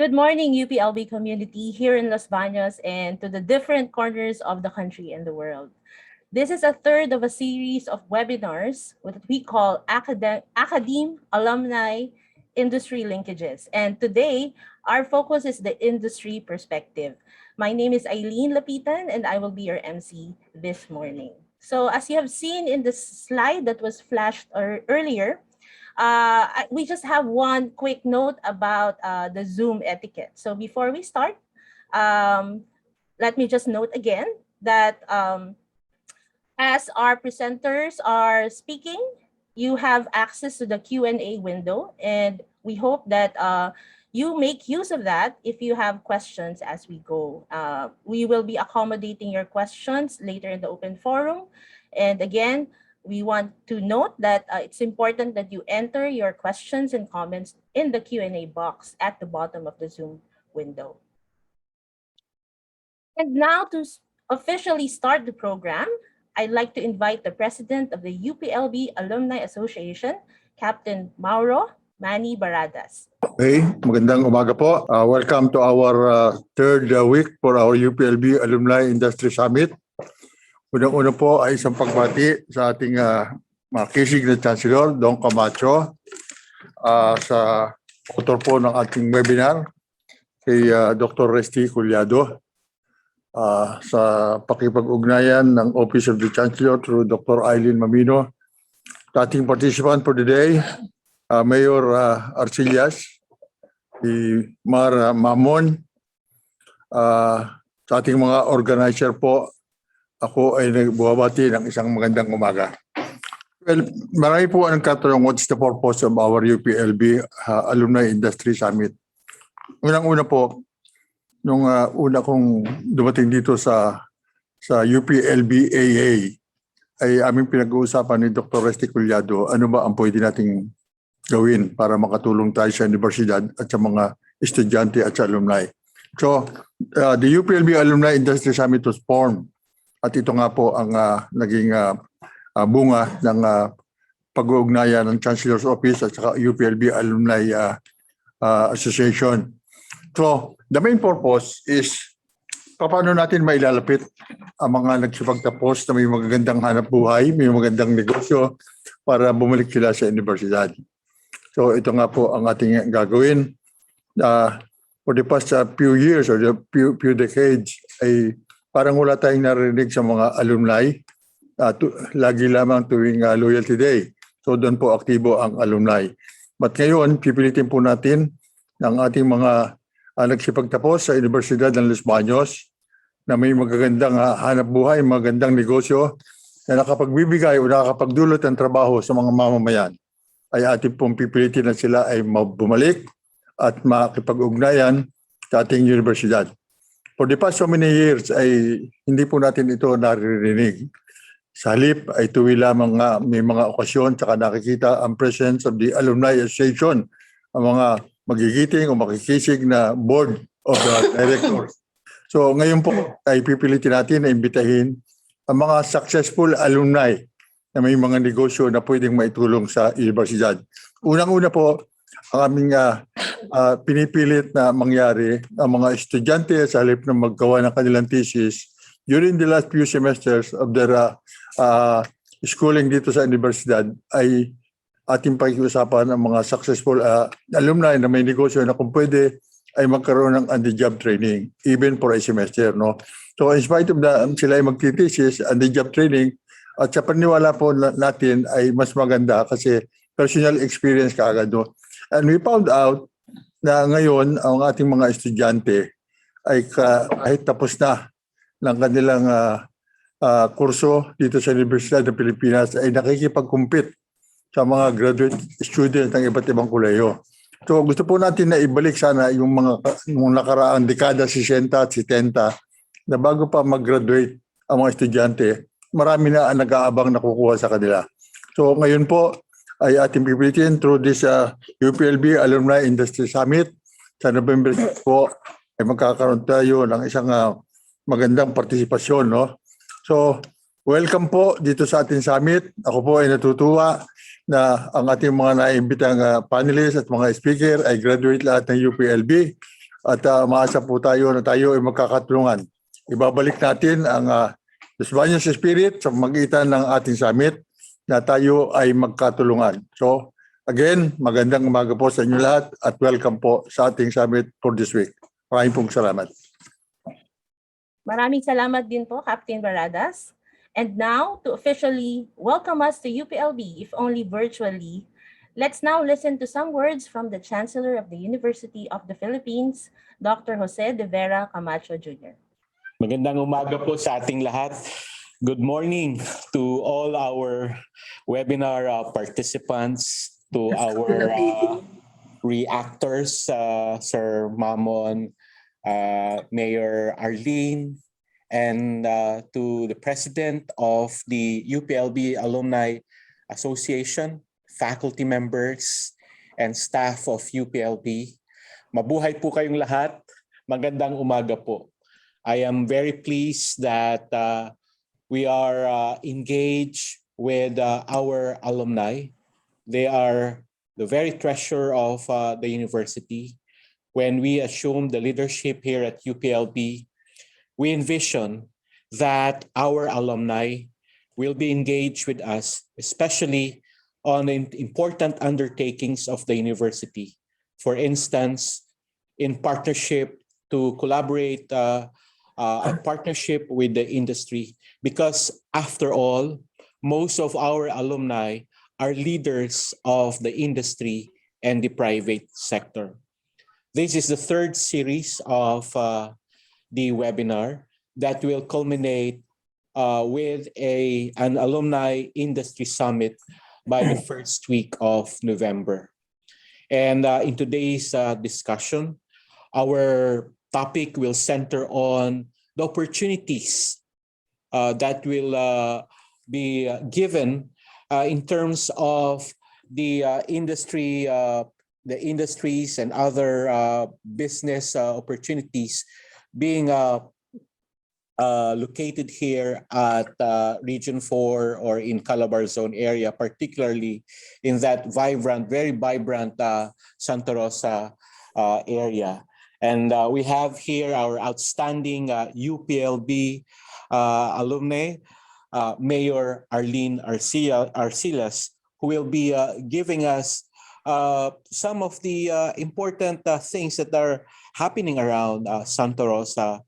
Good morning, UPLB community here in Los Baños and to the different corners of the country and the world. This is a third of a series of webinars, what we call Academe-Alumni-Industry Linkages. And today, our focus is the industry perspective. My name is Aileen Lapitan, and I will be your MC this morning. So as you have seen in the slide that was flashed earlier, we just have one quick note about the Zoom etiquette. So before we start, let me just note again that as our presenters are speaking, you have access to the Q&A window, and we hope that you make use of that if you have questions as we go. We will be accommodating your questions later in the open forum. And again, we want to note that it's important that you enter your questions and comments in the Q&A box at the bottom of the Zoom window. And now to officially start the program, I'd like to invite the president of the UPLB-Alumni Association, Captain Mauro Manny Baradas. Okay, magandang umaga po. Welcome to our third week for our UPLB-Alumni-Industry Summit. Unang-una po ay isang pagbati sa ating makisig na Chancellor, Dong Camacho, sa author po ng ating webinar, kay Dr. Resty Culiado, sa pakipag-ugnayan ng Office of the Chancellor through Dr. Aileen Mamino, ating participant for the day, Mayor Arcillas, si Mar Mamon, sa ating mga organizer po. Ako ay nagbabati ng isang magandang umaga. Well, marami po ang katanong, what's the purpose of our UPLB Alumni-Industry Summit? Unang-una po, nung una kong dumating dito sa UPLB-AA, ay aming pinag-uusapan ni Dr. Resty Culiado, ano ba ang pwede nating gawin para makatulong tayo sa universidad at sa mga estudyante at sa alumni. So, the UPLB Alumni-Industry Summit was formed. At ito nga po ang naging bunga ng pag-uugnayan ng Chancellor's Office at saka UPLB Alumni Association. So, the main purpose is paano natin mailalapit ang mga nagsipagtapos na may magagandang hanap buhay, may magandang negosyo para bumalik sila sa universidad. So, ito nga po ang ating gagawin. For the past few years or the few decades ay parang wala tayong narinig sa mga alumni, lagi lamang tuwing Loyalty Day. So doon po aktibo ang alumni. But ngayon, pipilitin po natin ng ating mga nagsipagtapos sa Universidad ng Los Baños na may magagandang hanap buhay, magandang negosyo na nakapagbibigay o nakakapagdulot ng trabaho sa mga mamamayan. Ay ating pong pipilitin na sila ay bumalik at makipag-ugnayan sa ating universidad. For the past so many years ay hindi po natin ito naririnig. Sa halip ay tuwi lamang may mga okasyon tsaka nakikita ang presence of the Alumni Association, ang mga magigiting o makikisig na board of the directors. So ngayon po ay pipilitin natin na imbitahin ang mga successful alumni na may mga negosyo na pwedeng maitulong sa universidad. Unang-una po, ang aming pinipilit na mangyari ang mga estudyante sa halip na maggawa ng kanilang thesis during the last few semesters of their schooling dito sa universidad ay ating pakiusapan ang mga successful alumni na may negosyo na kung pwede ay magkaroon ng on-the-job training even for a semester. No? So in spite of sila ay magtitesis, on-the-job training at sa paniwala po natin ay mas maganda kasi personal experience kaagad. No? And we found out na ngayon ang ating mga estudyante ay kahit tapos na ng kanilang kurso dito sa Universidad ng Pilipinas ay nakikipag-compete sa mga graduate students ng iba't ibang kolehiyo. So gusto po natin na ibalik sana yung mga nakaraang dekada 60 at 70 na bago pa mag-graduate ang mga estudyante, marami na ang nag-aabang nakukuha sa kanila. So ngayon po, ay ating pipilitin through this UPLB Alumni-Industry Summit. Sa November 6 po ay magkakaroon tayo ng isang magandang partisipasyon. No? So, welcome po dito sa ating summit. Ako po ay natutuwa na ang ating mga naimbitang panelists at mga speaker ay graduate lahat ng UPLB at maasa po tayo na tayo ay magkakatulungan. Ibabalik natin ang Lusbanyos Spirit sa magitan ng ating summit na tayo ay magkatulungan. So again, magandang umaga po sa inyo lahat at welcome po sa ating summit for this week. Maraming pong salamat. Maraming salamat din po, Captain Baradas. And now, to officially welcome us to UPLB, if only virtually, let's now listen to some words from the Chancellor of the University of the Philippines, Dr. Jose de Vera Camacho Jr. Magandang umaga po sa ating lahat. Good morning to all our webinar participants, to our reactors, Sir Mamon, Mayor Arlene, and to the President of the UPLB Alumni Association, faculty members, and staff of UPLB. Mabuhay po kayong lahat. Magandang umaga po. I am very pleased that we are engaged with our alumni. They are the very treasure of the university. When we assume the leadership here at UPLB, we envision that our alumni will be engaged with us, especially on important undertakings of the university. For instance, in partnership to collaborate a partnership with the industry, because after all, most of our alumni are leaders of the industry and the private sector. This is the third series of the webinar that will culminate with an alumni industry summit by the first week of November. And in today's discussion, our topic will center on the opportunities that will be given in terms of the industries and other business opportunities being located here at Region 4 or in Calabar Zone area, particularly in that very vibrant Santa Rosa area. And we have here our outstanding UPLB alumni, Mayor Arlene Arcillas, who will be giving us some of the important things that are happening around Santa Rosa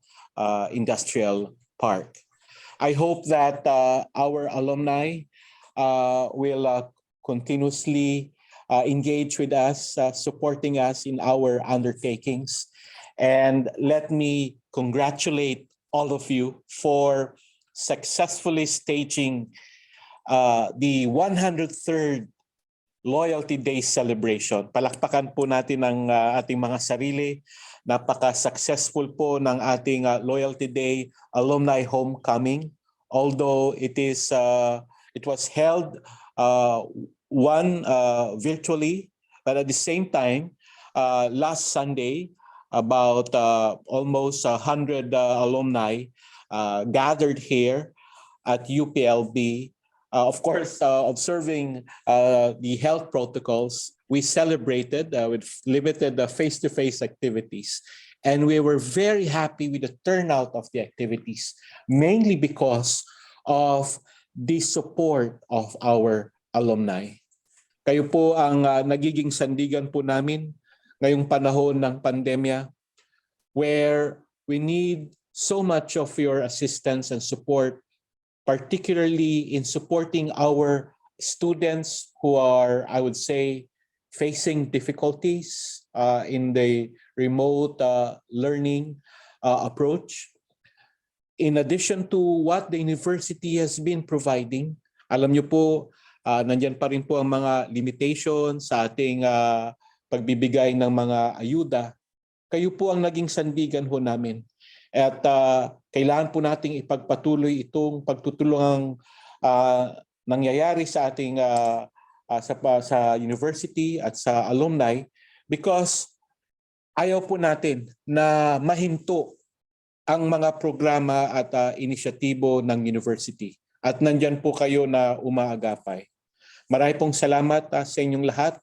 Industrial Park. I hope that our alumni will continuously engage with us, supporting us in our undertakings. And let me congratulate all of you for successfully staging the 103rd Loyalty Day celebration. Palakpakan po natin ang ating mga sarili. Napaka-successful po ng ating Loyalty Day Alumni Homecoming. Although it was held virtually, but at the same time, last Sunday, about almost 100 alumni gathered here at UPLB. Of course, observing the health protocols, we celebrated with limited face-to-face activities. And we were very happy with the turnout of the activities, mainly because of the support of our alumni. Kayo po ang nagiging sandigan po namin ngayong panahon ng pandemya, where we need so much of your assistance and support, particularly in supporting our students who are, I would say, facing difficulties in the remote learning approach. In addition to what the university has been providing, alam niyo po, nandyan pa rin po ang mga limitations sa ating pagbibigay ng mga ayuda. Kayo po ang naging sandigan ho namin. At kailangan po nating ipagpatuloy itong pagtutulungang nangyayari sa ating sa university at sa alumni, because ayaw po natin na mahinto ang mga programa at inisyatibo ng university. At nandyan po kayo na umaagapay. Marami pong salamat sa inyong lahat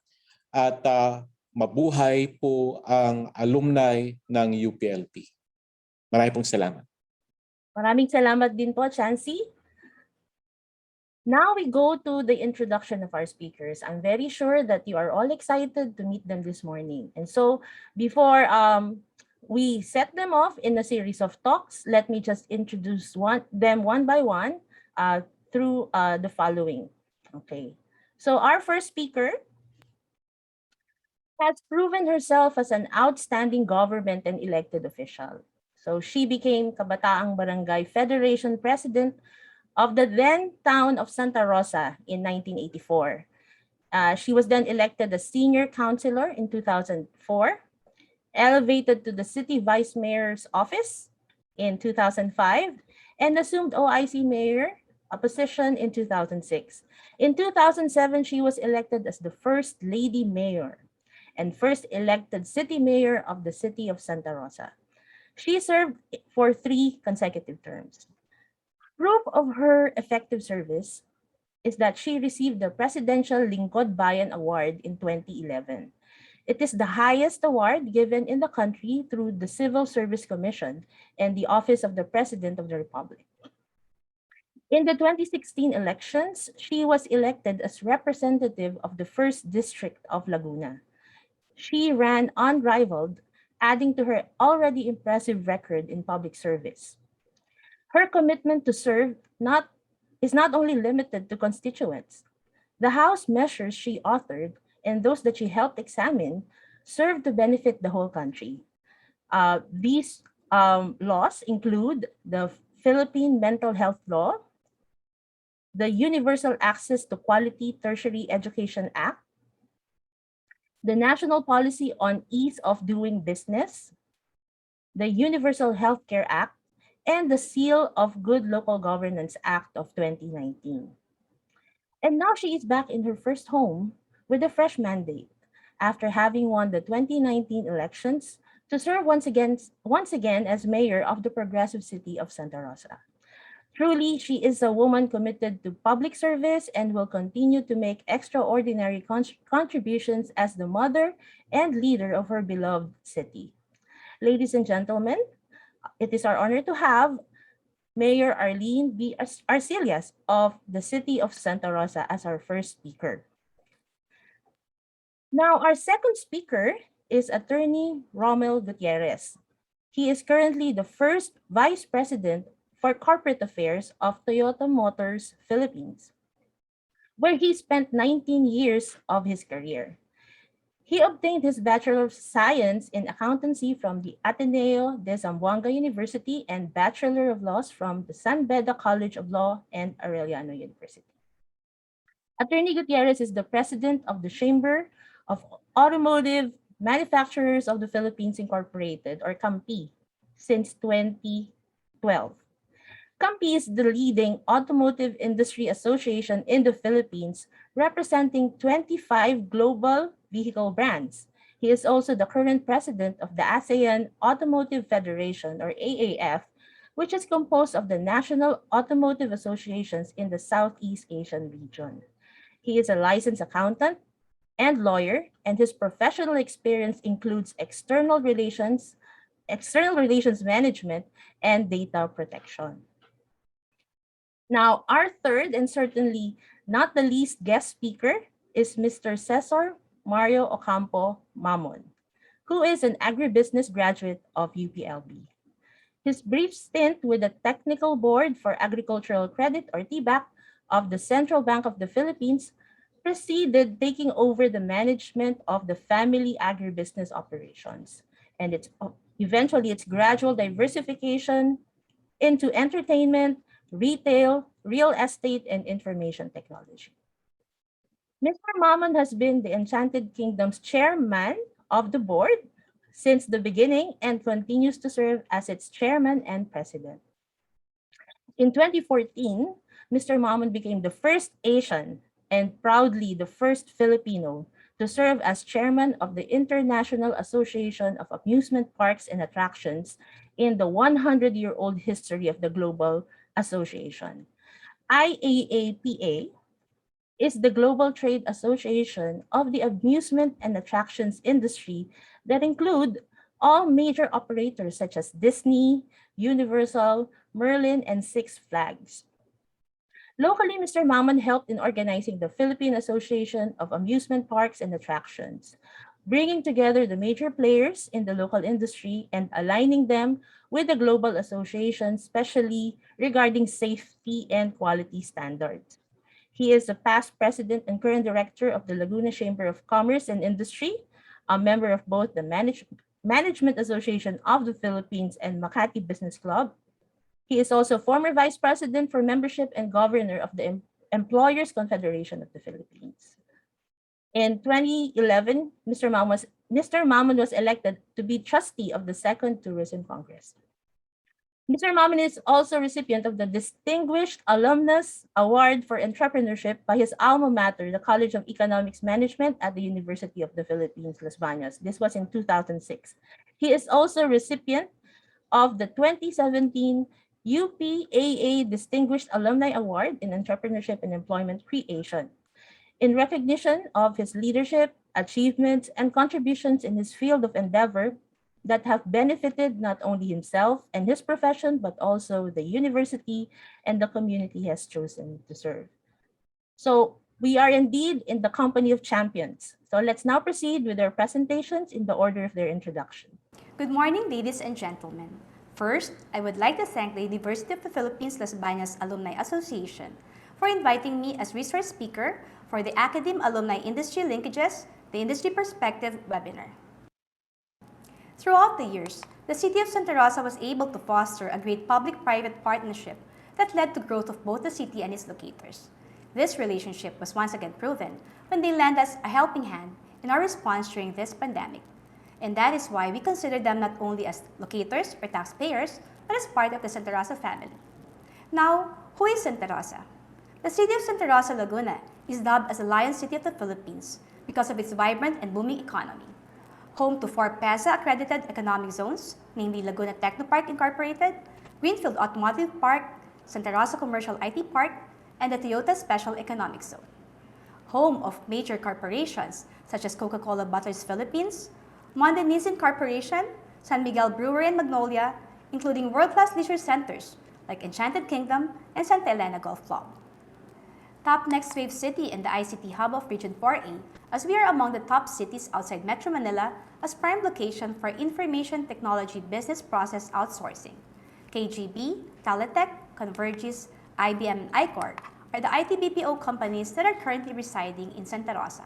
at mabuhay po ang alumni ng UPLB. Maraming pong salamat. Maraming salamat din po, Chancey. Now we go to the introduction of our speakers. I'm very sure that you are all excited to meet them this morning. And so before we set them off in a series of talks, let me just introduce them one by one through the following. Okay. So our first speaker has proven herself as an outstanding government and elected official. So she became Kabataang Barangay Federation President of the then town of Santa Rosa in 1984. She was then elected as senior councilor in 2004, elevated to the city vice mayor's office in 2005, and assumed OIC mayor, a position in 2006. In 2007, she was elected as the first lady mayor and first elected city mayor of the city of Santa Rosa. She served for 3 consecutive terms. Proof of her effective service is that she received the Presidential Lingkod Bayan Award in 2011. It is the highest award given in the country through the Civil Service Commission and the Office of the President of the Republic. In the 2016 elections, she was elected as representative of the 1st District of Laguna. She ran unrivaled, adding to her already impressive record in public service. Her commitment to serve is not only limited to constituents. The House measures she authored and those that she helped examine serve to benefit the whole country. These laws include the Philippine Mental Health Law, the Universal Access to Quality Tertiary Education Act, the National Policy on Ease of Doing Business, the Universal Healthcare Act, and the Seal of Good Local Governance Act of 2019. And now she is back in her first home with a fresh mandate after having won the 2019 elections to serve once again as mayor of the progressive city of Santa Rosa. Truly, she is a woman committed to public service and will continue to make extraordinary contributions as the mother and leader of her beloved city. Ladies and gentlemen, it is our honor to have Mayor Arlene B. Arcillas of the city of Santa Rosa as our first speaker. Now, our second speaker is Attorney Rommel Gutierrez. He is currently the first Vice President for Corporate Affairs of Toyota Motors Philippines, where he spent 19 years of his career. He obtained his Bachelor of Science in Accountancy from the Ateneo-de-Zamboanga University and Bachelor of Laws from the San Beda College of Law and Arellano University. Attorney Gutierrez is the president of the Chamber of Automotive Manufacturers of the Philippines Incorporated, or CAMPI, since 2012. CAMPI is the leading automotive industry association in the Philippines, representing 25 global vehicle brands. He is also the current president of the ASEAN Automotive Federation, or AAF, which is composed of the national automotive associations in the Southeast Asian region. He is a licensed accountant and lawyer, and his professional experience includes external relations management, and data protection. Now, our third and certainly not the least guest speaker is Mr. Cesar Mario Ocampo Mamon, who is an agribusiness graduate of UPLB. His brief stint with the Technical Board for Agricultural Credit, or TBAC, of the Central Bank of the Philippines preceded taking over the management of the family agribusiness operations, and eventually its gradual diversification into entertainment, retail, real estate, and information technology. Mr. Mamon has been the Enchanted Kingdom's chairman of the board since the beginning and continues to serve as its chairman and president. In 2014, Mr. Mamon became the first Asian and proudly the first Filipino to serve as chairman of the International Association of Amusement Parks and Attractions in the 100-year-old history of the global association. IAAPA is the global trade association of the amusement and attractions industry that include all major operators such as Disney, Universal, Merlin, and Six Flags. Locally, Mr. Mamon helped in organizing the Philippine Association of Amusement Parks and Attractions, bringing together the major players in the local industry and aligning them with the global association, especially regarding safety and quality standards. He is a past president and current director of the Laguna Chamber of Commerce and Industry, a member of both the Management Association of the Philippines and Makati Business Club. He is also former vice president for membership and governor of the Employers Confederation of the Philippines. In 2011, Mr. Mamon was elected to be trustee of the Second Tourism Congress. Mr. Mamon is also recipient of the Distinguished Alumnus Award for Entrepreneurship by his alma mater, the College of Economics Management at the University of the Philippines, Las Bañas. This was in 2006. He is also recipient of the 2017 UPAA Distinguished Alumni Award in Entrepreneurship and Employment Creation. In recognition of his leadership, achievements, and contributions in his field of endeavor that have benefited not only himself and his profession, but also the university and the community he has chosen to serve. So we are indeed in the company of champions. So let's now proceed with their presentations in the order of their introduction. Good morning, ladies and gentlemen. First, I would like to thank the University of the Philippines Las Bañas Alumni Association for inviting me as resource speaker for the Academe-Alumni-Industry Linkages, the Industry Perspective webinar. Throughout the years, the City of Santa Rosa was able to foster a great public-private partnership that led to growth of both the city and its locators. This relationship was once again proven when they lent us a helping hand in our response during this pandemic. And that is why we consider them not only as locators or taxpayers, but as part of the Santa Rosa family. Now, who is Santa Rosa? The city of Santa Rosa, Laguna is dubbed as the Lion City of the Philippines because of its vibrant and booming economy. Home to 4 PEZA-accredited economic zones, namely Laguna Technopark Incorporated, Greenfield Automotive Park, Santa Rosa Commercial IT Park, and the Toyota Special Economic Zone. Home of major corporations such as Coca-Cola Bottlers Philippines, Monday Nissan Corporation, San Miguel Brewery and Magnolia, including world-class leisure centers like Enchanted Kingdom and Santa Elena Golf Club. Top next wave city in the ICT hub of Region 4A, as we are among the top cities outside Metro Manila as prime location for information technology business process outsourcing. KGB, Teletech, Convergys, IBM, and ICOR are the IT BPO companies that are currently residing in Santa Rosa.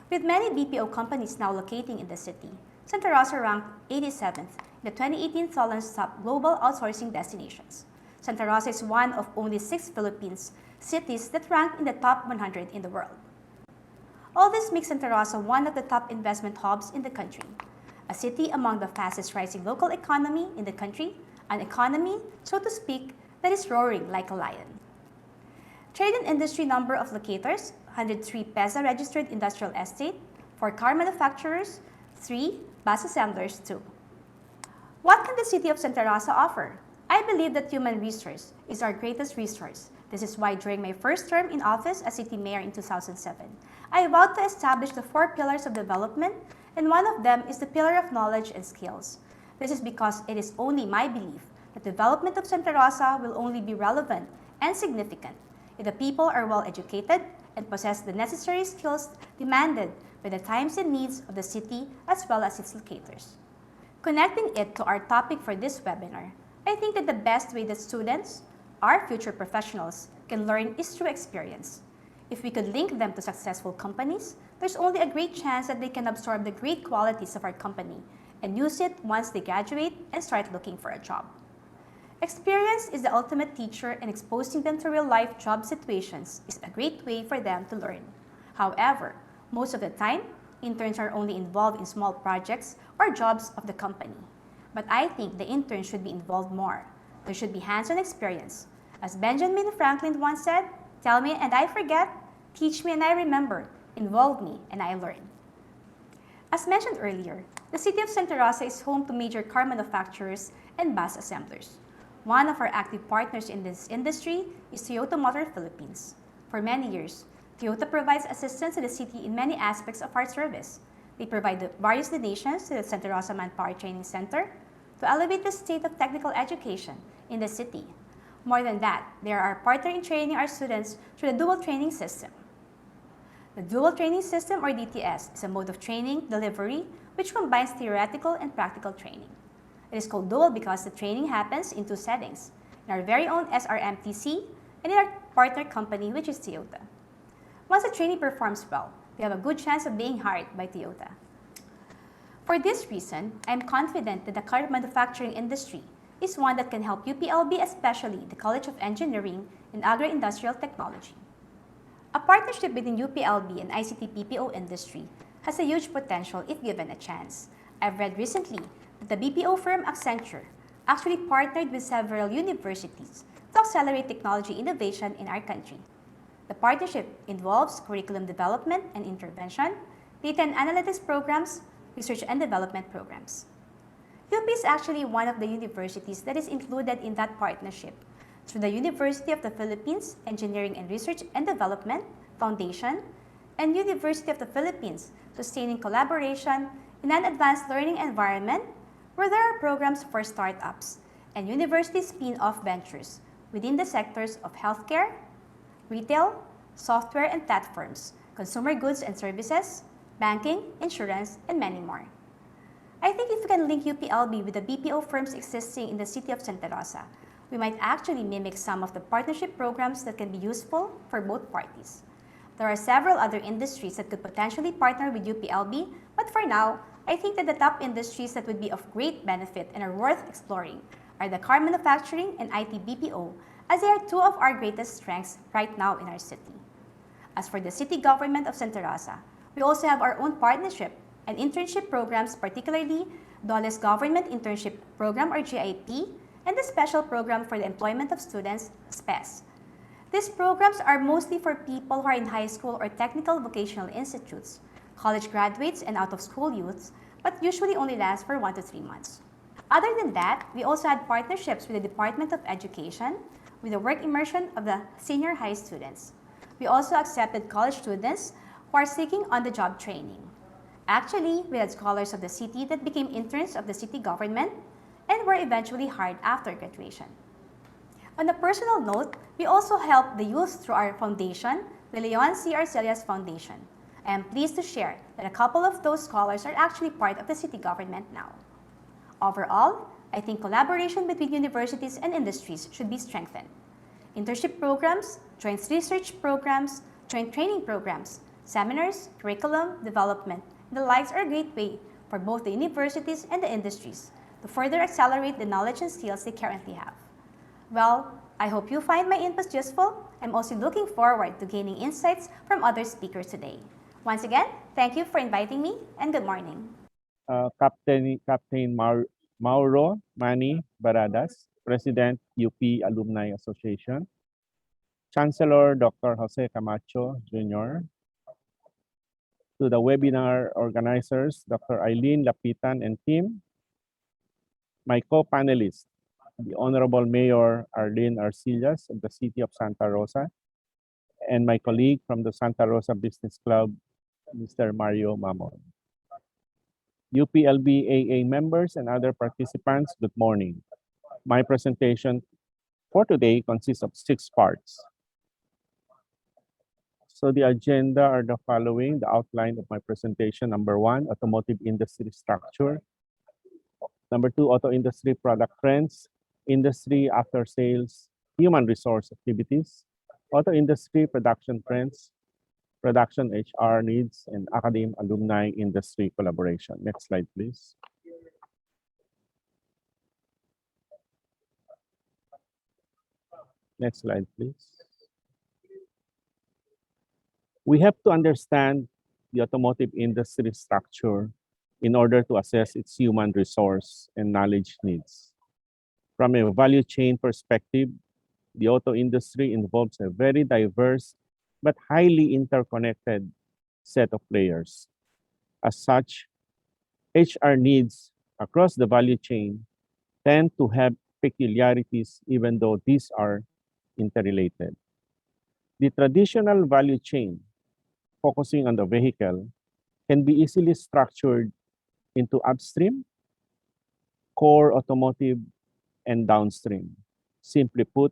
With many BPO companies now locating in the city, Santa Rosa ranked 87th in the 2018 Solon's top global outsourcing destinations. Santa Rosa is one of only 6 Philippines cities that rank in the top 100 in the world. All this makes Santa Rosa one of the top investment hubs in the country, a city among the fastest rising local economy in the country, an economy, so to speak, that is roaring like a lion. Trade and industry number of locators, 103 PEZA registered industrial estate, 4 car manufacturers, 3 bus assemblers, 2. What can the city of Santa Rosa offer? I believe that human resource is our greatest resource. This is why during my first term in office as city mayor in 2007, I vowed to establish the 4 pillars of development, and one of them is the pillar of knowledge and skills. This is because it is only my belief that development of Santa Rosa will only be relevant and significant if the people are well educated and possess the necessary skills demanded by the times and needs of the city as well as its locators. Connecting it to our topic for this webinar, I think that the best way that students, our future professionals, can learn is through experience. If we could link them to successful companies, there's only a great chance that they can absorb the great qualities of our company and use it once they graduate and start looking for a job. Experience is the ultimate teacher, and exposing them to real-life job situations is a great way for them to learn. However, most of the time, interns are only involved in small projects or jobs of the company. But I think the interns should be involved more. There should be hands-on experience. As Benjamin Franklin once said, "Tell me and I forget, teach me and I remember, involve me and I learn." As mentioned earlier, the city of Santa Rosa is home to major car manufacturers and bus assemblers. One of our active partners in this industry is Toyota Motor Philippines. For many years, Toyota provides assistance to the city in many aspects of our service. They provide the various donations to the Santa Rosa Manpower Training Center to elevate the state of technical education in the city. More than that, they are our partner in training our students through the dual training system. The dual training system, or DTS, is a mode of training delivery which combines theoretical and practical training. It is called dual because the training happens in two settings, in our very own SRMTC and in our partner company, which is Toyota. Once a trainee performs well, they have a good chance of being hired by Toyota. For this reason, I am confident that the car manufacturing industry is one that can help UPLB, especially the College of Engineering and Agro-Industrial Technology. A partnership between UPLB and ICT BPO industry has a huge potential if given a chance. I've read recently that the BPO firm Accenture actually partnered with several universities to accelerate technology innovation in our country. The partnership involves curriculum development and intervention, data and analytics programs, research and development programs. UP is actually one of the universities that is included in that partnership through the University of the Philippines Engineering and Research and Development Foundation and University of the Philippines Sustaining Collaboration in an Advanced Learning Environment, where there are programs for startups and university spin-off ventures within the sectors of healthcare, retail, software and platforms, consumer goods and services, banking, insurance, and many more. I think if we can link UPLB with the BPO firms existing in the city of Santa Rosa, we might actually mimic some of the partnership programs that can be useful for both parties. There are several other industries that could potentially partner with UPLB, but for now, I think that the top industries that would be of great benefit and are worth exploring are the car manufacturing and IT BPO, as they are two of our greatest strengths right now in our city. As for the city government of Santa Rosa, we also have our own partnership and internship programs, particularly Dole's Government Internship Program, or GIP, and the Special Program for the Employment of Students, SPES. These programs are mostly for people who are in high school or technical vocational institutes, college graduates, and out-of-school youths, but usually only last for 1 to 3 months. Other than that, we also had partnerships with the Department of Education with the work immersion of the senior high students. We also accepted college students who are seeking on-the-job training. Actually, we had scholars of the city that became interns of the city government and were eventually hired after graduation. On a personal note, we also help the youth through our foundation, the Leon C. Arcillas Foundation. I am pleased to share that a couple of those scholars are actually part of the city government now. Overall, I think collaboration between universities and industries should be strengthened. Internship programs, joint research programs, joint training programs, seminars, curriculum development, and the likes are a great way for both the universities and the industries to further accelerate the knowledge and skills they currently have. Well, I hope you find my inputs useful. I'm also looking forward to gaining insights from other speakers today. Once again, thank you for inviting me, and good morning. Captain Mauro Manny Baradas, President, UP Alumni Association. Chancellor Dr. Jose Camacho Jr. To the webinar organizers, Dr. Aileen, Lapitan, and team. My co-panelists, the Honorable Mayor Arlene Arcillas of the City of Santa Rosa, and my colleague from the Santa Rosa Business Club, Mr. Mario Mamon. UPLB-AA members and other participants, good morning. My presentation for today consists of 6 parts. So the agenda are the following: the outline of my presentation. Number 1, automotive industry structure. Number 2, auto industry product trends, industry after sales, human resource activities, auto industry production trends, production HR needs, and Academe-Alumni-Industry collaboration. Next slide, please. Next slide, please. We have to understand the automotive industry structure in order to assess its human resource and knowledge needs. From a value chain perspective, the auto industry involves a very diverse but highly interconnected set of players. As such, HR needs across the value chain tend to have peculiarities even though these are interrelated. The traditional value chain focusing on the vehicle, can be easily structured into upstream, core automotive, and downstream. Simply put,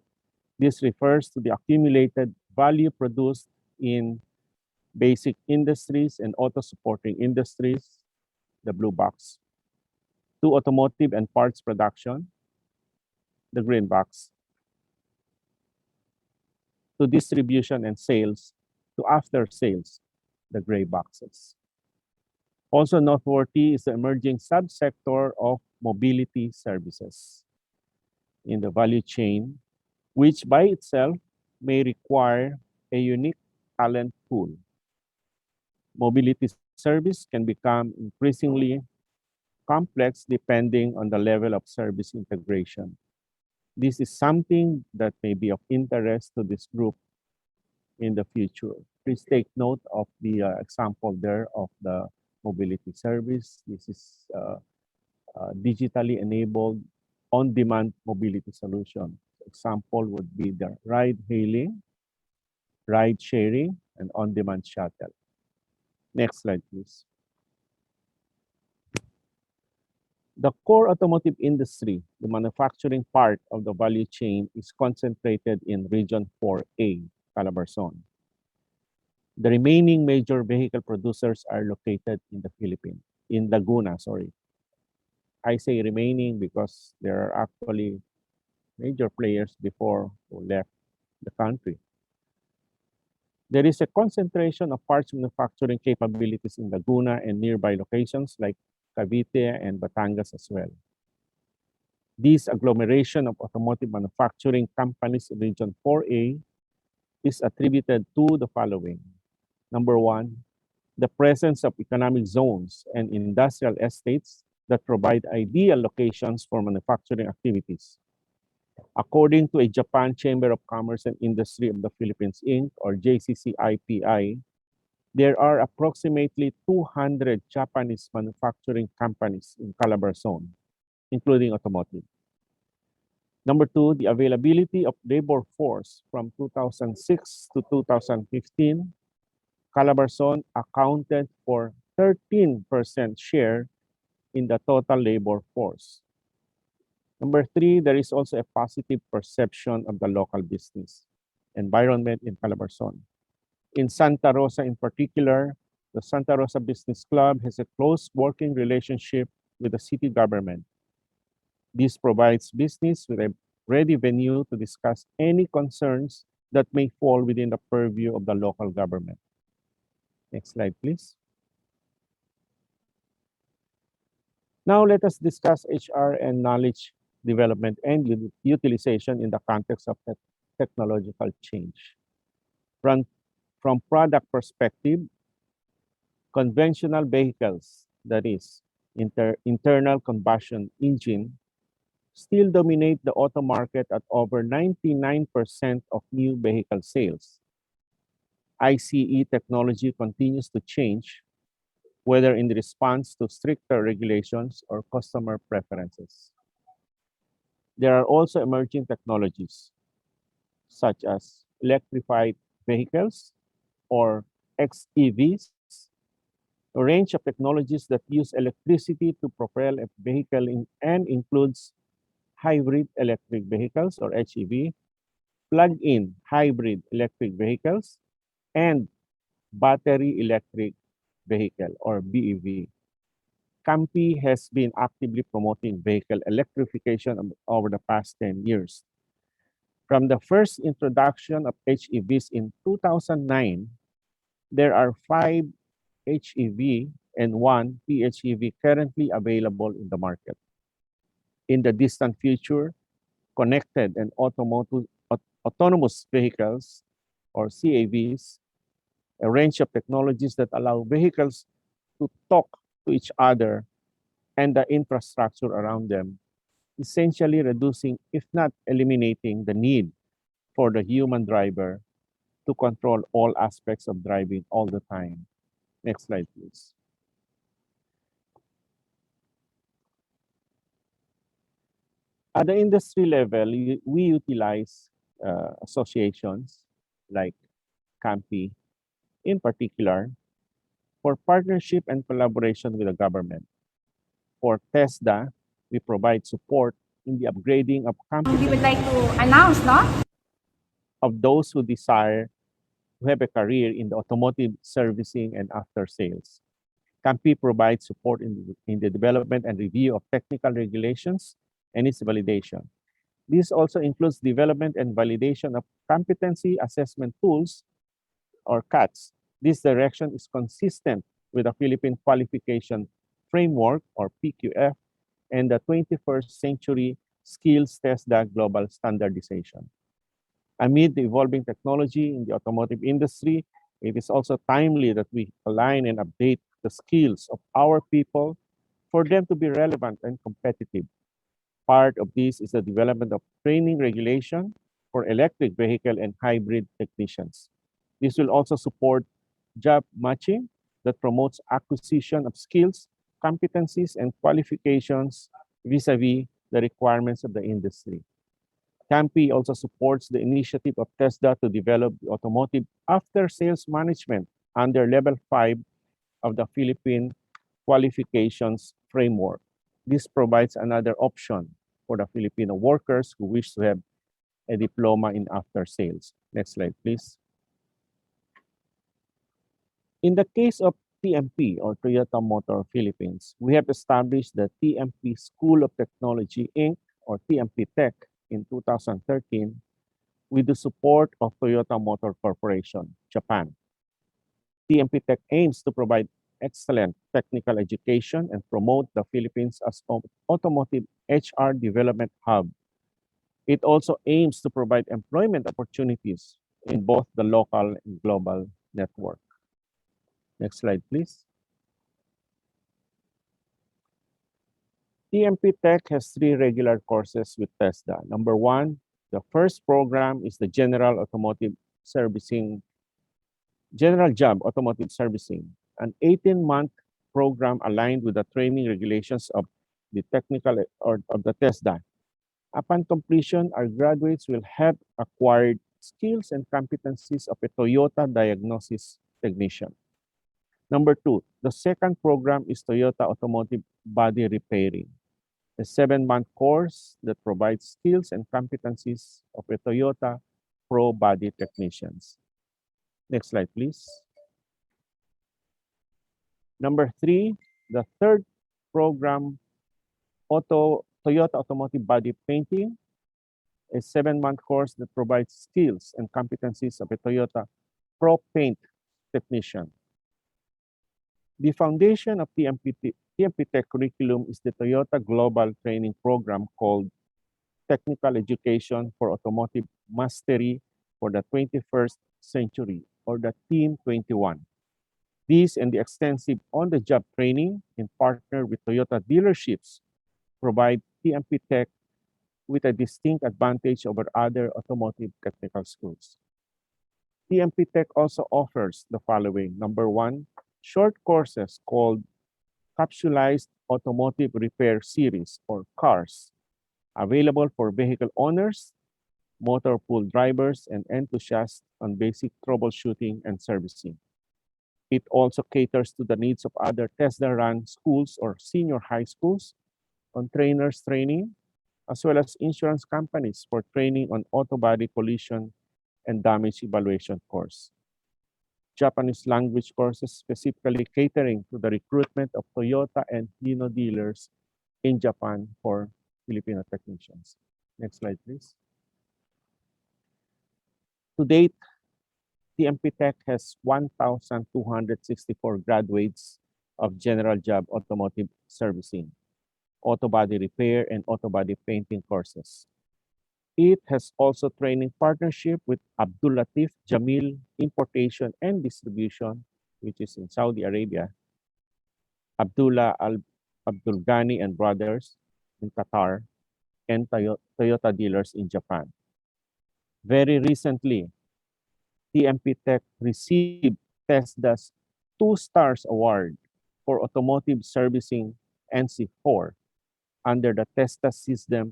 this refers to the accumulated value produced in basic industries and auto-supporting industries, the blue box, to automotive and parts production, the green box, to distribution and sales, to after sales, the gray boxes. Also noteworthy is the emerging subsector of mobility services in the value chain, which by itself may require a unique talent pool. Mobility service can become increasingly complex depending on the level of service integration. This is something that may be of interest to this group in the future. Please take note of the example there of the mobility service. This is digitally enabled on-demand mobility solution. Example would be the ride hailing, ride sharing, and on-demand shuttle. Next slide, please. The core automotive industry, the manufacturing part of the value chain, is concentrated in Region 4A, Calabarzon. The remaining major vehicle producers are located in the Philippines, in Laguna, sorry. I say remaining because there are actually major players before who left the country. There is a concentration of parts manufacturing capabilities in Laguna and nearby locations like Cavite and Batangas as well. This agglomeration of automotive manufacturing companies in Region 4A is attributed to the following. Number one, the presence of economic zones and industrial estates that provide ideal locations for manufacturing activities. According to a Japan Chamber of Commerce and Industry of the Philippines, Inc., or JCCIPI, there are approximately 200 Japanese manufacturing companies in Calabarzon, including automotive. Number two, the availability of labor force from 2006 to 2015, Calabarzon accounted for 13% share in the total labor force. Number three, there is also a positive perception of the local business environment in Calabarzon. In Santa Rosa in particular, the Santa Rosa Business Club has a close working relationship with the city government. This provides business with a ready venue to discuss any concerns that may fall within the purview of the local government. Next slide, please. Now let us discuss HR and knowledge development and utilization in the context of technological change. From product perspective, conventional vehicles, that is, internal combustion engine, still dominate the auto market at over 99% of new vehicle sales. ICE technology continues to change, whether in response to stricter regulations or customer preferences. There are also emerging technologies, such as electrified vehicles or XEVs, a range of technologies that use electricity to propel a vehicle and includes hybrid electric vehicles or HEV, plug-in hybrid electric vehicles, and battery electric vehicle or BEV. CAMPI has been actively promoting vehicle electrification over the past 10 years. From the first introduction of HEVs in 2009, there are 5 HEV and 1 PHEV currently available in the market. In the distant future, connected and autonomous vehicles, or CAVs, a range of technologies that allow vehicles to talk to each other and the infrastructure around them, essentially reducing, if not eliminating, the need for the human driver to control all aspects of driving all the time. Next slide, please. At the industry level, we utilize associations like CAMPI in particular, for partnership and collaboration with the government. For TESDA, we provide support in the upgrading of We would competence like to announce, no? of those who desire to have a career in the automotive servicing and after sales. CAMPI provides support in the development and review of technical regulations and its validation. This also includes development and validation of competency assessment tools, or CATs. This direction is consistent with the Philippine Qualification Framework, or PQF, and the 21st Century Skills TESDA Global Standardization. Amid the evolving technology in the automotive industry, it is also timely that we align and update the skills of our people for them to be relevant and competitive. Part of this is the development of training regulation for electric vehicle and hybrid technicians. This will also support job matching that promotes acquisition of skills, competencies, and qualifications vis-a-vis the requirements of the industry. CAMPI also supports the initiative of TESDA to develop the automotive after-sales management under Level 5 of the Philippine Qualifications Framework. This provides another option for the Filipino workers who wish to have a diploma in after-sales. Next slide, please. In the case of TMP, or Toyota Motor Philippines, we have established the TMP School of Technology, Inc., or TMP Tech, in 2013 with the support of Toyota Motor Corporation, Japan. TMP Tech aims to provide excellent technical education and promote the Philippines as an automotive HR development hub. It also aims to provide employment opportunities in both the local and global network. Next slide, please. TMP Tech has 3 regular courses with TESDA. Number 1, the first program is the General Job Automotive Servicing, an 18-month program aligned with the training regulations of the technical or of the TESDA. Upon completion, our graduates will have acquired skills and competencies of a Toyota diagnosis technician. Number 2, the second program is Toyota Automotive Body Repairing, a 7-month course that provides skills and competencies of a Toyota Pro Body technicians. Next slide, please. Number 3, the third program, Toyota Automotive Body Painting, a 7-month course that provides skills and competencies of a Toyota Pro Paint technician. The foundation of TMP Tech curriculum is the Toyota Global Training Program called Technical Education for Automotive Mastery for the 21st Century, or the Team 21. These and the extensive on-the-job training in partner with Toyota dealerships provide TMP Tech with a distinct advantage over other automotive technical schools. TMP Tech also offers the following. Number 1, short courses called Capsulized Automotive Repair Series, or CARS, available for vehicle owners, motor pool drivers, and enthusiasts on basic troubleshooting and servicing. It also caters to the needs of other TESDA-run schools or senior high schools on trainers training, as well as insurance companies for training on auto body collision and damage evaluation course. Japanese language courses specifically catering to the recruitment of Toyota and Hino dealers in Japan for Filipino technicians. Next slide, please. To date, TMP Tech has 1,264 graduates of general job automotive servicing, auto body repair, and auto body painting courses. It has also training partnership with Abdul Latif Jamil Importation and Distribution, which is in Saudi Arabia, Abdullah Abdul Ghani and Brothers in Qatar, and Toyota dealers in Japan. Very recently, TMP Tech received TESDA's 2 Stars Award for Automotive Servicing NC4 under the TESDA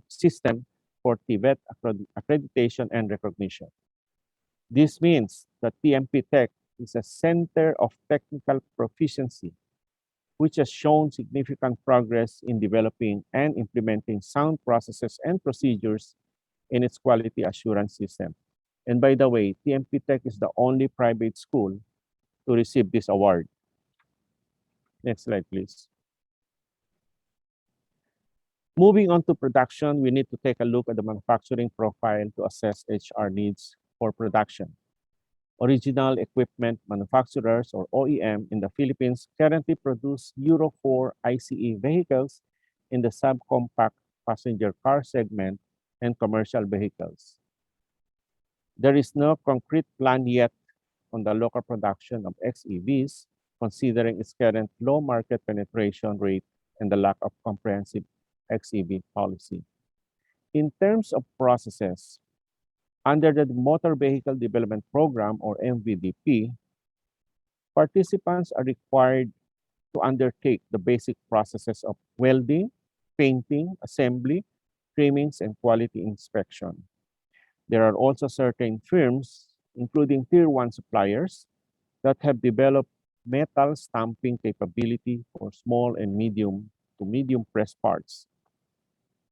system for TVET accreditation and recognition. This means that TMP Tech is a center of technical proficiency, which has shown significant progress in developing and implementing sound processes and procedures in its quality assurance system. And by the way, TMP Tech is the only private school to receive this award. Next slide, please. Moving on to production, we need to take a look at the manufacturing profile to assess HR needs for production. Original equipment manufacturers, or OEM, in the Philippines currently produce Euro 4 ICE vehicles in the subcompact passenger car segment and commercial vehicles. There is no concrete plan yet on the local production of XEVs, considering its current low market penetration rate and the lack of comprehensive XEV policy. In terms of processes, under the Motor Vehicle Development Program, or MVDP, participants are required to undertake the basic processes of welding, painting, assembly, trimmings, and quality inspection. There are also certain firms, including Tier 1 suppliers, that have developed metal stamping capability for small and medium to medium press parts.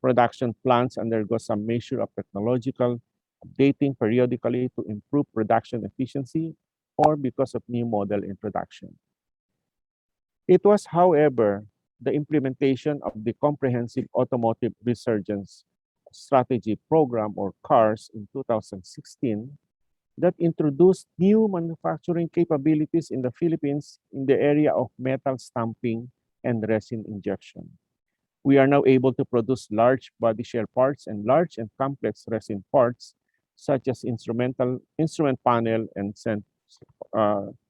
Production plants undergo some measure of technological updating periodically to improve production efficiency or because of new model introduction. It was, however, the implementation of the Comprehensive Automotive Resurgence Strategy Program, or CARS, in 2016 that introduced new manufacturing capabilities in the Philippines in the area of metal stamping and resin injection. We are now able to produce large body shell parts and large and complex resin parts, such as instrument panel and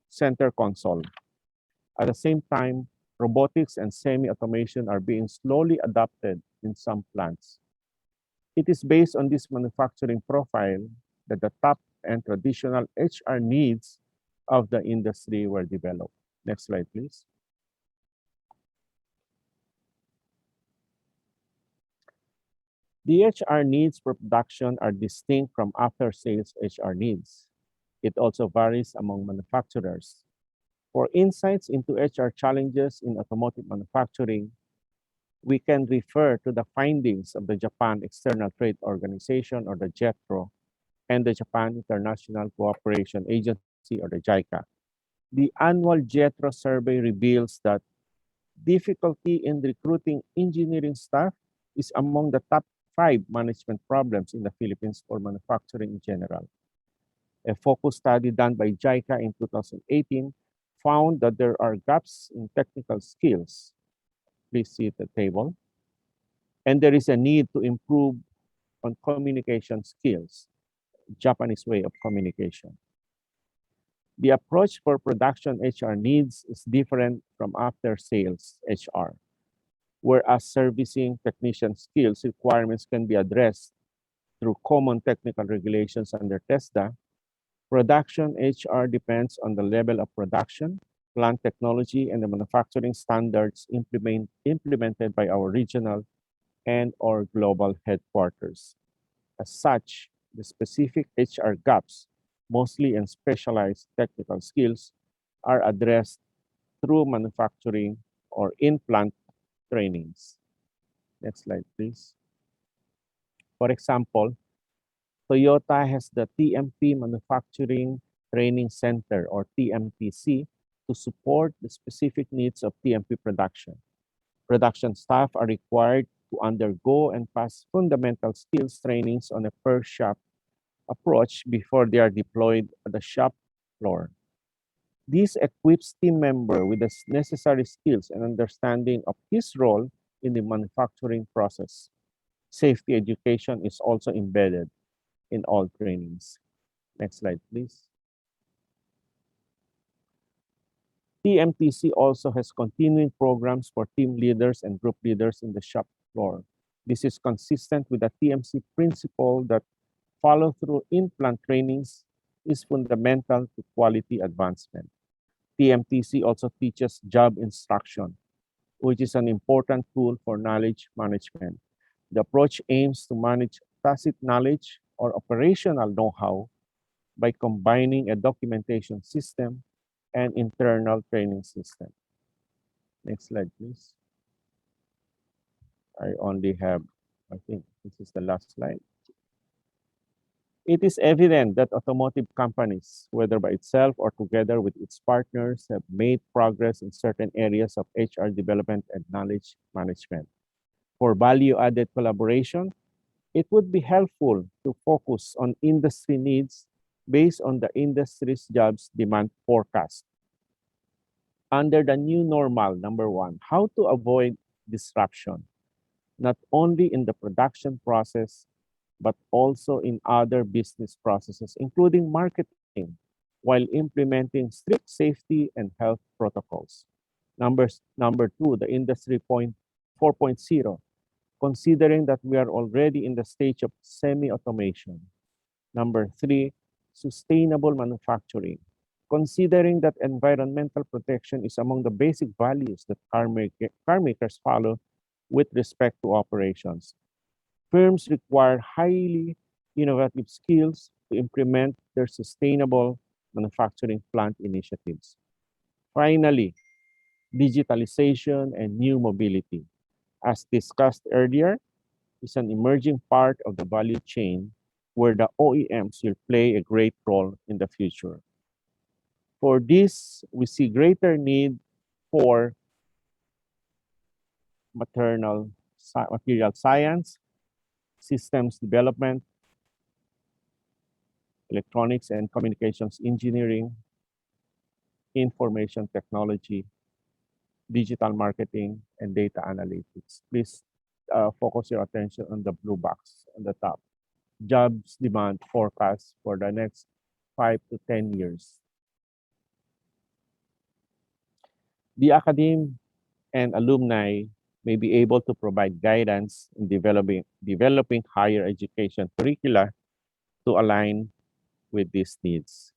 center console. At the same time, robotics and semi-automation are being slowly adopted in some plants. It is based on this manufacturing profile that the top and traditional HR needs of the industry were developed. Next slide, please. The HR needs for production are distinct from after-sales HR needs. It also varies among manufacturers. For insights into HR challenges in automotive manufacturing, we can refer to the findings of the Japan External Trade Organization, or the JETRO, and the Japan International Cooperation Agency, or the JICA. The annual JETRO survey reveals that difficulty in recruiting engineering staff is among the top 5 management problems in the Philippines for manufacturing in general. A focus study done by JICA in 2018 found that there are gaps in technical skills. Please see the table. And there is a need to improve on communication skills, Japanese way of communication. The approach for production HR needs is different from after-sales HR. Whereas servicing technician skills requirements can be addressed through common technical regulations under TESDA, production HR depends on the level of production, plant technology, and the manufacturing standards implemented by our regional and or global headquarters. As such, the specific HR gaps, mostly in specialized technical skills, are addressed through manufacturing or in-plant trainings. Next slide, please. For example, Toyota has the TMP Manufacturing Training Center, or TMTC, to support the specific needs of TMP production. Production staff are required to undergo and pass fundamental skills trainings on a per shop approach before they are deployed at the shop floor. This equips team member with the necessary skills and understanding of his role in the manufacturing process. Safety education is also embedded in all trainings. Next slide, please. TMTC also has continuing programs for team leaders and group leaders in the shop floor. This is consistent with the TMC principle that follow-through in-plant trainings is fundamental to quality advancement. TMTC also teaches job instruction, which is an important tool for knowledge management. The approach aims to manage tacit knowledge or operational know-how by combining a documentation system and internal training system. Next slide, please. I only have, I think this is the last slide. It is evident that automotive companies, whether by itself or together with its partners, have made progress in certain areas of HR development and knowledge management. For value-added collaboration, it would be helpful to focus on industry needs based on the industry's jobs demand forecast. Under the new normal, number one, how to avoid disruption, not only in the production process, but also in other business processes, including marketing, while implementing strict safety and health protocols. Number two, the industry 4.0, considering that we are already in the stage of semi-automation. Number three, sustainable manufacturing, considering that environmental protection is among the basic values that car makers follow with respect to operations. Firms require highly innovative skills to implement their sustainable manufacturing plant initiatives. Finally, digitalization and new mobility, as discussed earlier, is an emerging part of the value chain where the OEMs will play a great role in the future. For this, we see greater need for material science, systems development, electronics and communications engineering, information technology, digital marketing, and data analytics. Please focus your attention on the blue box on the top. Jobs demand forecast for the next 5 to 10 years. The academe and alumni may be able to provide guidance in developing higher education curricula to align with these needs.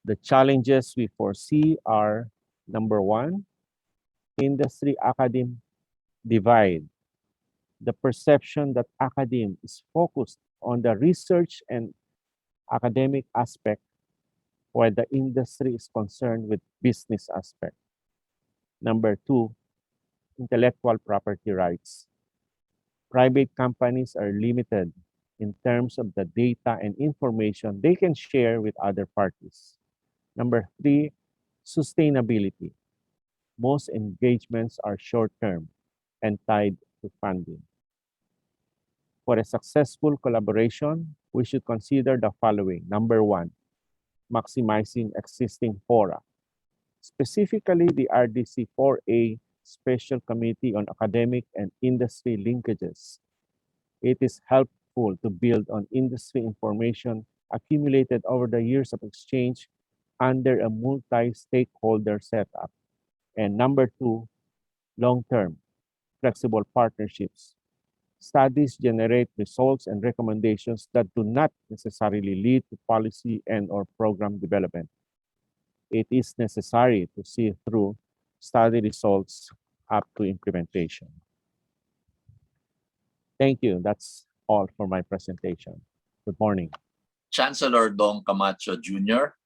The challenges we foresee are, number one, industry-academe divide. The perception that academe is focused on the research and academic aspect, while the industry is concerned with business aspect. Number two, intellectual property rights. Private companies are limited in terms of the data and information they can share with other parties. Number three, sustainability. Most engagements are short-term and tied to funding. For a successful collaboration, we should consider the following. Number one, maximizing existing fora, specifically the RDC 4A Special Committee on Academic and Industry Linkages. It is helpful to build on industry information accumulated over the years of exchange under a multi-stakeholder setup. And number two, long-term, flexible partnerships. Studies generate results and recommendations that do not necessarily lead to policy and or program development. It is necessary to see through study results up to implementation. Thank you. That's all for my presentation. Good morning. Chancellor Dong Camacho Jr.,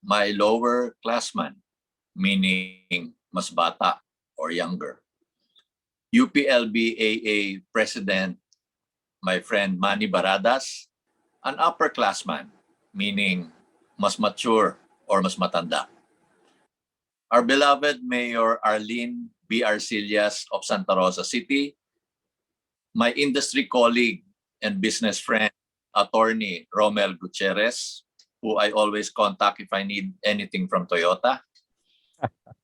my lower classman, meaning mas bata or younger. UPLB-AA President, my friend Manny Baradas, an upperclassman, meaning mas mature or mas matanda. Our beloved Mayor Arlene B. Arcillas of Santa Rosa City, my industry colleague and business friend, Attorney Rommel Gutierrez, who I always contact if I need anything from Toyota.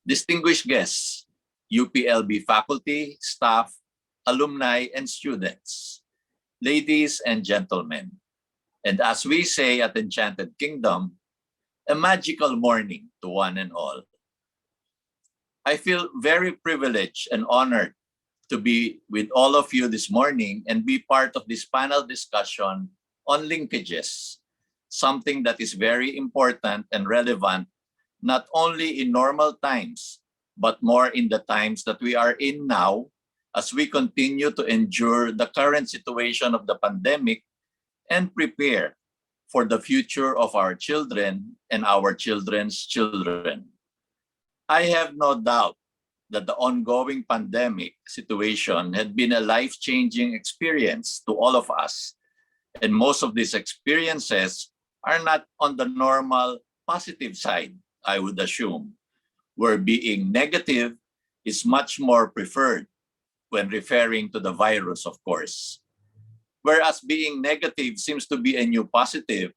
Distinguished guests, UPLB faculty, staff, alumni, and students, ladies and gentlemen, and as we say at Enchanted Kingdom, a magical morning to one and all. I feel very privileged and honored to be with all of you this morning and be part of this panel discussion on linkages, something that is very important and relevant not only in normal times, but more in the times that we are in now as we continue to endure the current situation of the pandemic and prepare for the future of our children and our children's children. I have no doubt that the ongoing pandemic situation had been a life-changing experience to all of us. And most of these experiences are not on the normal positive side, I would assume, where being negative is much more preferred when referring to the virus, of course. Whereas being negative seems to be a new positive,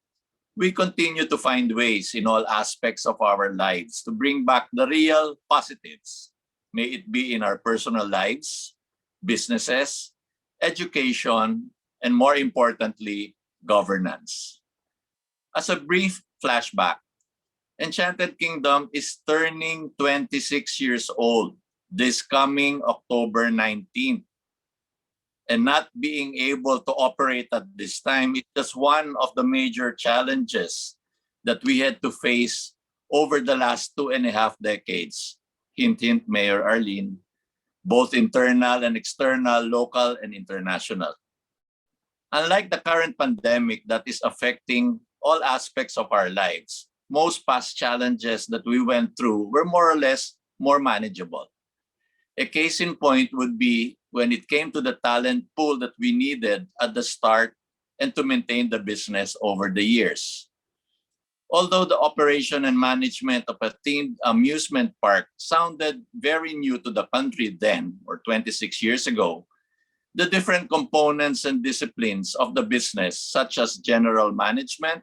we continue to find ways in all aspects of our lives to bring back the real positives. May it be in our personal lives, businesses, education, and more importantly, governance. As a brief flashback, Enchanted Kingdom is turning 26 years old this coming October 19th. And not being able to operate at this time is just one of the major challenges that we had to face over the last 2.5 decades. Hint, hint, Mayor Arlene, both internal and external, local and international. Unlike the current pandemic that is affecting all aspects of our lives, most past challenges that we went through were more or less more manageable. A case in point would be when it came to the talent pool that we needed at the start and to maintain the business over the years. Although the operation and management of a themed amusement park sounded very new to the country then, or 26 years ago, the different components and disciplines of the business, such as general management,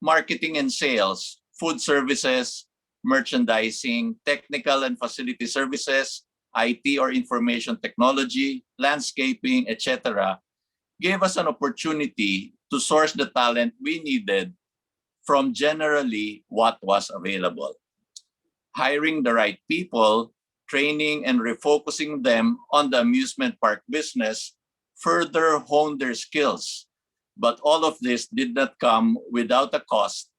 marketing and sales, food services, merchandising, technical and facility services, IT or information technology, landscaping, etc., gave us an opportunity to source the talent we needed from generally what was available. Hiring the right people, training and refocusing them on the amusement park business further honed their skills. But all of this did not come without a cost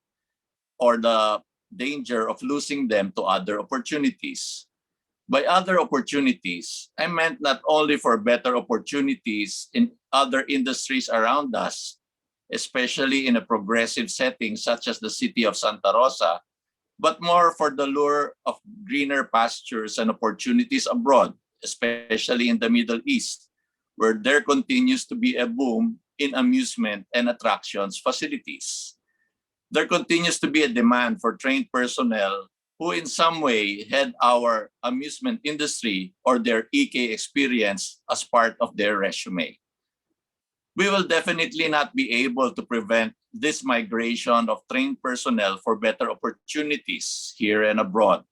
or the danger of losing them to other opportunities. By other opportunities, I meant not only for better opportunities in other industries around us, especially in a progressive setting such as the city of Santa Rosa, but more for the lure of greener pastures and opportunities abroad, especially in the Middle East, where there continues to be a boom in amusement and attractions facilities. There continues to be a demand for trained personnel who in some way had our amusement industry or their EK experience as part of their resume. We will definitely not be able to prevent this migration of trained personnel for better opportunities here and abroad.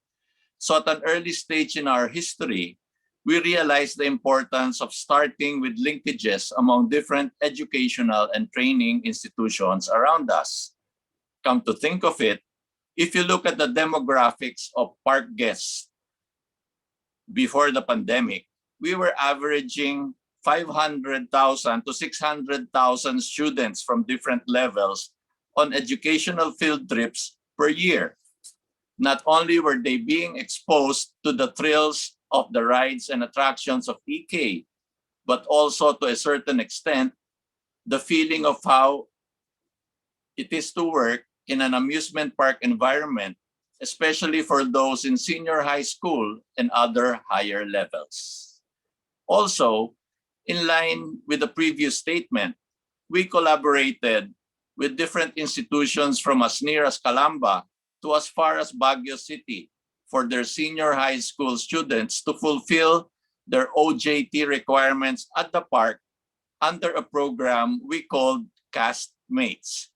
So at an early stage in our history, we realized the importance of starting with linkages among different educational and training institutions around us. Come to think of it, if you look at the demographics of park guests before the pandemic, we were averaging 500,000 to 600,000 students from different levels on educational field trips per year. Not only were they being exposed to the thrills of the rides and attractions of EK, but also to a certain extent, the feeling of how it is to work in an amusement park environment, especially for those in senior high school and other higher levels. Also, in line with the previous statement, we collaborated with different institutions from as near as Calamba to as far as Baguio City for their senior high school students to fulfill their OJT requirements at the park under a program we called Castmates,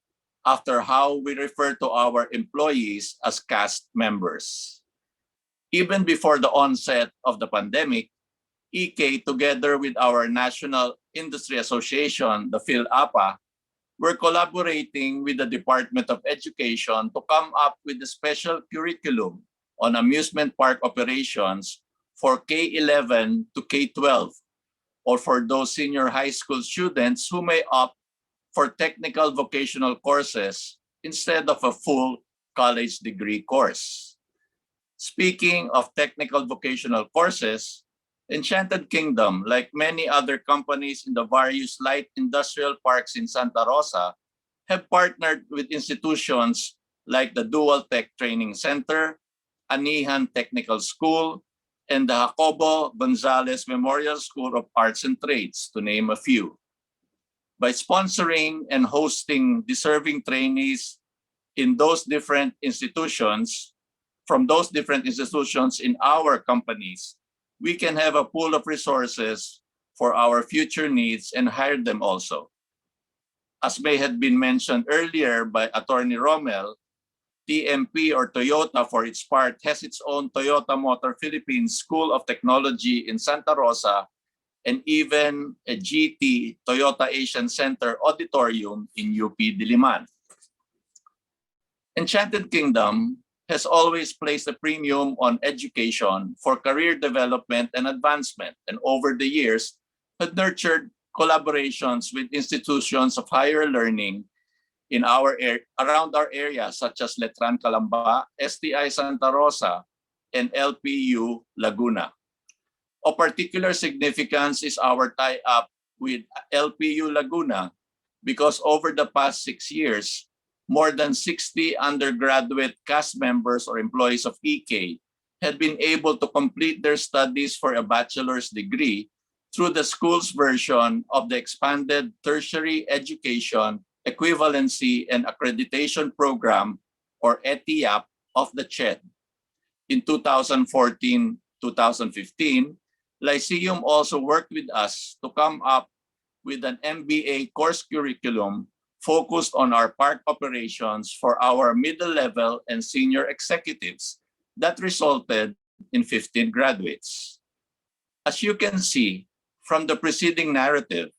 after how we refer to our employees as cast members. Even before the onset of the pandemic, EK, together with our National Industry Association, the PhilAPA, were collaborating with the Department of Education to come up with a special curriculum on amusement park operations for K-11 to K-12, or for those senior high school students who may opt for technical vocational courses instead of a full college degree course. Speaking of technical vocational courses, Enchanted Kingdom, like many other companies in the various light industrial parks in Santa Rosa, have partnered with institutions like the Dual Tech Training Center, Anihan Technical School, and the Jacobo Gonzalez Memorial School of Arts and Trades, to name a few. By sponsoring and hosting deserving trainees in those different institutions, from those different institutions in our companies, we can have a pool of resources for our future needs and hire them also. As may have been mentioned earlier by Atty. Rommel, TMP or Toyota for its part has its own Toyota Motor Philippines School of Technology in Santa Rosa and even a GT Toyota Asian Center Auditorium in UP Diliman. Enchanted Kingdom has always placed a premium on education for career development and advancement, and over the years had nurtured collaborations with institutions of higher learning in around our area, such as Letran Calamba, STI Santa Rosa, and LPU Laguna. Of particular significance is our tie-up with LPU Laguna because over the past 6 years, more than 60 undergraduate cast members or employees of EK had been able to complete their studies for a bachelor's degree through the school's version of the expanded tertiary education equivalency and accreditation program or ETIAP of the CHED. In 2014-2015, Lyceum also worked with us to come up with an MBA course curriculum focused on our park operations for our middle level and senior executives that resulted in 15 graduates. As you can see from the preceding narrative,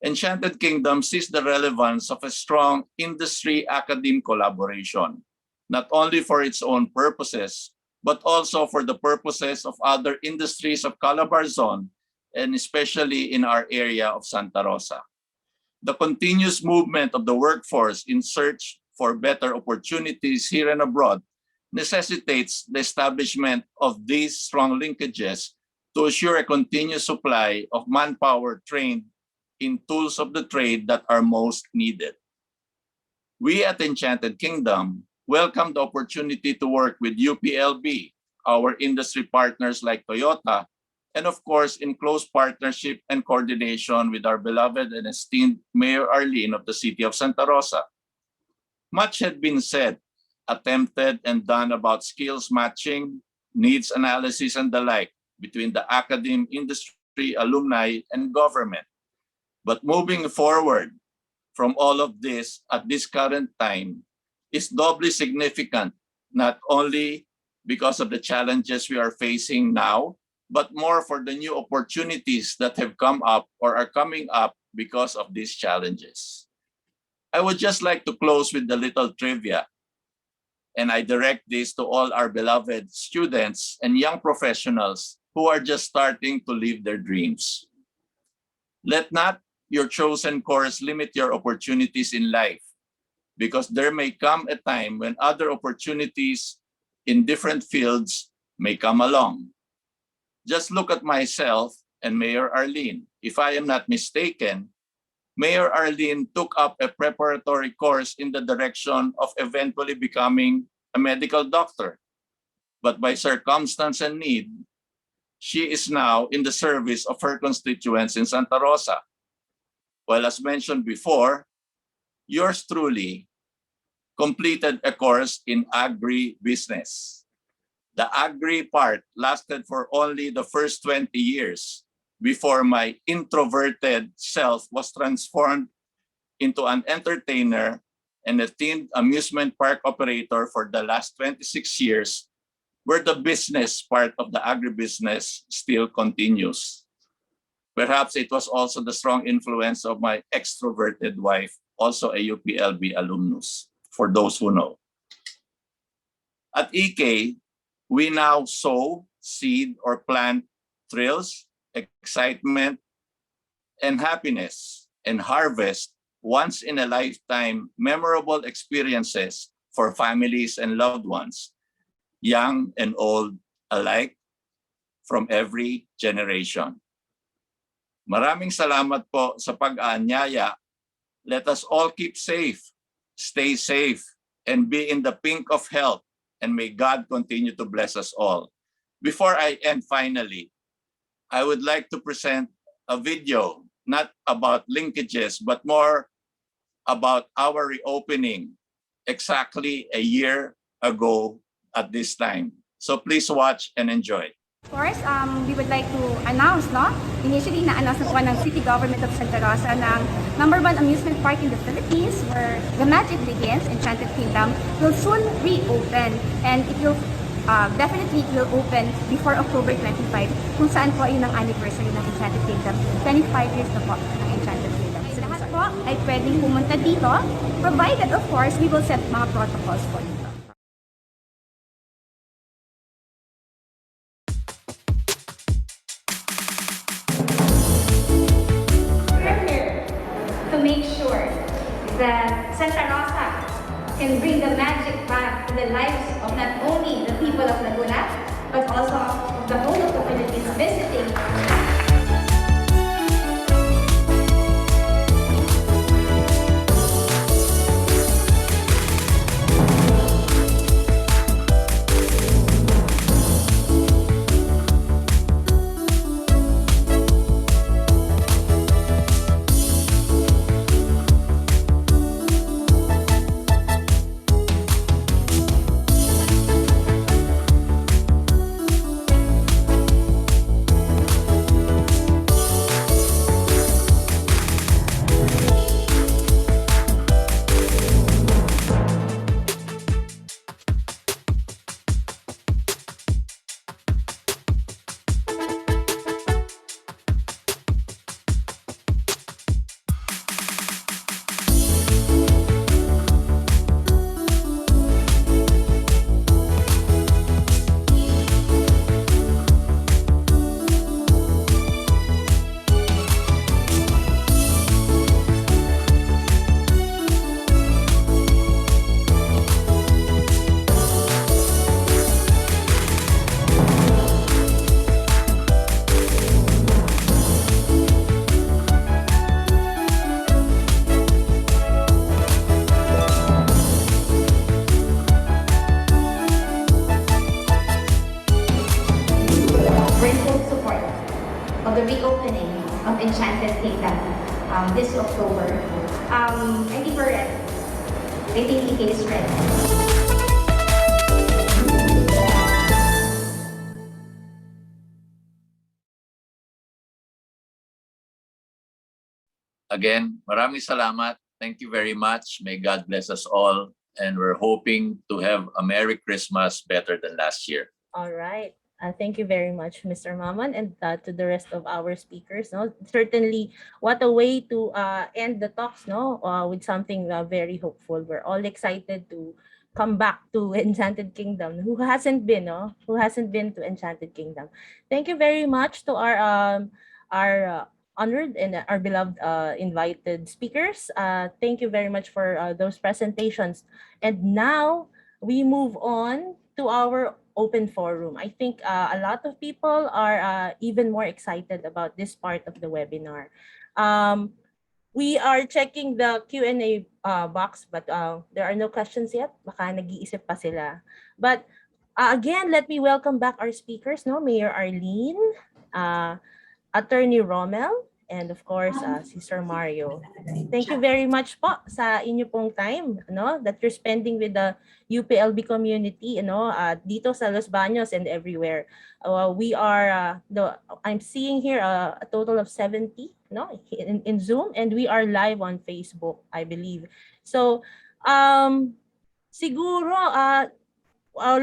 Enchanted Kingdom sees the relevance of a strong industry-academe collaboration, not only for its own purposes, but also for the purposes of other industries of Calabarzon, and especially in our area of Santa Rosa. The continuous movement of the workforce in search for better opportunities here and abroad necessitates the establishment of these strong linkages to assure a continuous supply of manpower trained in tools of the trade that are most needed. We at Enchanted Kingdom welcome the opportunity to work with UPLB, our industry partners like Toyota, and of course in close partnership and coordination with our beloved and esteemed Mayor Arlene of the City of Santa Rosa. Much had been said, attempted, and done about skills matching, needs analysis, and the like between the Academe-Industry, alumni, and government. But moving forward from all of this at this current time is doubly significant, not only because of the challenges we are facing now, but more for the new opportunities that have come up or are coming up because of these challenges. I would just like to close with a little trivia, and I direct this to all our beloved students and young professionals who are just starting to live their dreams. Let not your chosen course limit your opportunities in life, because there may come a time when other opportunities in different fields may come along. Just look at myself and Mayor Arlene. If I am not mistaken, Mayor Arlene took up a preparatory course in the direction of eventually becoming a medical doctor. But by circumstance and need, she is now in the service of her constituents in Santa Rosa. Well, as mentioned before, yours truly completed a course in agribusiness. The agri part lasted for only the first 20 years before my introverted self was transformed into an entertainer and a themed amusement park operator for the last 26 years, where the business part of the agribusiness still continues. Perhaps it was also the strong influence of my extroverted wife, also a UPLB alumnus, for those who know. At EK, we now sow, seed, or plant thrills, excitement, and happiness, and harvest once-in-a-lifetime memorable experiences for families and loved ones, young and old alike, from every generation. Maraming salamat po sa pag-aanyaya, Let us all keep safe, stay safe, and be in the pink of health, and may God continue to bless us all. Before I end, finally, I would like to present a video, not about linkages, but more about our reopening exactly a year ago at this time. So please watch and enjoy. Of course, we would like to announce, no? Initially, na-announce na po ng City Government of Santa Rosa ng #1 amusement park in the Philippines where the magic begins, Enchanted Kingdom, will soon reopen. And it will definitely it will open before October 25, kung saan po yun ang anniversary ng Enchanted Kingdom. 25 years na po ng Enchanted Kingdom. So lahat po ay pwedeng pumunta dito, provided of course, we will set mga protocols po dito. We're here to make sure that Santa Rosa can bring the magic back to the lives of not only the people of Laguna, but also of the whole of the Philippines visiting. The reopening of Enchanted Kingdom this October. I think we're ready. I think Etiquette is ready. Again, maraming salamat. Thank you very much. May God bless us all. And we're hoping to have a Merry Christmas better than last year. All right. Thank you very much, Mr. Mamon, and to the rest of our speakers. No, certainly, what a way to end the talks. No, with something very hopeful. We're all excited to come back to Enchanted Kingdom. Who hasn't been? No, who hasn't been to Enchanted Kingdom? Thank you very much to our honored and our beloved invited speakers. Thank you very much for those presentations. And now we move on to our open forum. I think a lot of people are even more excited about this part of the webinar. We are checking the Q&A box, but there are no questions yet. Baka nag-iisip pa sila. But again, let me welcome back our speakers, no? Mayor Arlene, Attorney Rommel, and of course, Cesar Mario. Thank you very much po sa inyo pong time, no, that you're spending with the UPLB community, dito sa Los Baños and everywhere. We are, I'm seeing here a total of 70, no, in Zoom, and we are live on Facebook, I believe. So, siguro,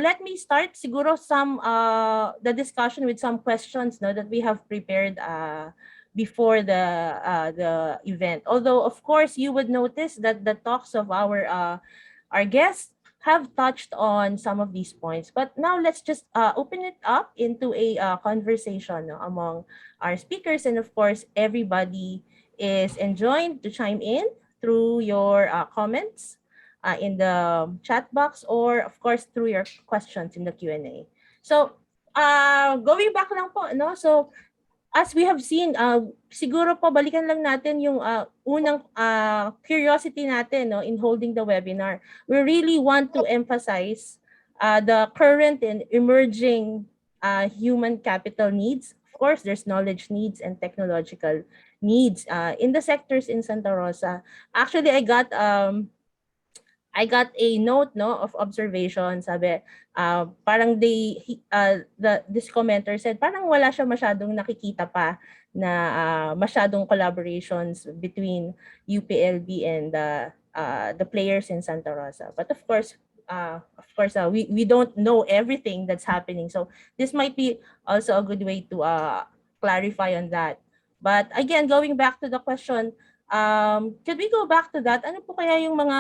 let me start siguro the discussion with some questions, no, that we have prepared before the event. Although, of course, you would notice that the talks of our guests have touched on some of these points. But now let's just open it up into a conversation, no, among our speakers. And of course, everybody is enjoined to chime in through your comments in the chat box, or of course through your questions in the Q&A. So going back lang po, no? So as we have seen, siguro po balikan lang natin yung unang curiosity natin, no, in holding the webinar. We really want to emphasize the current and emerging human capital needs. Of course, there's knowledge needs and technological needs in the sectors in Santa Rosa. Actually, I got a note, no, of observation. Sabi, parang this commenter said parang wala siya masyadong nakikita pa na masyadong collaborations between UPLB and the players in Santa Rosa. But of course, we don't know everything that's happening. So this might be also a good way to clarify on that. But again, going back to the question, could we go back to that? Ano po kaya yung mga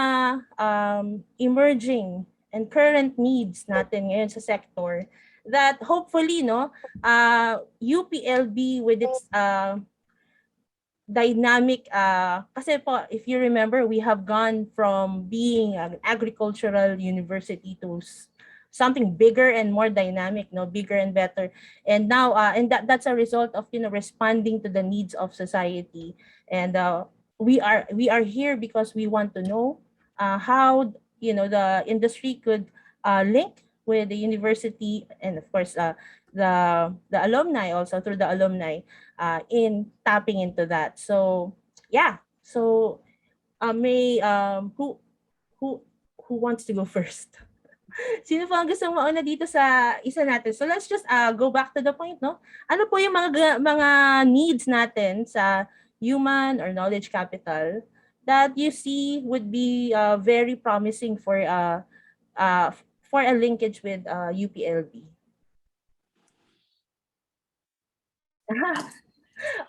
emerging and current needs natin ngayon sa sector that hopefully, no, UPLB with its dynamic, kasi po, if you remember, we have gone from being an agricultural university to something bigger and more dynamic, no, bigger and better. And now, and that's a result of, you know, responding to the needs of society. And we are here because we want to know how, you know, the industry could link with the university, and of course the alumni also, through the alumni in tapping into that. So yeah, so may who wants to go first? Sino po ang gustong mauna dito sa isa natin? So let's just go back to the point, no? Ano po yung mga needs natin sa human or knowledge capital that you see would be very promising for a linkage with UPLB?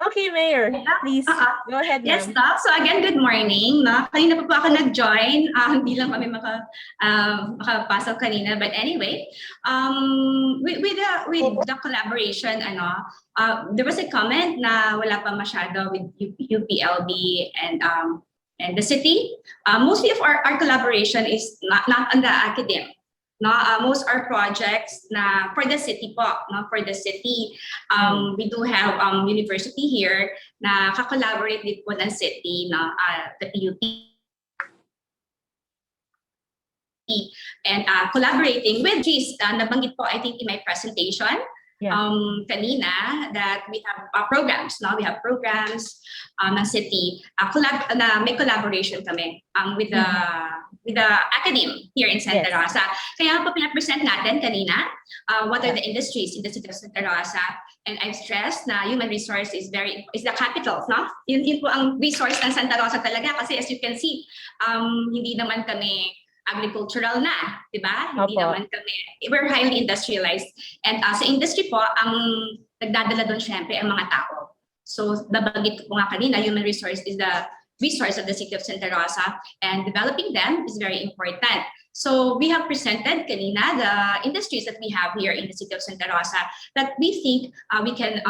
Okay, Mayor, please go ahead, ma'am. Yes, Doc. So again, good morning. No? Kanina pa po ako nag-join. Hindi lang kami makapasok kanina. But anyway, with the collaboration, there was a comment na wala pa masyado with UPLB and the city. Mostly of our collaboration is not on the academe. No, most are projects na for the city po, no, for the city. We do have university here na ka-collaborate din po ng city, no, the PUP. And collaborating with GIS, nabanggit po I think in my presentation, kanina, that we have programs, no? We have programs ng city, may collaboration kami with the Academe here in Santa Rosa. Kaya po pinapresent natin kanina, what are the industries in the city of Santa Rosa. And I've stressed na human resource is the capital, no? Yun po ang resource ng Santa Rosa talaga, kasi as you can see, hindi naman kami agricultural na, di ba? Hindi naman kami, we're highly industrialized. And sa industry po, ang nagdadala doon syempre ang mga tao. So, nabanggit ko nga kanina, human resource is the resource of the city of Santa Rosa, and developing them is very important. So, we have presented kanina the industries that we have here in the city of Santa Rosa that we think we can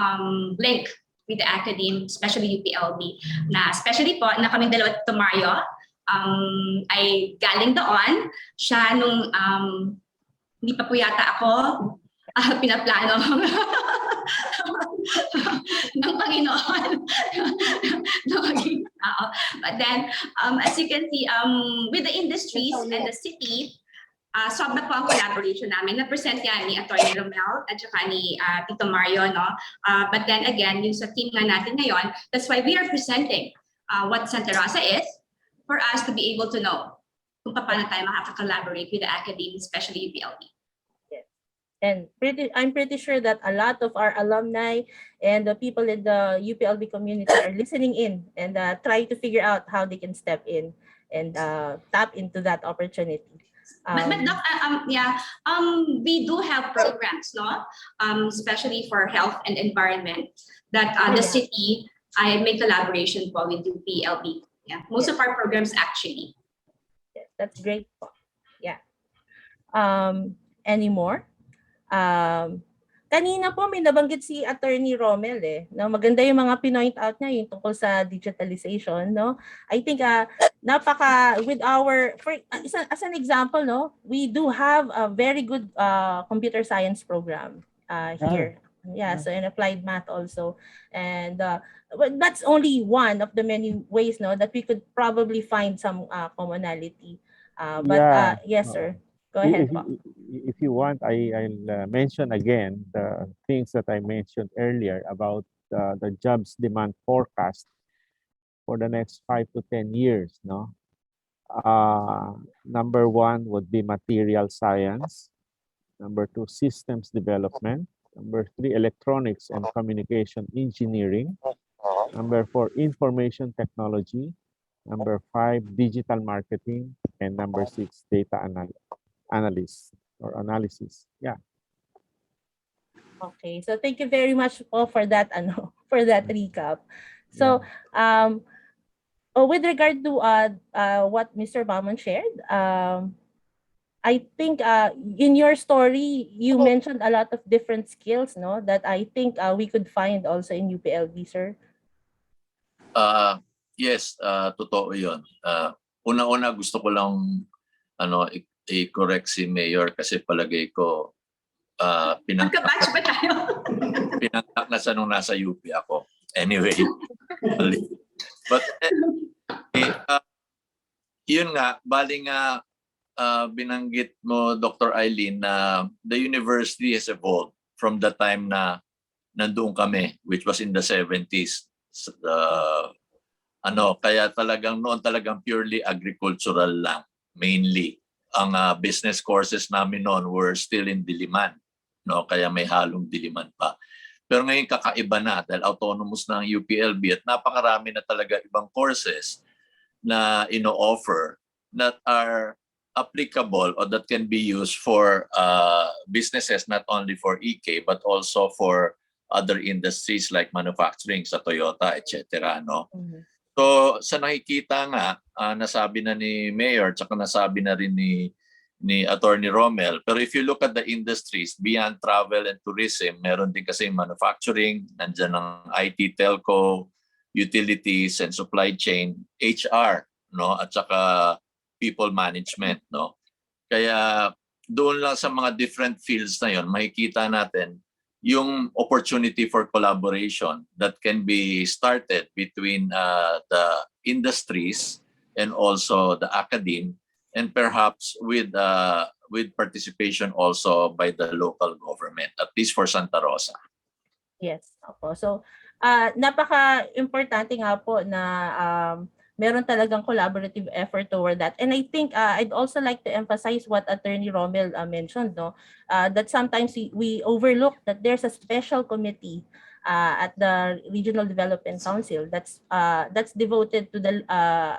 link with the Academe, especially UPLB. Na especially po, na kaming dalawa to Mario, ay galing doon. Siya nung hindi pa po yata ako pinaplano ng Panginoon. But then, as you can see, with the industries and the city, sobra po ang collaboration namin. Na-present yan ni Atty. Rommel at saka ni Tito Mario, no? But then again, yung sa team nga natin ngayon, that's why we are presenting what Santa Rosa is, for us to be able to know kung paano tayo makaka-collaborate with the Academe, especially UPLB. Yes. And I'm pretty sure that a lot of our alumni and the people in the UPLB community are listening in and trying to figure out how they can step in and tap into that opportunity. But Doc, we do have programs, no? Especially for health and environment that the city, I make collaboration po with UPLB. Yeah, most of our programs actually. Yes, that's great. Yeah. Any more? Kanina po may nabanggit si Attorney Rommel na maganda yung mga pinoint out niya yung tungkol sa digitalization, no? I think with our as an example, no, we do have a very good computer science program here Yeah, so in applied math also. And but that's only one of the many ways, no, that we could probably find some commonality. But Yeah. yes, Oo. sir. Go ahead, If, po. if you want, I'll mention again the things that I mentioned earlier about the jobs demand forecast for the next 5 to 10 years. No, number one would be material science. Number two, systems development. Number three, electronics and communication engineering. Number four, information technology. Number five, digital marketing. And number six, data analyst or analysis. Yeah. Okay. So thank you very much po for that ano, for that recap. Yeah. So with regard to what Mr. Mamon shared, I think in your story you mentioned a lot of different skills, no, that I think we could find also in UPLB, sir. Yes, totoo 'yun. Una-una gusto ko lang i-correct si Mayor kasi palagay ko Magka-batch ba tayo? pinanganak na siya nung nasa UP ako. Anyway, but yun nga, bali nga binanggit mo, Dr. Aileen, na the university has evolved from the time na nandoon kami, which was in the 70s. Kaya talagang noon talagang purely agricultural lang, mainly. Ang business courses namin noon were still in Diliman, no? Kaya may halong Diliman pa. Pero ngayon kakaiba na dahil autonomous na ang UPLB at napakarami na talaga ibang courses na ino-offer that are applicable or that can be used for businesses, not only for EK but also for other industries like manufacturing sa Toyota, etc. No? Mm-hmm. So sa nakikita nga, nasabi na ni Mayor at nasabi na rin ni Attorney Rommel, pero if you look at the industries beyond travel and tourism, meron din kasi manufacturing, nandyan ang IT, telco, utilities and supply chain, HR, no, at saka people management, no. Kaya doon lang sa mga different fields na yon, makikita natin yung opportunity for collaboration that can be started between the industries and also the academe, and perhaps with participation also by the local government, at least for Santa Rosa. Yes, opo. So, napaka-importante nga po na meron talagang collaborative effort toward that. And I think I'd also like to emphasize what Attorney Rommel mentioned, no, that sometimes we overlook that there's a special committee at the Regional Development Council that's devoted to the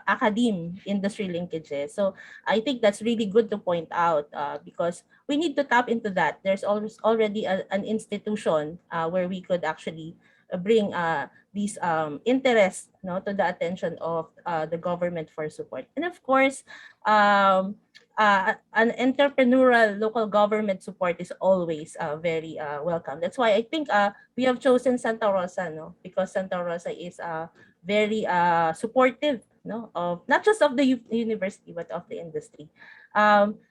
Academe-Industry linkages. So I think that's really good to point out because we need to tap into that. There's already an institution where we could actually bring these interests, no, to the attention of the government for support. And of course, an entrepreneurial local government support is always very welcome. That's why I think we have chosen Santa Rosa, no, because Santa Rosa is very supportive, no, of not just of the university but of the industry.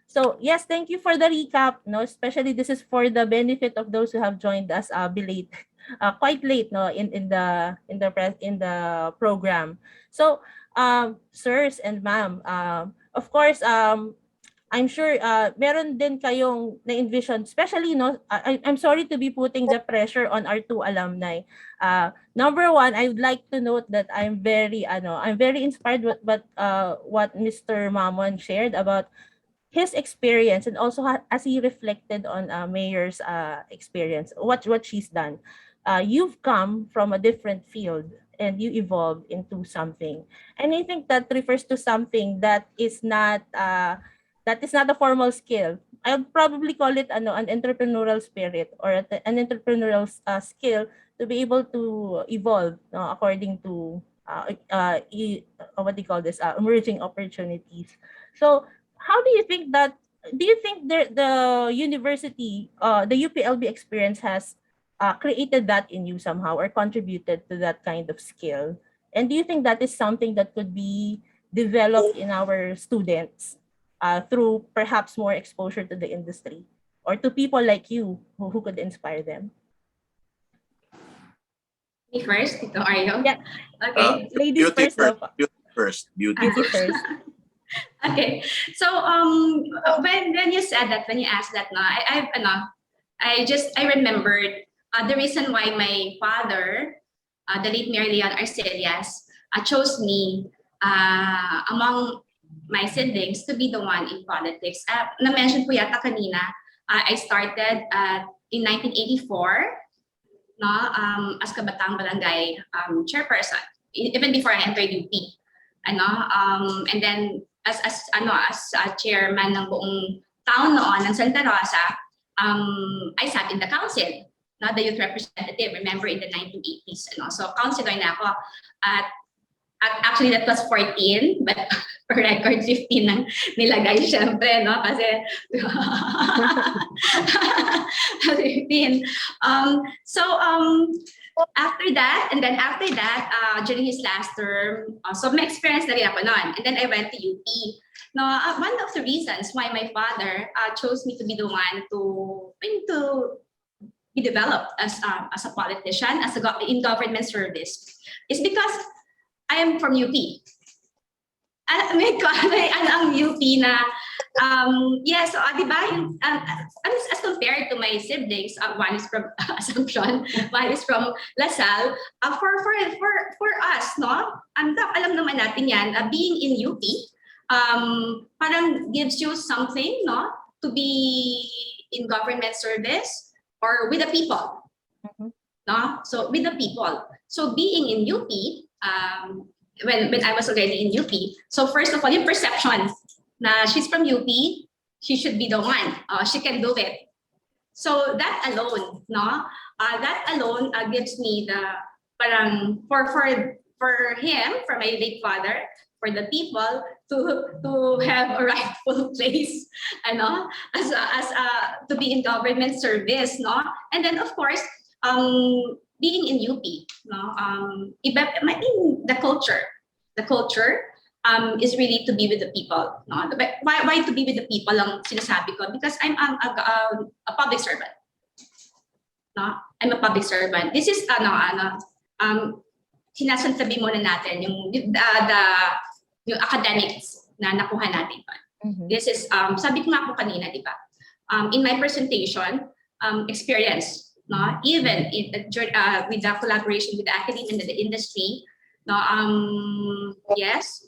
So yes, thank you for the recap, no, especially this is for the benefit of those who have joined us belated. Quite late, no, in the program. So sirs and ma'am, of course I'm sure meron din kayong na-envision, especially, no, I'm sorry to be putting the pressure on our two alumni. Number one, I would like to note that I'm very inspired with what Mr. Mamon shared about his experience, and also as he reflected on Mayor's experience, what she's done. You've come from a different field and you evolved into something, and I think that refers to something that is not a formal skill. I would probably call it an entrepreneurial spirit or an entrepreneurial skill to be able to evolve, according to what do you call this, emerging opportunities. So how do you think that, do you think the university, the UPLB experience has created that in you somehow or contributed to that kind of skill? And do you think that is something that could be developed in our students through perhaps more exposure to the industry or to people like you who could inspire them? Me first, ito are you? Yeah. Okay. Ladies Beauty first, though. Beauty first. Okay. So when you said that, when you asked that, no, I remembered the reason why my father, the late Mayor Leon Arcillas, chose me among my siblings to be the one in politics. Na-mention ko yata kanina, I started in 1984, no, as Kabatang Barangay chairperson, even before I entered UP. And then as chairman ng buong town noon ng Santa Rosa, I sat in the council, no, the youth representative, remember in the 1980s. So councilor na ako at actually that was 14, but for record 15 nang nilagay syempre, no, kasi 15. After that, during his last term, so may experience na rin ako noon. And then I went to UP. Now, one of the reasons why my father chose me to be the one to be developed as a politician, in government service, is because I am from UP. Ang UP na, yes, so, di ba, as compared to my siblings, one is from Assumption, one is from LaSalle, for us, no, alam naman natin yan, being in UP, parang gives you something, no, to be in government service or with the people, no, so with the people. So being in UP, when I was already in UP, so first of all, yung perception na she's from UP, she should be the one, she can do it. So that alone, no, gives me the parang for him, for my late father, for the people to have a rightful place, as to be in government service, no, and then of course, being in UP, no, I mean the culture is really to be with the people, no. Why to be with the people ang sinasabi ko? Because I'm a public servant, no. I'm a public servant. This is sinasabi muna natin yung academics na nakuha natin pa. This is sabi ko nga po kanina, di ba? In my presentation, experience, no, even with the collaboration with the academy and the industry, no, yes,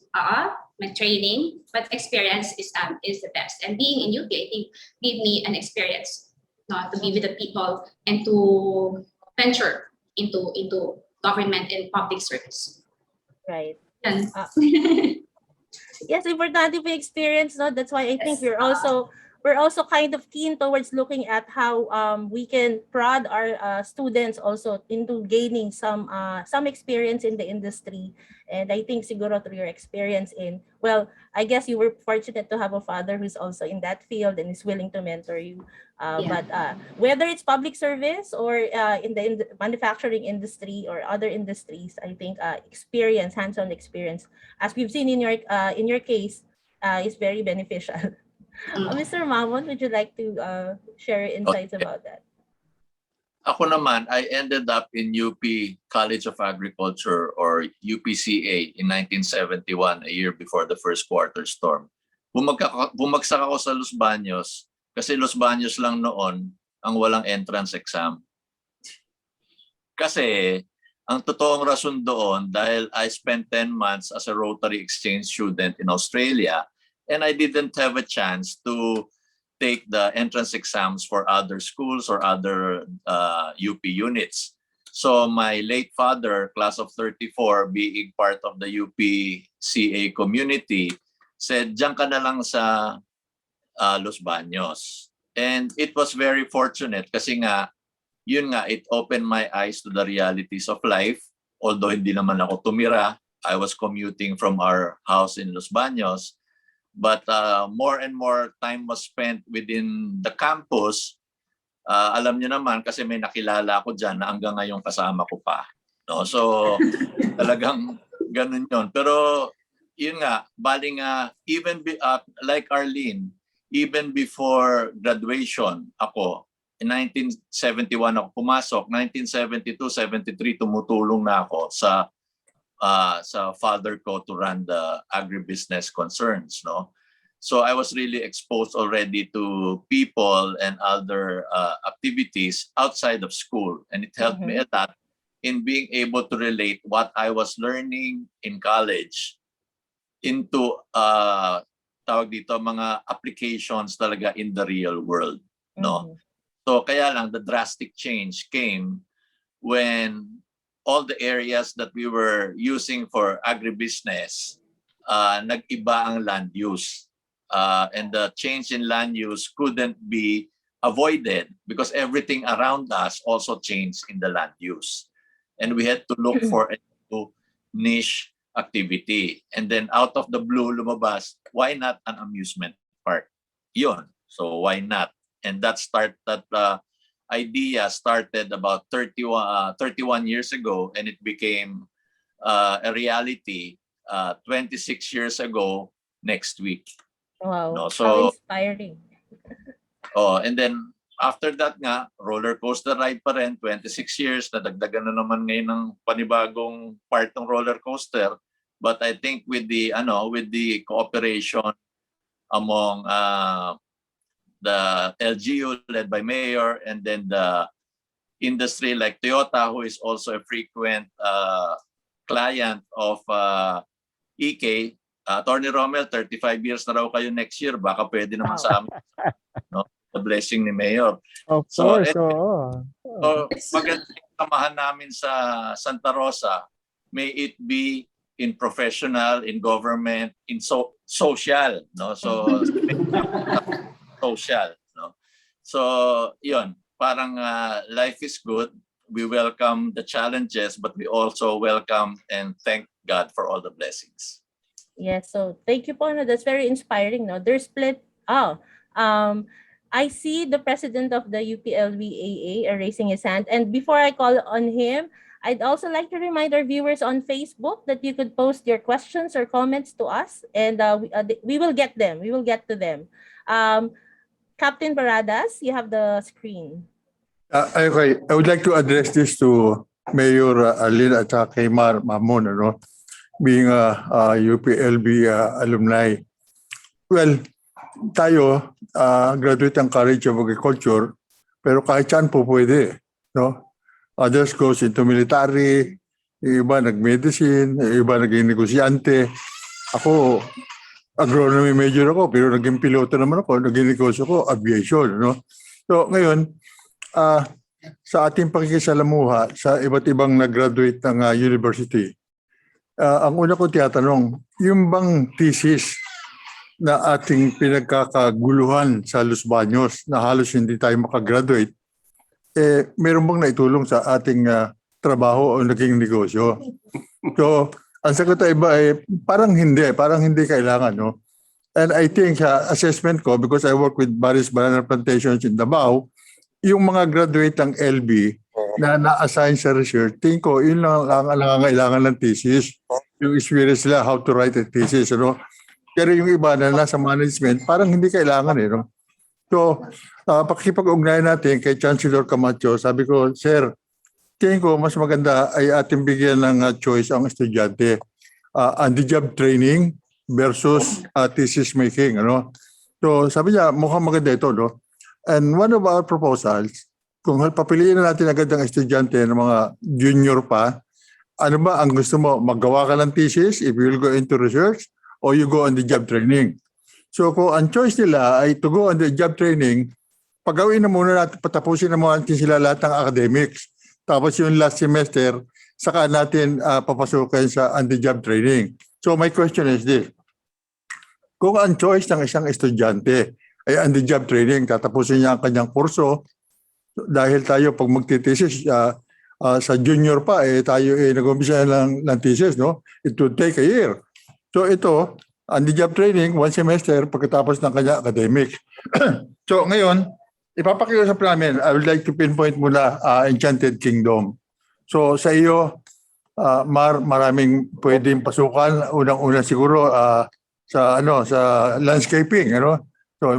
my training, but experience is the best. And being in UP, I think, gave me an experience, no, to be with the people and to venture into government and public service. Right. Yan. Yes, importante po yung experience, no? That's why I think Yes. we're also kind of keen towards looking at how we can prod our students also into gaining some experience in the industry. And I think siguro through your experience I guess you were fortunate to have a father who's also in that field and is willing to mentor you. But whether it's public service or in the manufacturing industry or other industries, I think experience, hands-on experience, as we've seen in your case, is very beneficial. Mr. Mamon, would you like to share your insights about that? Ako naman, I ended up in UP College of Agriculture or UPCA in 1971, a year before the first quarter storm. Bumagsak ako sa Los Baños kasi Los Baños lang noon ang walang entrance exam. Kasi ang totoong rason doon dahil I spent 10 months as a Rotary exchange student in Australia and I didn't have a chance to take the entrance exams for other schools or other UP units. So my late father, class of 34, being part of the UPCA community, said, "Diyan ka na lang sa Los Baños." And it was very fortunate kasi nga, yun nga, it opened my eyes to the realities of life. Although hindi naman ako tumira, I was commuting from our house in Los Baños. But more and more time was spent within the campus. Alam niyo naman kasi may nakilala ako dyan na hanggang ngayon kasama ko pa. No? So talagang ganun yun. Pero yun nga, bali nga, even like Arlene, even before graduation ako, in 1971 ako pumasok, 1972-73 tumutulong na ako sa father ko to run the agribusiness concerns, no? So I was really exposed already to people and other activities outside of school, and it helped me a lot in being able to relate what I was learning in college into tawag dito mga applications talaga in the real world, no? So kaya lang the drastic change came when all the areas that we were using for agribusiness nag-iba ang land use. And the change in land use couldn't be avoided because everything around us also changed in the land use. And we had to look for a new niche activity. And then out of the blue, lumabas, why not an amusement park? Yun. So why not? And that idea started about 31 years ago, and it became a reality 26 years ago next week. Wow, No, how so inspiring. and then after that nga, roller coaster ride pa rin, 26 years, nadagdagan na naman ngayon ng panibagong part ng roller coaster. But I think with the cooperation among the LGU led by Mayor, and then the industry like Toyota, who is also a frequent client of EK, Atty. Rommel, 35 years na raw kayo next year. Baka pwede naman sa amin. No? The blessing ni Mayor. Of So, course, So, magandang samahan namin sa Santa Rosa. May it be in professional, in government, in social. No? So, social. No? So, yun. Parang life is good. We welcome the challenges, but we also welcome and thank God for all the blessings. Yes, so thank you po. No, that's very inspiring. No, there's split. I see the president of the UPLB-AA raising his hand. And before I call on him, I'd also like to remind our viewers on Facebook that you could post your questions or comments to us, and we will get them. We will get to them. Captain Baradas, you have the screen. Okay, I would like to address this to Mayor Arlene at kay Mamon, ano? Being a UPLB alumni. Well, tayo, graduate ng College of Agriculture, pero kahit saan po pwede. No? Others goes into military, yung iba nag-medicine, yung iba naging negosyante. Ako, agronomy major ako, pero naging piloto naman ako, naging negosyo ko, aviation. No? So ngayon, sa ating pakikisalamuha sa iba't ibang nag-graduate ng university, ang una ko tiyatanong, yung bang thesis na ating pinagkakaguluhan sa Los Baños na halos hindi tayo makagraduate, meron bang naitulong sa ating trabaho o naging negosyo? So, ang sagot ay iba ay parang hindi kailangan. No? And I think assessment ko, because I work with various banana plantations in Davao, yung mga graduate ng LB na na-assign sa research, tingin ko, yun lang ang nangangailangan ng thesis. Yung experience nila how to write a thesis. Ano? Pero yung iba na nasa management, parang hindi kailangan. No? So, pakikipag-ugnayan natin kay Chancellor Camacho, sabi ko, Sir, tingin ko mas maganda ay ating bigyan ng choice ang estudyante. On-the-job training versus thesis making. Ano? So, sabi niya, mukhang maganda ito. No? And one of our proposals, kung papiliin na natin agad ang estudyante ng mga junior pa, ano ba ang gusto mo? Maggawa ka ng thesis if you will go into research or you go on the job training. So kung ang choice nila ay to go on the job training, pagawin na muna natin, patapusin na muna natin sila lahat ng academics. Tapos yung last semester, saka natin papasukin sa on the job training. So my question is this. Kung ang choice ng isang estudyante ay on the job training, tatapusin niya ang kanyang kurso, dahil tayo pag magtitesis sa junior pa, tayo nag-umpisa ng thesis, no? It would take a year. So ito, on the job training, one semester pagkatapos ng kanya academic. So ngayon, ipapakiusap namin, I would like to pinpoint muna Enchanted Kingdom. So sa iyo, maraming pwedeng pasukan. Unang-una siguro sa landscaping, ano? So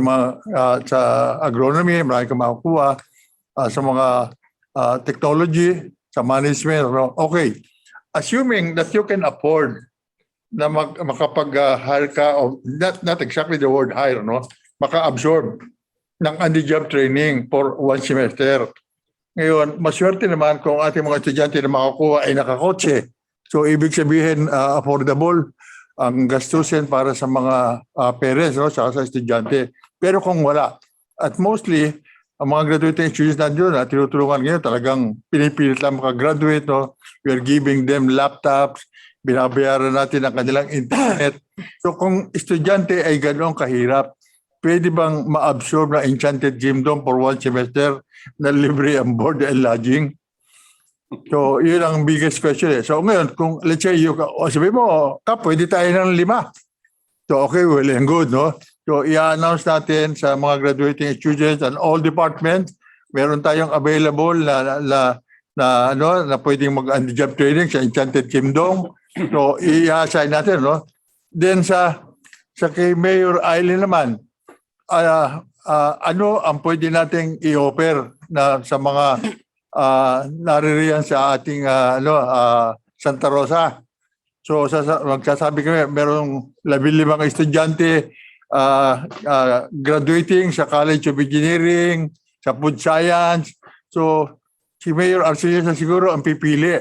sa agronomy, marami kang makukuha. sa mga technology, sa management. No? Okay, assuming that you can afford na makapag-hire ka, of, not exactly the word hire, no? Maka-absorb ng on-the-job training for 1 semester. Ngayon, maswerte naman kung ating mga estudyante na makakuha ay nakakotse. So, ibig sabihin, affordable ang gastusin para sa mga parents, no? Saka sa estudyante. Pero kung wala, at mostly, ang mga graduating students na doon na tinutulungan ngayon, talagang pinipilit lang makagraduate, no? We are giving them laptops, binabayaran natin ang kanilang internet. So kung estudyante ay gano'ng kahirap, pwede bang ma-absorb na Enchanted Kingdom for 1 semester na libre ang board and lodging? So yun ang biggest question. So ngayon, kung let's say, sabi mo, pwede tayo ng 5. So okay, well and good, no? So i-announce natin sa mga graduating students and all departments, meron tayong available na pwedeng mag-on-the-job training sa Enchanted Kingdom. So i-assign natin, no? Then sa kay Mayor Aileen naman, ano ang pwede nating i-offer na sa mga naririyan sa ating Santa Rosa? So magsasabi kami, merong 15 estudyante graduating sa College of Engineering, sa Food Science. So si Mayor Arcillas na siguro ang pipili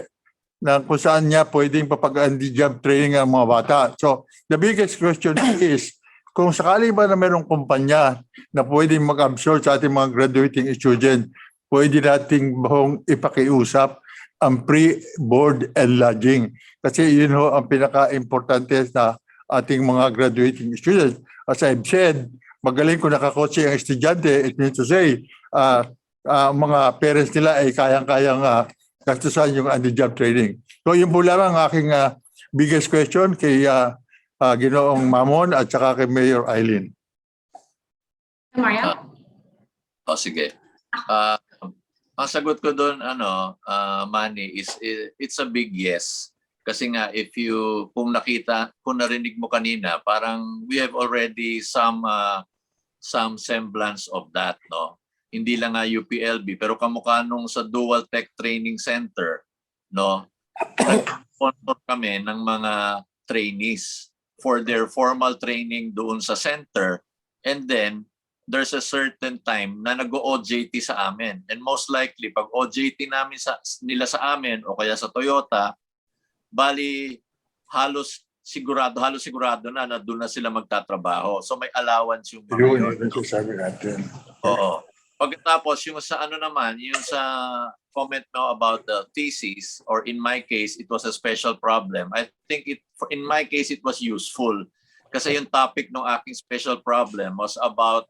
na kung saan niya pwedeng papag-on-the-job training ang mga bata. So the biggest question is, kung sakali ba na merong kumpanya na pwedeng mag-absorb sa ating mga graduating students, pwede nating bang ipakiusap ang pre-board and lodging. Kasi yun ho ang pinaka-importante na ating mga graduating students. As I've said, magaling kung nakakotse ang estudyante, it means to say, mga parents nila ay kayang-kayang gastusan yung on-the-job training. So yun po lang ang aking biggest question kay Ginoong Mamon at saka kay Mayor Aileen. Mario? Sige. Ang sagot ko doon, Manny, it's a big yes. Kasi nga, kung narinig mo kanina, parang we have already some semblance of that, no? Hindi lang nga UPLB, pero kamukha nung sa Dual Tech Training Center, no? Nag-sponsor kami ng mga trainees for their formal training doon sa center, and then there's a certain time na nag-OJT sa amin. And most likely, pag OJT nila sa amin o kaya sa Toyota, bali halos sigurado na doon na sila magtatrabaho. So may allowance yung mga yun. Yun, sabi natin. Oo. Pagkatapos, yung sa yung sa comment now about the thesis, or in my case, it was a special problem. I think in my case, it was useful. Kasi yung topic ng aking special problem was about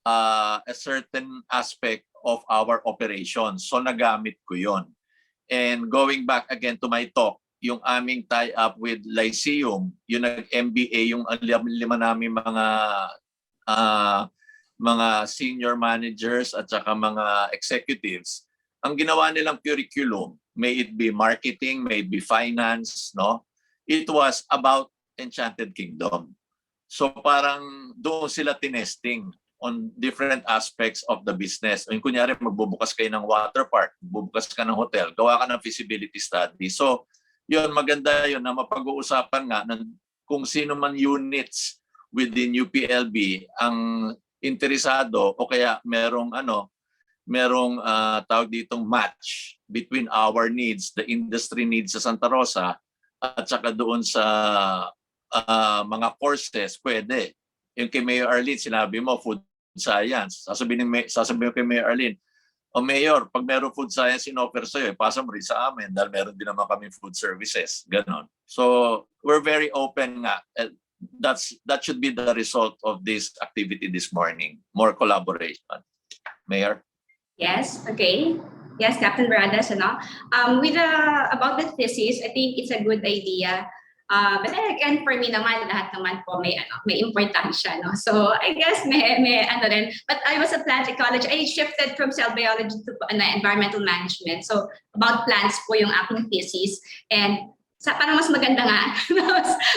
a certain aspect of our operations. So nagamit ko yon. And going back again to my talk, yung aming tie-up with Lyceum, yung nag-MBA, yung 5 namin mga senior managers at saka mga executives, ang ginawa nilang curriculum, may it be marketing, may it be finance, no? It was about Enchanted Kingdom. So parang doon sila tinesting on different aspects of the business. O yung kunyari, magbubukas kayo ng water park, magbubukas ka ng hotel, gawa ka ng feasibility study. So yun, maganda yun na mapag-uusapan nga kung sino man units within UPLB ang interesado o kaya merong tawag ditong match between our needs, the industry needs sa Santa Rosa at saka doon sa mga courses, pwede. Yung kay Mayor Arlene, sinabi mo food science. Sasabihin mo kay Mayor Arlene, Mayor, pag meron food science in-offer sa'yo, pasa mo rin sa amin dahil meron din naman kami food services. Ganon. So we're very open nga. That should be the result of this activity this morning. More collaboration. Mayor? Yes, okay. Yes, Captain Baradas, about the thesis, I think it's a good idea. But then again, for me naman, lahat naman po may importansya, no? So I guess may rin. But I was at plant ecology. I shifted from cell biology to environmental management. So about plants po yung aking thesis. And parang mas maganda nga,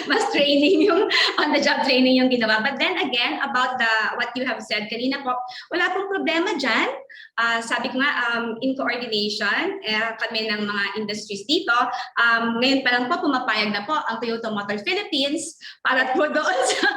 mas training yung, on-the-job training yung ginawa. But then again, about what you have said kanina po, wala pong problema dyan. Sabi ko nga, in coordination, kami ng mga industries dito, ngayon pa lang po, pumapayag na po ang Toyota Motor Philippines para po doon sa,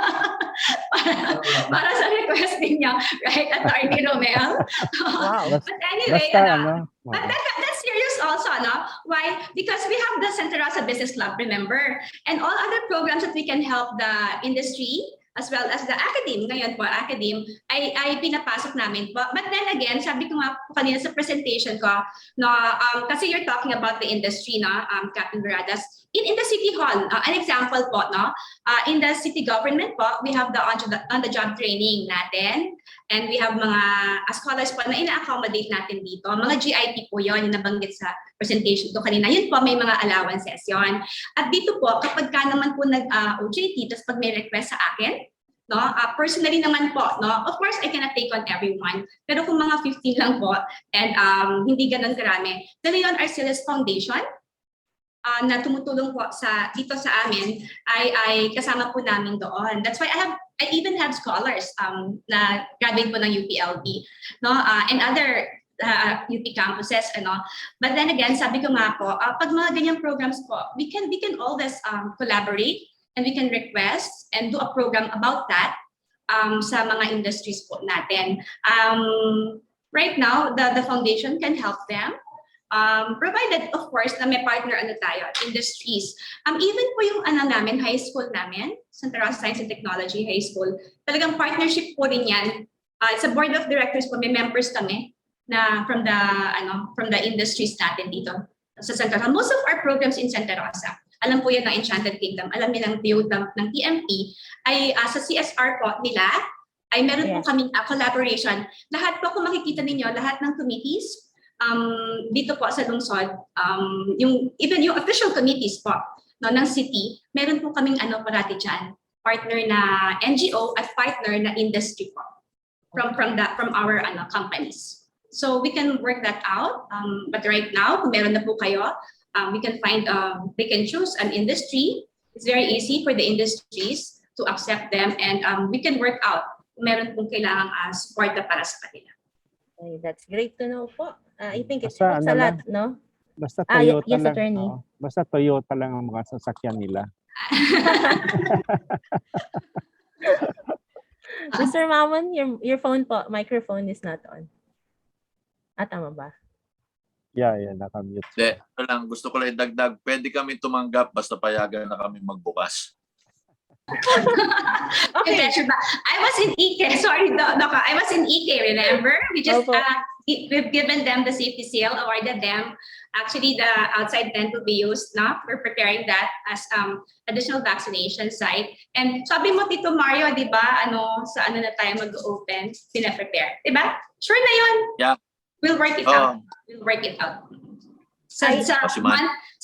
para sa request ninyo, right, Atty. Rommel? Wow. But anyway, Basta but that's serious also, no? Why? Because we have the Santa Rosa Business Club, remember? And all other programs that we can help the industry as well as the Academe, ngayon po, Academe, ay pinapasok namin po. But then again, sabi ko nga po kanina sa presentation ko, no, kasi you're talking about the industry, no, Captain Baradas, in the City Hall, an example po, no, in the city government po, we have the on-the-job training natin, and we have mga scholars po na ina-accommodate natin dito. Mga GIP po yun, yung nabanggit sa presentation ko kanina. Yun po, may mga allowances yun. At dito po, kapag ka naman po nag-OJT, tapos pag may request sa akin, no, personally naman po, no, of course, I cannot take on everyone. Pero kung mga 15 lang po, and hindi ganun karami, then yun, Arcillas Foundation, na tumutulong po dito sa amin ay kasama po namin doon. That's why I even have scholars na graduate po ng UPLB, no, and other UP campuses, ano. But then again, sabi ko nga po, pag mga ganyang programs po, we can always collaborate and we can request and do a program about that sa mga industries po natin. Right now, the foundation can help them. Provided, of course, na may partner tayo, industries. Even po yung namin, high school namin, Santa Rosa Science and Technology High School, talagang partnership po rin yan. Sa board of directors po, may members kami na from the industries natin dito sa Santa Rosa. Most of our programs in Santa Rosa, alam po yan ng Enchanted Kingdom, alam nilang Toyota ng TMP, ay sa CSR po nila, ay meron po kaming collaboration. Lahat po, kung makikita ninyo, lahat ng committees, dito po sa lungsod, even yung official committees po, no, ng city, meron po kaming parati dyan, partner na NGO at partner na industry po from our companies. So we can work that out, but right now, kung meron na po kayo, we can find, they can choose an industry. It's very easy for the industries to accept them, and we can work out kung meron pong kailangang support na para sa kanila. Okay, that's great to know po. I think it Basta helps a lot, no? Basta Toyota yes, lang. attorney. Basta Toyota lang ang mga sasakyan nila. Mr. Mamon, your phone po, microphone is not on. Tama ba? Yeah, nakamute. Hindi, gusto ko lang idagdag, pwede kami tumanggap basta payagan na kami magbukas. Okay. I was in EK, sorry, Doka, I was in EK, remember? We just, we've given them the safety seal, awarded them. Actually, the outside tent will be used now. We're preparing that as additional vaccination site. And sabi mo, Tito Mario, di ba, sa na tayo mag-open, pina-prepare. Di ba? Sure na yun. Yeah. We'll work it out. We'll work it out. Sa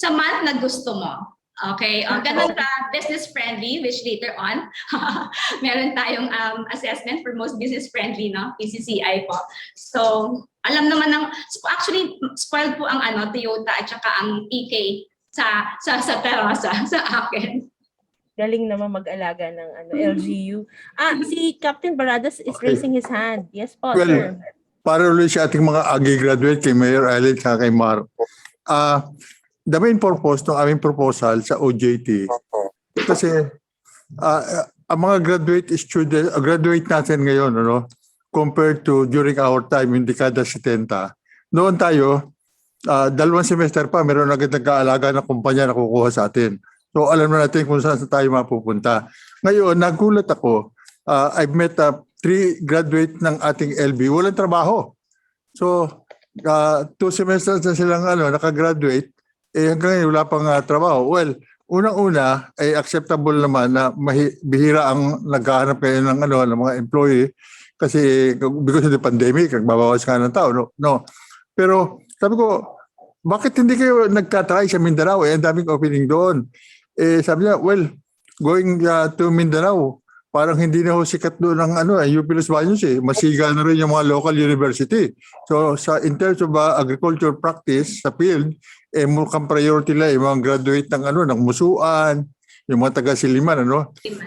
month na gusto mo. Okay, ganun ka business friendly, which later on, meron tayong assessment for most business friendly, no? PCCI po. So, alam naman actually, spoiled po ang Toyota at saka ang EK sa Terasa, sa akin. Galing naman mag-alaga ng LGU. Si Captain Baradas is raising his hand. Yes po, Well, sir. para ulit sa ating mga agi graduate kay Mayor Aileen at kay Mar. The main purpose ng aming proposal sa OJT, kasi ang mga graduate natin ngayon, compared to during our time in dekada 70, noon tayo, 2 semester pa, meron agad nag-aalaga ng kumpanya na kukuha sa atin. So alam na natin kung saan tayo mapupunta. Ngayon, nagulat ako, I've met 3 graduate ng ating LB, walang trabaho. So 2 semesters na silang nakagraduate, hanggang ngayon wala pang trabaho. Well, unang-una ay acceptable naman na bihira ang naghahanap kayo ng mga employee kasi because of the pandemic, nagbabawas ka ng tao. No. Pero sabi ko, bakit hindi kayo nagtatry sa Mindanao? Ang daming opening doon. Sabi niya, well, going to Mindanao, parang hindi na ho sikat doon ng UPLB-Alumni-Industry. Masiga na rin yung mga local university. So in terms of agriculture practice sa field, mukhang priority lang yung mga graduate ng Musuan, yung mga taga-Siliman,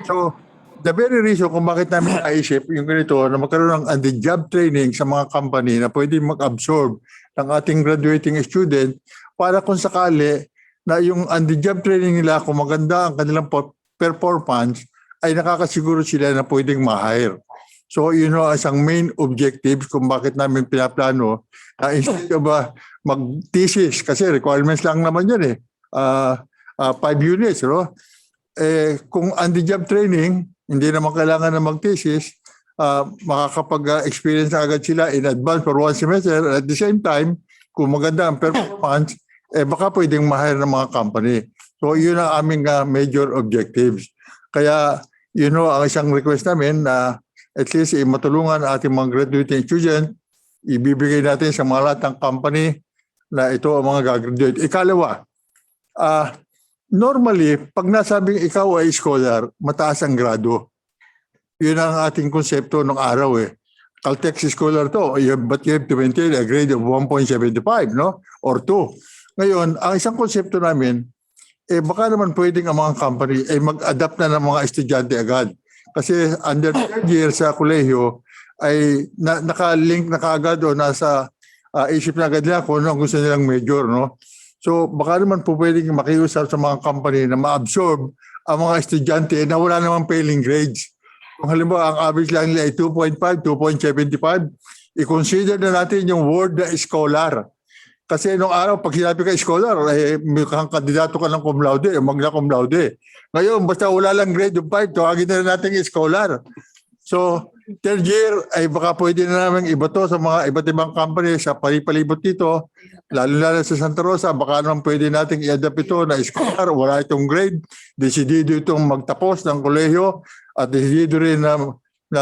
So the very reason kung bakit namin naisip yung ganito na magkaroon ng on-the-job training sa mga company na pwede mag-absorb ng ating graduating student para kung sakali na yung on-the-job training nila kung maganda ang kanilang performance ay nakakasiguro sila na pwedeng ma-hire. So isang main objectives kung bakit namin pinaplano instead of mag-thesis kasi requirements lang naman yan 5 units, kung on-the-job training, hindi naman kailangan na mag-thesis, makakapag-experience agad sila in advance for 1 semester. At the same time, kung maganda ang performance, baka pwedeng ma-hire ng mga company. So yun ang aming major objectives. Kaya ang isang request namin na at least matulungan ating mga graduating student, ibibigay natin sa mga lahat ng company na ito ang mga gagraduate. Ikalawa, normally, pag nasabing ikaw ay scholar, mataas ang grado. Yun ang ating konsepto ng araw Caltech scholar to, but you have to maintain a grade of 1.75, or 2. Ngayon, ang isang konsepto namin, baka naman pwedeng ang mga company ay mag-adapt na ng mga estudyante agad. Kasi under 3rd year sa kolehiyo ay naka-link na kaagad o nasa isip na agad nila kung ano ang gusto nilang major. So baka naman po pwedeng makiusap sa mga company na ma-absorb ang mga estudyante na wala namang failing grades. Kung halimbawa ang average lang nila ay 2.5, 2.75, i-consider na natin yung word na scholar. Kasi nung araw, pag sinabi ka scholar, may kandidato ka ng cum laude, magna cum laude. Ngayon, basta wala lang grade of 5, tawagin na natin scholar. So, 3rd year, ay baka pwede na namin ibato sa mga iba't ibang company sa palibot dito, lalo sa Santa Rosa, baka naman pwede natin i-adapt ito na scholar, wala itong grade, desidido itong magtapos ng kolehiyo, at desidido rin na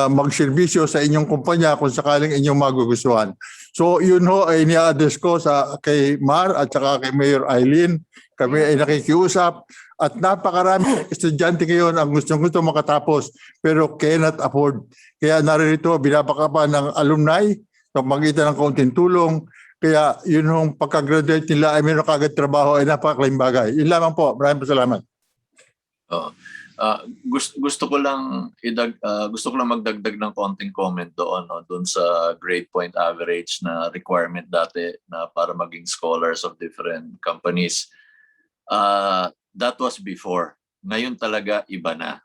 magserbisyo sa inyong kumpanya kung sakaling inyong magugustuhan. So yun ay ni-address ko kay Mar at saka kay Mayor Aileen. Kami ay nakikiusap at napakarami estudyante ngayon ang gusto makatapos pero cannot afford. Kaya naririto binabaka ng alumni sa magitan ng kaunting tulong. Kaya yun yung pagka-graduate nila ay meron kagad trabaho ay napakalaking bagay. Yun lamang po. Maraming salamat. Gusto ko lang magdagdag ng konting comment doon sa grade point average na requirement dati na para maging scholars of different companies. That was before. Ngayon talaga iba na.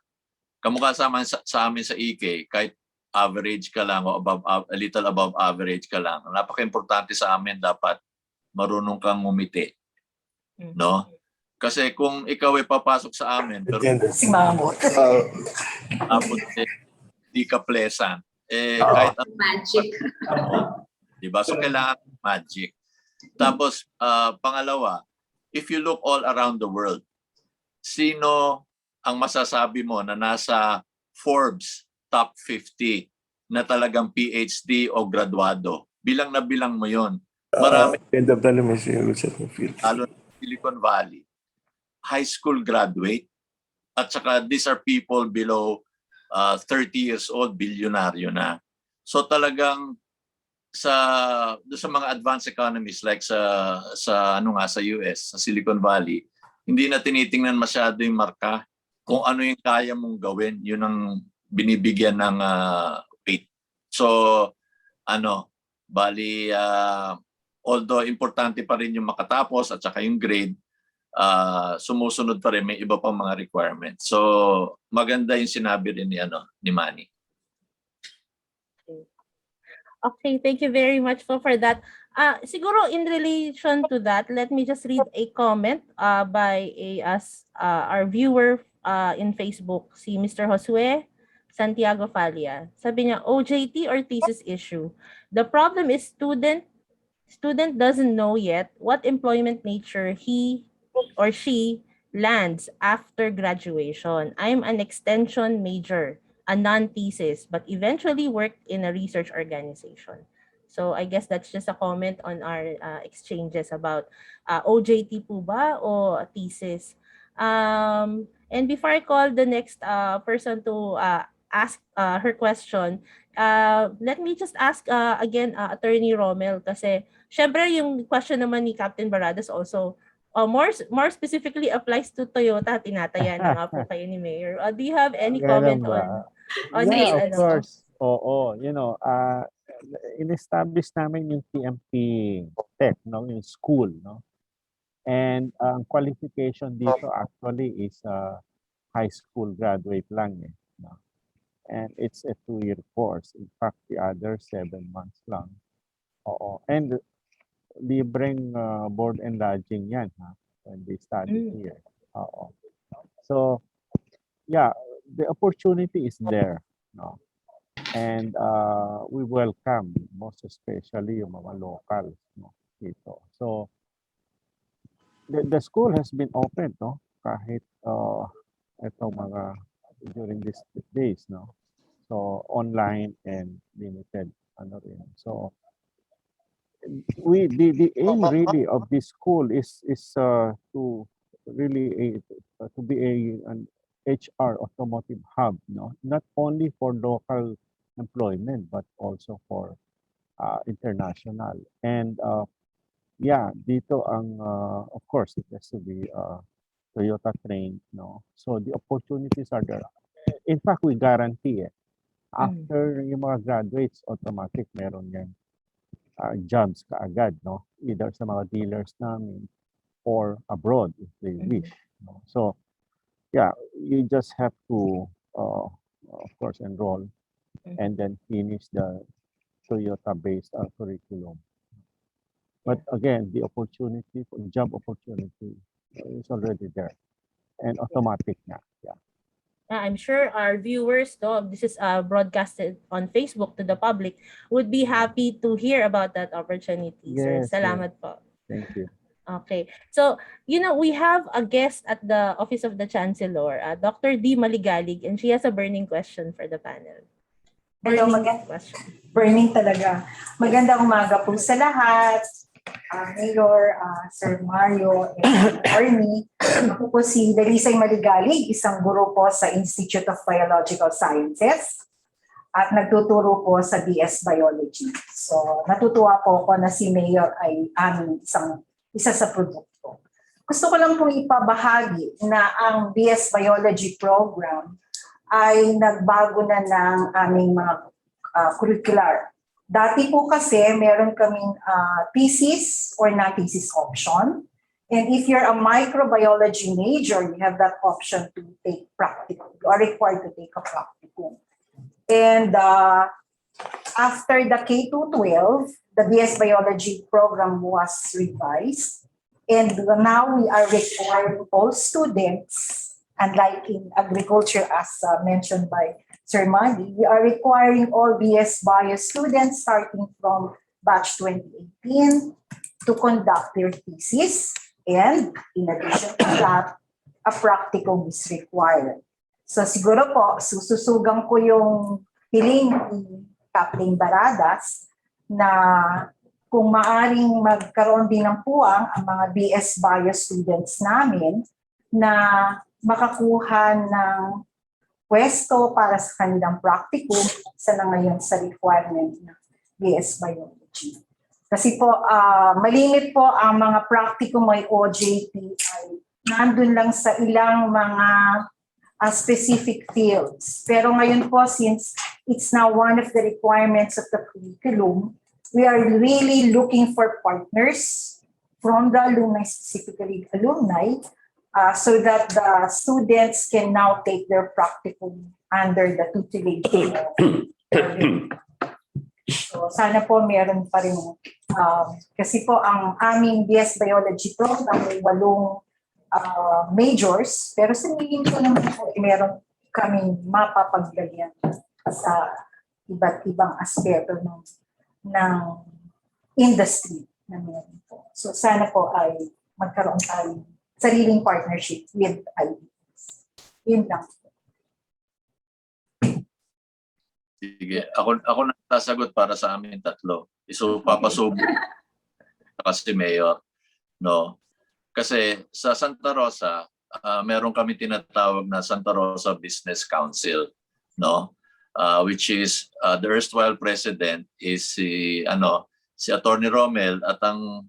Kamukha sa amin sa EK, kahit average ka lang o a little above average ka lang, napaka-importante sa amin dapat marunong kang ngumiti. No? Kasi kung ikaw ay papasok sa amin, pero di ka pleasant, kahit Magic. diba? So kailangan magic. Tapos, pangalawa, if you look all around the world, sino ang masasabi mo na nasa Forbes top 50 na talagang PhD o graduado? Bilang na bilang mo yon. Marami. Lalo na Silicon Valley. High school graduate at saka these are people below 30 years old, bilyonaryo na. So talagang sa mga advanced economies like sa US, sa Silicon Valley, hindi na tinitingnan masyado yung marka kung ano yung kaya mong gawin, yun ang binibigyan ng weight. So although importante pa rin yung makatapos at saka yung grade, sumusunod pa rin, may iba pang mga requirements. So maganda yung sinabi rin ni Manny. Okay, thank you very much for that. Siguro in relation to that, let me just read a comment by our viewer in Facebook, si Mr. Josue Santiago Falia. Sabi niya, OJT or thesis issue. The problem is student doesn't know yet what employment nature he or she lands after graduation. I'm an extension major, a non-thesis, but eventually worked in a research organization. So I guess that's just a comment on our exchanges about OJT po ba o thesis. And before I call the next person to ask her question, let me just ask again, Attorney Rommel, kasi syempre yung question naman ni Captain Baradas also more specifically applies to Toyota. Tinataya na nga po kayo ni Mayor. Do you have any comment Ganun ba? on Yeah, this of ano? course. Oo, in-establish namin yung TMP Tech, no, yung school, no. And ang qualification dito actually is high school graduate lang eh. No? And it's a 2-year course. In fact, the other 7 months lang. Oo. And libreng board and lodging yan ha, when they study here. Oo. So, yeah, the opportunity is there. No? And we welcome, most especially yung mga locals, no, dito. So, the school has been open, no? Kahit itong mga during these days, no? So, online and limited, ano rin. So, the aim really of this school is to really to be an HR automotive hub, no? Not only for local employment, but also for international. And yeah, dito ang of course it has to be Toyota trained, no. So the opportunities are there. In fact, we guarantee it. After yung mga graduates, automatic meron yan jobs kaagad, no. Either sa mga dealers namin or abroad if they wish. No? So yeah, you just have to of course enroll and then finish the Toyota-based curriculum. But again, the opportunity, job opportunity is already there and automatic na. Yeah. I'm sure our viewers, though this is broadcasted on Facebook to the public, would be happy to hear about that opportunity, sir. Yes, Salamat po. Thank you. Okay. So, we have a guest at the Office of the Chancellor, Dr. D. Maligalig, and she has a burning question for the panel. Hello, burning talaga. Magandang umaga po sa lahat. Mayor, Sir Mario, and Arnie. Ako po si Darisay Maligalig, isang guro po sa Institute of Biological Sciences at nagtuturo po sa BS Biology. So, natutuwa po ako na si Mayor ay aming isa sa produkto. Gusto ko lang pong ipabahagi na ang BS Biology program ay nagbago na ng aming mga curricular. Dati po kasi meron kaming thesis or non-thesis option. And if you're a microbiology major, you have that option to take practical. You are required to take a practicum. And after the K-12, the BS Biology program was revised. And now we are requiring all students, unlike in agriculture as mentioned by Sir Mandy, we are requiring all BS Bio students starting from batch 2018 to conduct their thesis. And in addition to that, a practicum is required. So siguro po, sususugang ko yung hiling ni Captain Baradas na kung maaring magkaroon din ng puwang ang mga BS Bio students namin na makakuha ng pwesto para sa kanilang practicum sa na ngayon sa requirement ng BS Biology. Kasi po, malimit po ang mga practicum ay OJT ay nandun lang sa ilang mga specific fields. Pero ngayon po, since it's now one of the requirements of the curriculum, we are really looking for partners from the alumni, specifically alumni, so that the students can now take their practicum under the tutelage. So sana po meron pa rin. Kasi po ang aming BS Biology program may 8 majors, pero sa nilin po naman po meron kaming mapapaglagyan sa iba't ibang aspeto ng industry na meron po. So sana po ay magkaroon tayo sariling partnership with IBs. Yun lang. Sige, ako na sasagot para sa amin tatlo. So papasubo kasi Mayor, no? Kasi sa Santa Rosa, meron kami tinatawag na Santa Rosa Business Council, no? which is the erstwhile president is si Atty. Rommel at ang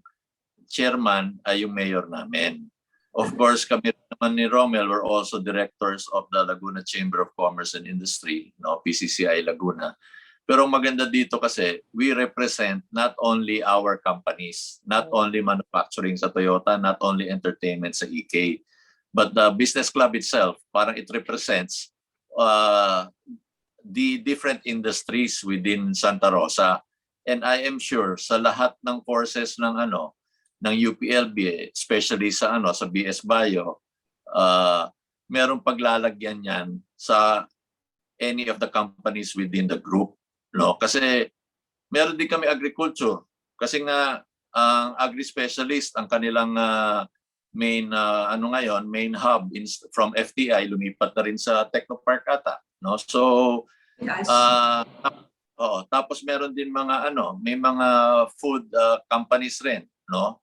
chairman ay yung mayor namin. Of course, kami naman ni Rommel were also directors of the Laguna Chamber of Commerce and Industry, PCCI Laguna. Pero maganda dito kasi we represent not only our companies, not only manufacturing sa Toyota, not only entertainment sa EK, but the business club itself, parang it represents the different industries within Santa Rosa. And I am sure sa lahat ng courses ng ng UPLB, especially sa sa BS Bio, merong paglalagyan yan sa any of the companies within the group. No, kasi meron din kami agriculture. Kasi nga ang agri-specialist ang kanilang main main hub from FTI lumipat na rin sa Technopark ata, no? So tapos meron din mga may mga food companies rin, no?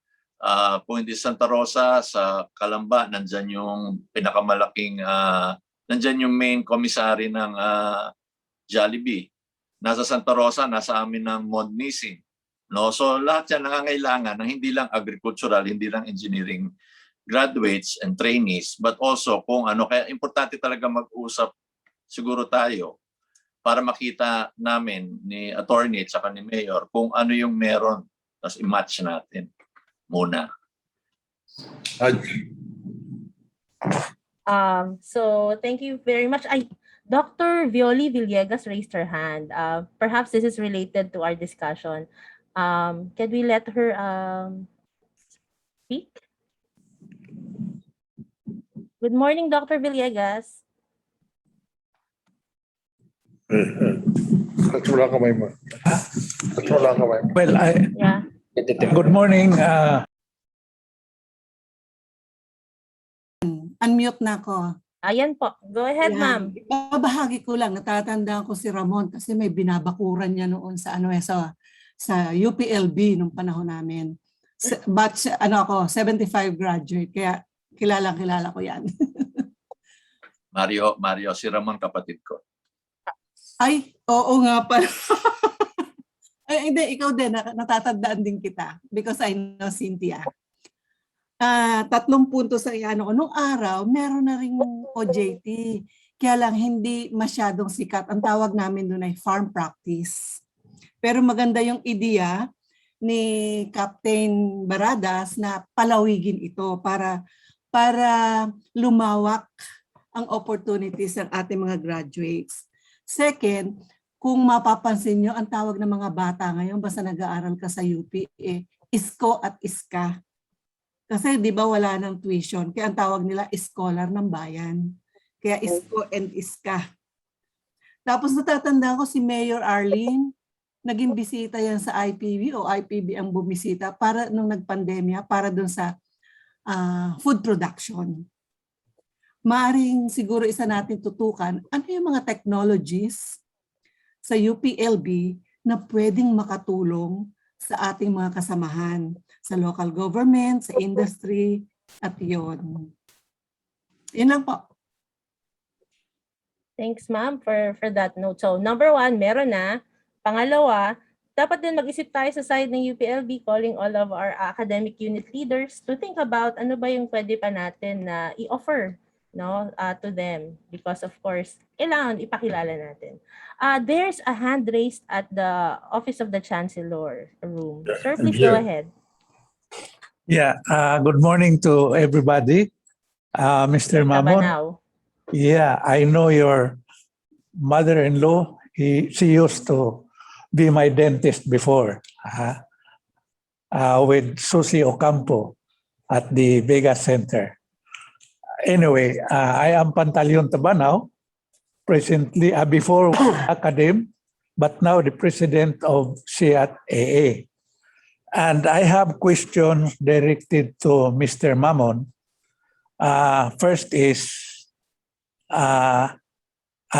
Kung hindi Santa Rosa, sa Calamba nandiyan yung pinakamalaking nandiyan yung main commissary ng Jollibee. Nasa Santa Rosa, nasa amin ng Modnising. No? So lahat yan nangangailangan ng hindi lang agricultural, hindi lang engineering graduates and trainees, but also kung kaya importante talaga mag-usap siguro tayo para makita namin ni attorney at saka ni mayor kung ano yung meron, tapos i-match natin muna. So thank you very much. Dr. Violi Villegas raised her hand. Perhaps this is related to our discussion. Can we let her speak? Good morning, Dr. Villegas. Wala kamay mo. Wala kamay mo. Well, Yeah. good morning. Unmute na ako. Ayan po. Go ahead, ma'am. Babahagi ko lang, natatandaan ko si Ramon kasi may binabakuran niya noon sa sa UPLB nung panahon namin. Batch 75 graduate, kaya kilala ko yan. Mario, si Ramon kapatid ko. Ay, oo nga pala. Ay, hindi, ikaw din, natatandaan din kita because I know Cynthia. 3 puntos sa nung araw, meron na ring OJT. Kaya lang hindi masyadong sikat. Ang tawag namin doon ay farm practice. Pero maganda yung ideya ni Captain Baradas na palawigin ito para lumawak ang opportunities ng ating mga graduates. Second, kung mapapansin nyo, ang tawag ng mga bata ngayon, basta nag-aaral ka sa UP, isko at iska. Kasi di ba wala ng tuition, kaya ang tawag nila scholar ng bayan. Kaya isko and iska. Tapos natatandaan ko si Mayor Arlene, naging bisita yan sa IPB o IPB ang bumisita para nung nagpandemya para dun sa food production. Maaring siguro isa natin tutukan, ano yung mga technologies sa UPLB na pwedeng makatulong sa ating mga kasamahan, sa local government, sa industry, at yun. Yun lang po. Thanks, ma'am, for that note. So, number 1, meron na. Pangalawa, dapat din mag-isip tayo sa side ng UPLB, calling all of our academic unit leaders to think about ano ba yung pwede pa natin na i-offer to them. Because of course, kailangan ipakilala natin. There's a hand raised at the Office of the Chancellor room. Sir, please go ahead. Yeah, good morning to everybody. Mr. Mamon. Yeah, I know your mother-in-law. She used to be my dentist before with Susie Ocampo at the Vega Center. Anyway, I am Pantaleon Tabanaw, presently, before Academe, but now the president of Sayyid AA. And I have questions directed to Mr. Mamon. First is, I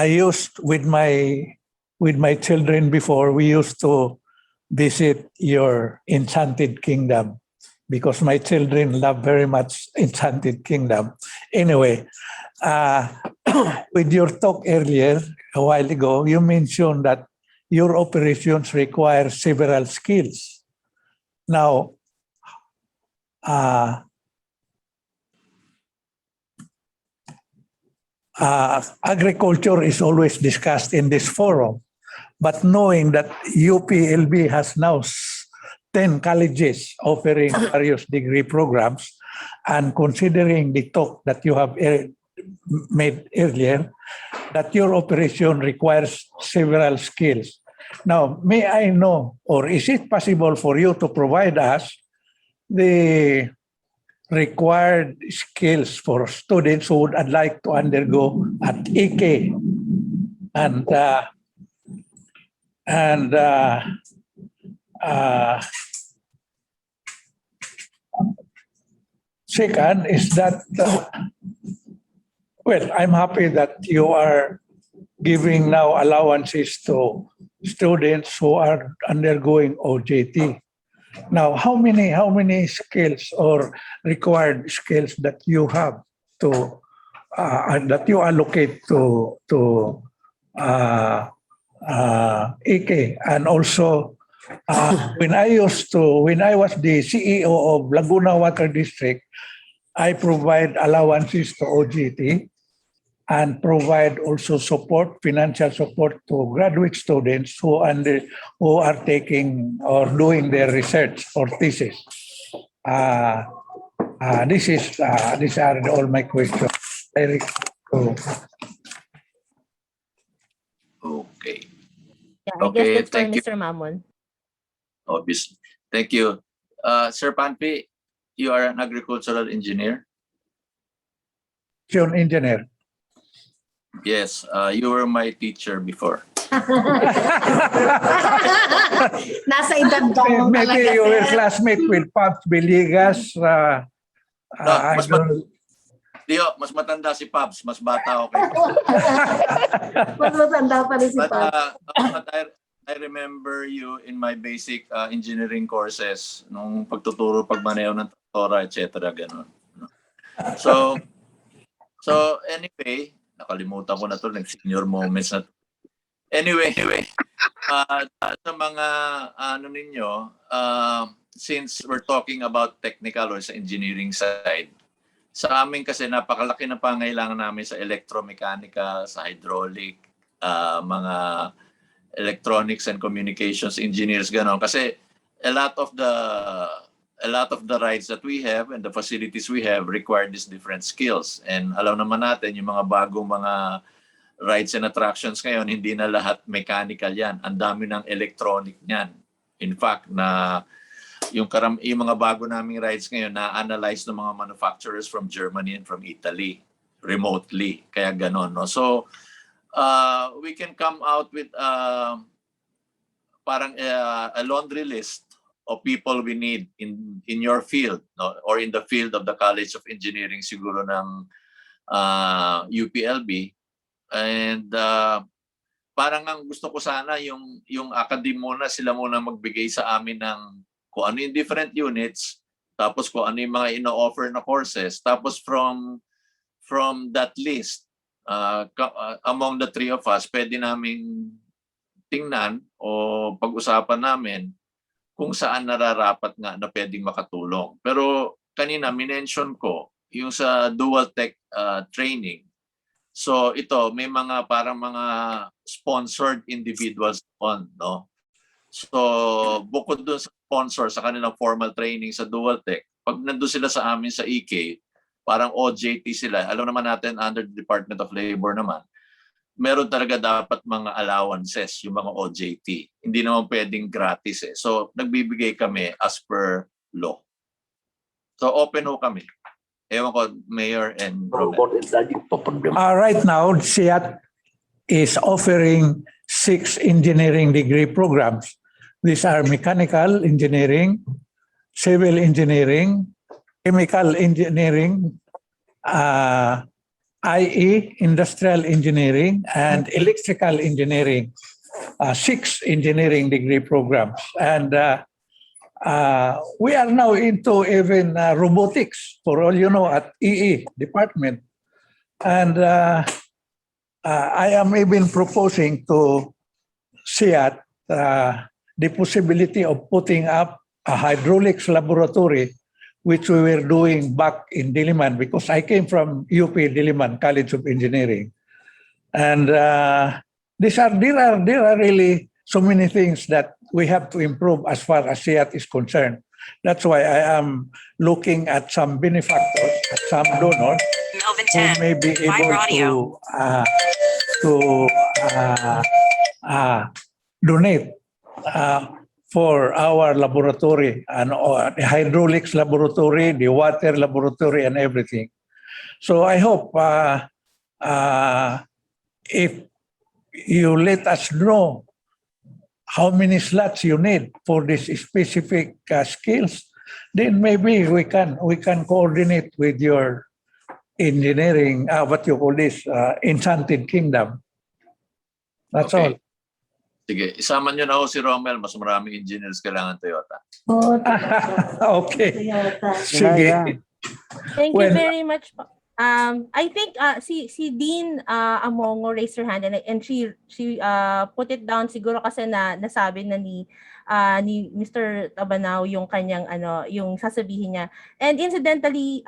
used with my children before, we used to visit your Enchanted Kingdom because my children love very much Enchanted Kingdom. Anyway, with your talk earlier, a while ago, you mentioned that your operations require several skills. Now, agriculture is always discussed in this forum, but knowing that UPLB has now 10 colleges offering various degree programs, and considering the talk that you have made earlier, that your operation requires several skills. Now, may I know, or is it possible for you to provide us the required skills for students who would like to undergo at EK? Second is that, well, I'm happy that you are giving now allowances to students who are undergoing OJT. Now, how many skills or required skills that you have to that you allocate to EK? And also, when I was the CEO of Laguna Water District, I provide allowances to OJT and provide also support, financial support to graduate students who are taking or doing their research or thesis. These are all my questions. Okay. Yeah, I guess Okay, that's for thank you. Mr. Mamon. Obviously. Thank you. Sir Panpi, you are an agricultural engineer? Engineer. Yes, you were my teacher before. Nasa edad daw Maybe talaga, you were sir. classmate with Pops Villegas. Mas matanda si Pabs, mas bata ako kay Mas matanda pa rin si But, Pat. but I remember you in my basic engineering courses nung pagtuturo, pagmaneho ng traktora, etc. Ganun. So anyway, nakalimutan ko na to, nag-senior moments na to. Anyway, sa mga ninyo, since we're talking about technical or sa engineering side, sa amin kasi napakalaki na pangailangan namin sa electromechanical, sa hydraulic, mga electronics and communications engineers, gano'n. Kasi a lot of the rides that we have and the facilities we have require these different skills. And alam naman natin, yung mga bagong mga rides and attractions ngayon, hindi na lahat mechanical yan. Ang dami ng electronic niyan. In fact, yung mga bago naming rides ngayon na-analyze ng mga manufacturers from Germany and from Italy remotely. Kaya ganon, no? So, we can come out with parang a laundry list of people we need in your field, no? Or in the field of the College of Engineering siguro ng UPLB. And parang ang gusto ko sana yung academe muna, sila muna magbigay sa amin ng kung ano yung different units, tapos kung ano yung mga ino-offer na courses, tapos from that list, among the three of us, pwede naming tingnan o pag-usapan namin kung saan nararapat nga na pwedeng makatulong. Pero kanina, minention ko yung sa dual tech training. So ito, may mga parang mga sponsored individuals on, no? So bukod dun sa sponsor sa kanilang formal training sa dual tech, pag nandun sila sa amin sa EK, parang OJT sila. Alam naman natin under the Department of Labor naman, meron talaga dapat mga allowances yung mga OJT. Hindi naman pwedeng gratis eh. So nagbibigay kami as per law. So open ho kami. Ewan ko, Mayor and Rommel. Right now, SIAT is offering 6 engineering degree programs. These are mechanical engineering, civil engineering, chemical engineering, IE, industrial engineering, and electrical engineering. 6 engineering degree programs. And we are now into even robotics, for all you know, at EE department. And I am even proposing to SIAT the possibility of putting up a hydraulics laboratory, which we were doing back in Diliman, because I came from UP Diliman College of Engineering. And there are really so many things that we have to improve as far as SIAT is concerned. That's why I am looking at some benefactors, at some donors who may be able to donate for our laboratory and the hydraulics laboratory, the water laboratory, and everything. So I hope if you let us know how many slots you need for this specific skills, then maybe we can coordinate with your engineering, what you call this, enchanted kingdom. That's all. Sige, isama nyo na ho si Rommel. Mas maraming engineers kailangan Toyota. Okay. Sige. Thank you Well- very much. I think si Dean Amongo raised her hand and she put it down siguro kasi nasabi na ni Mr. Tabanao yung kanyang yung sasabihin niya. And incidentally,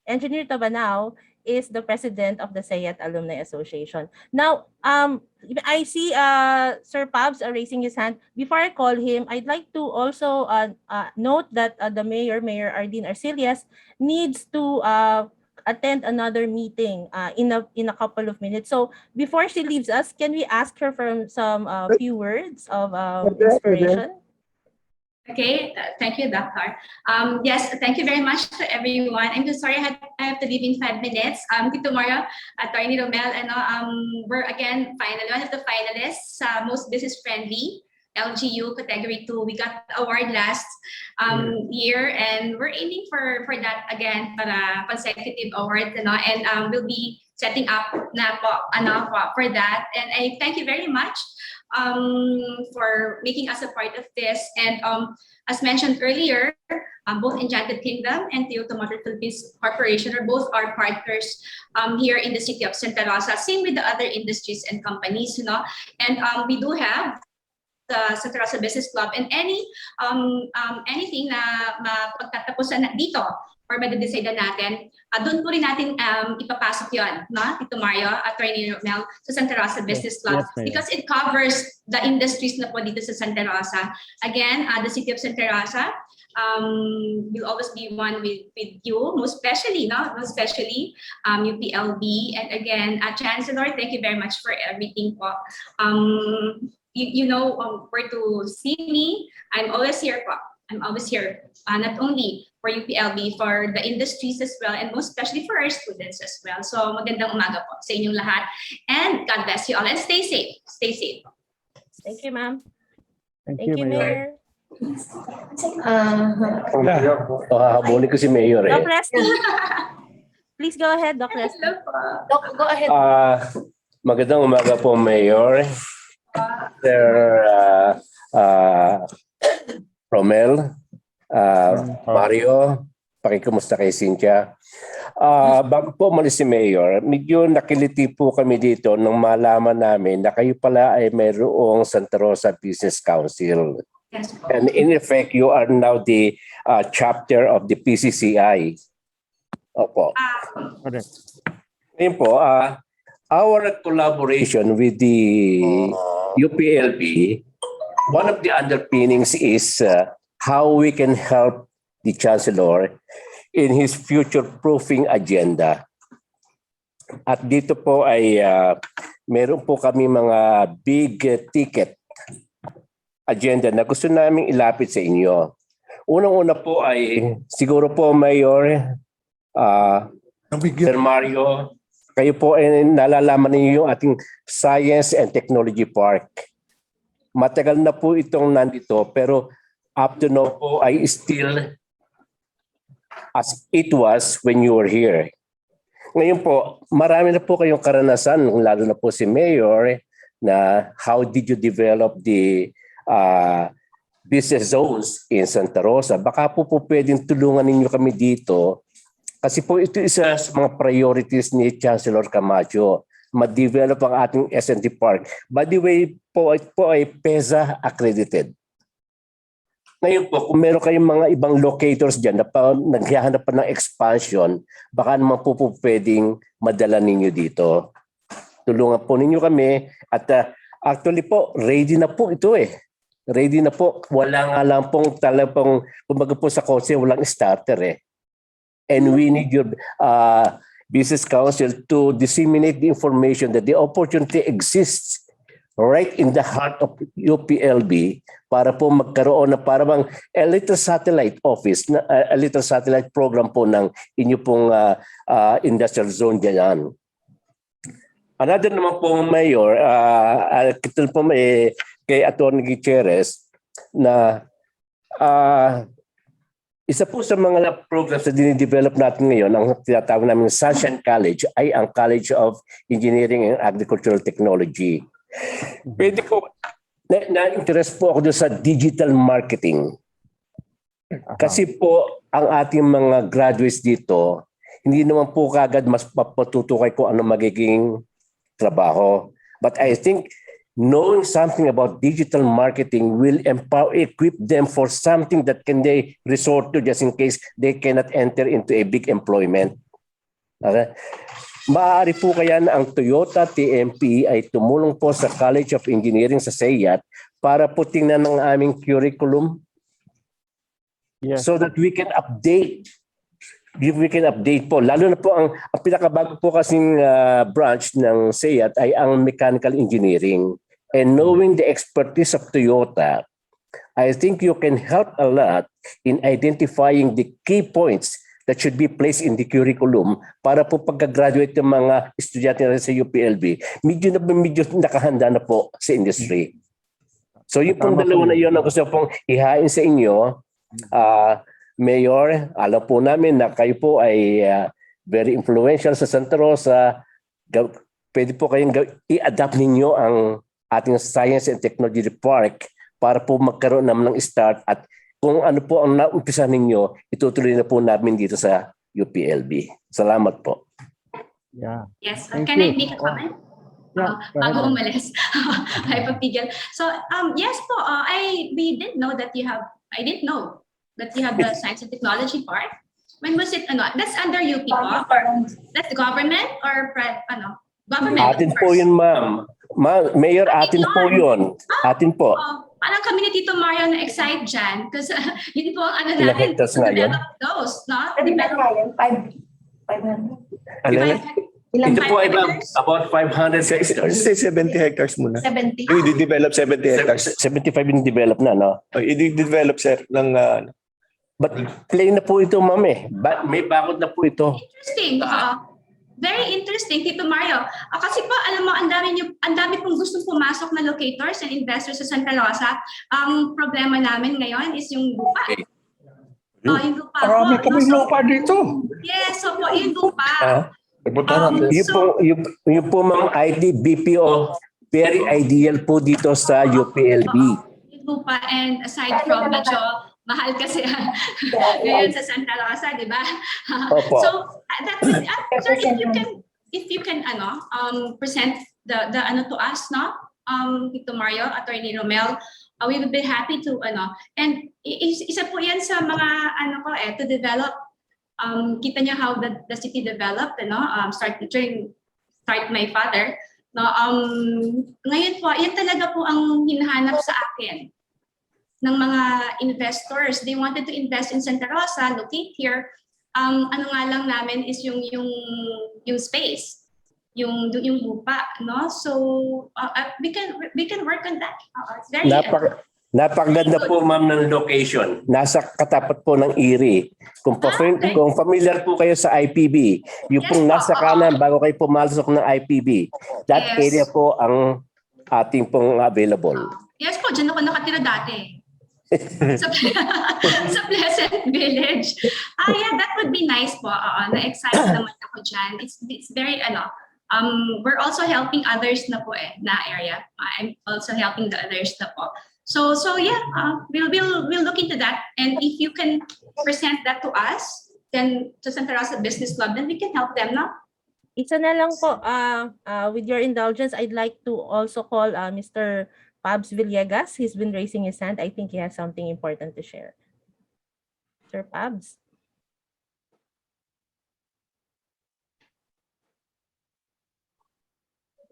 Engineer Tabanao is the president of the Sayyid Alumni Association. Now, I see Sir Pabs raising his hand. Before I call him, I'd like to also note that the Mayor Arcillas, needs to attend another meeting in a couple of minutes. So before she leaves us, can we ask her for some few words of inspiration? Okay, thank you, Doctor. Yes, thank you very much to everyone. I'm so sorry I have to leave in 5 minutes. Tomorrow, Atty. Rommel, we're again one of the finalists, most business friendly LGU category 2. We got the award last year, and we're aiming for that again para consecutive award, and we'll be setting up na for that. And I thank you very much for making us a part of this. And as mentioned earlier, both Enchanted Kingdom and Toyota Motor Philippines Corporation are both our partners here in the city of Santa Rosa. Same with the other industries and companies, And we do have the Santa Rosa Business Club, and anything na mapagtatapusan dito or madidecide natin, doon po rin natin ipapasok yun, Tito Mario, Atty. Rommel, sa Santa Rosa Business Club, Yes, ma'am. because it covers the industries na po dito sa Santa Rosa. Again, the city of Santa Rosa will always be one with you, most especially, UPLB. And again, Chancellor, thank you very much for everything po. You know where to see me. I'm always here po. I'm always here, not only for UPLB, for the industries as well, and most especially for our students as well. So magandang umaga po sa inyong lahat. And God bless you all, and stay safe. Stay safe. Thank you, ma'am. Thank Thank you, Mayor. Mayor. Habulin ko si Mayor Doc Resty. Please go ahead, Doc Resty. Hello po. Doc, go ahead. Magandang umaga po, Mayor. Sir Rommel, Mario, pakikumusta kay Cynthia. Bago po umalis si Mayor, medyo nakiliti po kami dito nung malaman namin na kayo pala ay mayroong Santa Rosa Business Council. Yes po. And in effect, you are now the chapter of the PCCI. Opo. Correct. Ngayon po, our collaboration with the UPLB, one of the underpinnings is how we can help the Chancellor in his future-proofing agenda. At dito po ay meron po kami mga big ticket agenda na gusto naming ilapit sa inyo. Unang-una po ay siguro po, Mayor, Sir Mario, kayo po ay nalalaman niyo yung ating Science and Technology Park. Matagal na po itong nandito, pero up to now po ay still as it was when you were here. Ngayon po, marami na po kayong karanasan, lalo na po si Mayor, na how did you develop the business zones in Santa Rosa. Baka po pwedeng tulungan ninyo kami dito. Kasi po ito isa sa mga priorities ni Chancellor Camacho ma-develop ang ating S&T Park. By the way po, ito po ay PEZA accredited. Ngayon po, kung meron kayong mga ibang locators dyan na naghahanap pa ng expansion, baka naman po pwedeng madala ninyo dito. Tulungan po ninyo kami at actually po, ready na po ito eh. Ready na po. Wala nga lang pong talagang, kumbaga po sa kotse, walang starter eh. And we need your business council to disseminate the information that the opportunity exists right in the heart of UPLB para po magkaroon na parang a little satellite office, a little satellite program po ng inyo pong industrial zone dyan. Another naman po, Mayor, ito po kay Atty. Gutierrez na isa po sa mga programs na dinidevelop natin ngayon, ang tinatawag namin Sunshine College ay ang College of Engineering and Agricultural Technology. Pwede po, na-interest po ako doon sa digital marketing. Kasi po, ang ating mga graduates dito, hindi naman po kagad mas papatutukay kung ano magiging trabaho. But I think knowing something about digital marketing will equip them for something that can they resort to just in case they cannot enter into a big employment. Okay? Maaari po kaya na ang Toyota TMP ay tumulong po sa College of Engineering sa Sayyid para po tingnan ng aming curriculum so that we can update. We can update po. Lalo na po ang pinakabago po kasing branch ng Sayyid ay ang Mechanical Engineering. And knowing the expertise of Toyota, I think you can help a lot in identifying the key points that should be placed in the curriculum para po pagka-graduate ng mga estudyante na sa UPLB, medyo nakahanda na po sa industry. So yung pong dalawa na yun ang gusto pong ihain sa inyo, Mayor, alam po namin na kayo po ay very influential sa Santa Rosa. Pwede po kayong i-adapt ninyo ang ating Science and Technology Park para po magkaroon naman ng start at kung ano po ang naumpisa ninyo, itutuloy na po namin dito sa UPLB. Salamat po. Yeah. Yes, Thank can I you. make a comment? Yeah, go Bago ahead. umalis. Ay, papigil. So, yes po, we didn't know that you have, I didn't know that you have the Science and Technology Park. When was it, that's under UP po? That's government or, government? Atin po yun, ma'am. Mayor, atin po yun. Atin po. Parang kami ni Tito Mario na excite dyan kasi yun po ang ano Ilang natin, hectares nga yun? develop those, no? Ito po ay about 500 hectares. Say 70 hectares muna. 70. Yung i-develop 70 hectares. 75 yung develop na, no? I-develop, sir, ng But plain na po ito, ma'am eh. May bakod na po ito. Interesting. Very interesting, Tito Mario. Kasi po, alam mo, ang dami pong gustong pumasok na locators and investors sa Santa Rosa. Ang problema namin ngayon is yung lupa. Yung lupa po. Marami kami lupa dito. Yes, so po, yung lupa. Yung po mga ID, BPO, very ideal po dito sa UPLB. Yung lupa, and aside from medyo mahal kasi ngayon sa Santa Rosa, di ba? Opo. So that would, sir, if you can present the to us, no? Tito Mario, Attorney Rommel, we would be happy to and isa po yan sa mga to develop. Kita niyo how the city developed, start my father. No, ngayon po, yan talaga po ang hinahanap sa akin ng mga investors. They wanted to invest in Santa Rosa, locate here. Ano nga lang namin is yung space, yung lupa, no? So we can work on that. It's very Napakaganda po, ma'am, ng location. Nasa katapat po ng Erie. Kung familiar po kayo sa IPB, yung pong nasa kanan bago kayo pumasok ng IPB, that area po ang ating pong available. Yes po, dyan ako nakatira dati. sa Pleasant Village. Yeah, that would be nice po. Na-excite naman ako dyan. It's very, we're also helping others na po na area. I'm also helping the others na po. So yeah, we'll look into that. And if you can present that to us, then to Santa Rosa Business Club, then we can help them, no? Isa na lang po, with your indulgence, I'd like to also call Mr. Pabs Villegas. He's been raising his hand. I think he has something important to share. Sir Pabs.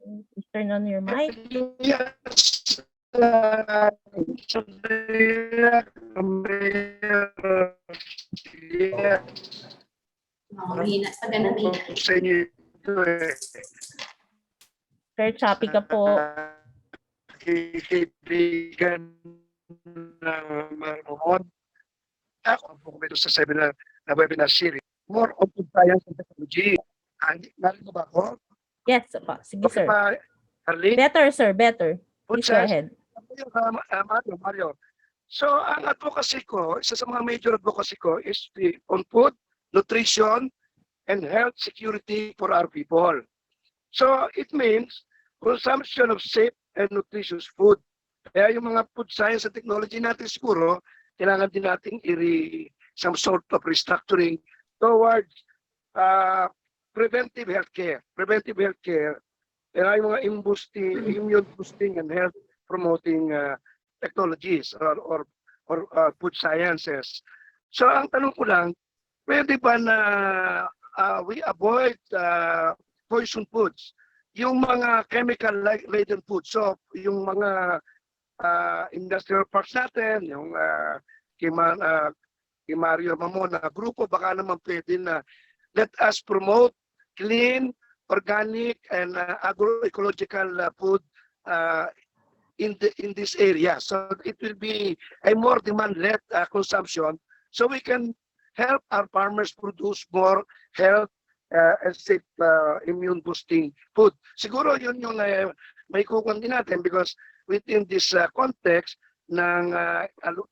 Please turn on your mic. Yes. Mahina sa ganun eh. Sa inyo ito eh. Sir, choppy ka po. Kaibigan ng Mamon. Ako po ito sa seminar na webinar series. More of science and technology. Narinig mo ba ako? Yes, po. Sige, Okay sir. pa, Arlene? Better, sir. Better. Please go Science. ahead. Mario. So, ang advocacy ko, isa sa mga major advocacy ko is on food, nutrition, and health security for our people. So, it means consumption of safe and nutritious food. Kaya yung mga food science and technology natin siguro, kailangan din natin some sort of restructuring towards preventive healthcare. Preventive healthcare, yung mga immune boosting and health promoting technologies or food sciences. So ang tanong ko lang, pwede ba na we avoid poison foods? Yung mga chemical laden foods, so yung mga industrial parks natin, yung kay Mario Mamon na grupo, baka naman pwede na let us promote clean, organic, and agroecological food in this area. So it will be a more demand-led consumption, so we can help our farmers produce more health and safe immune boosting food. Siguro yun yung may kukunin din natin because within this context ng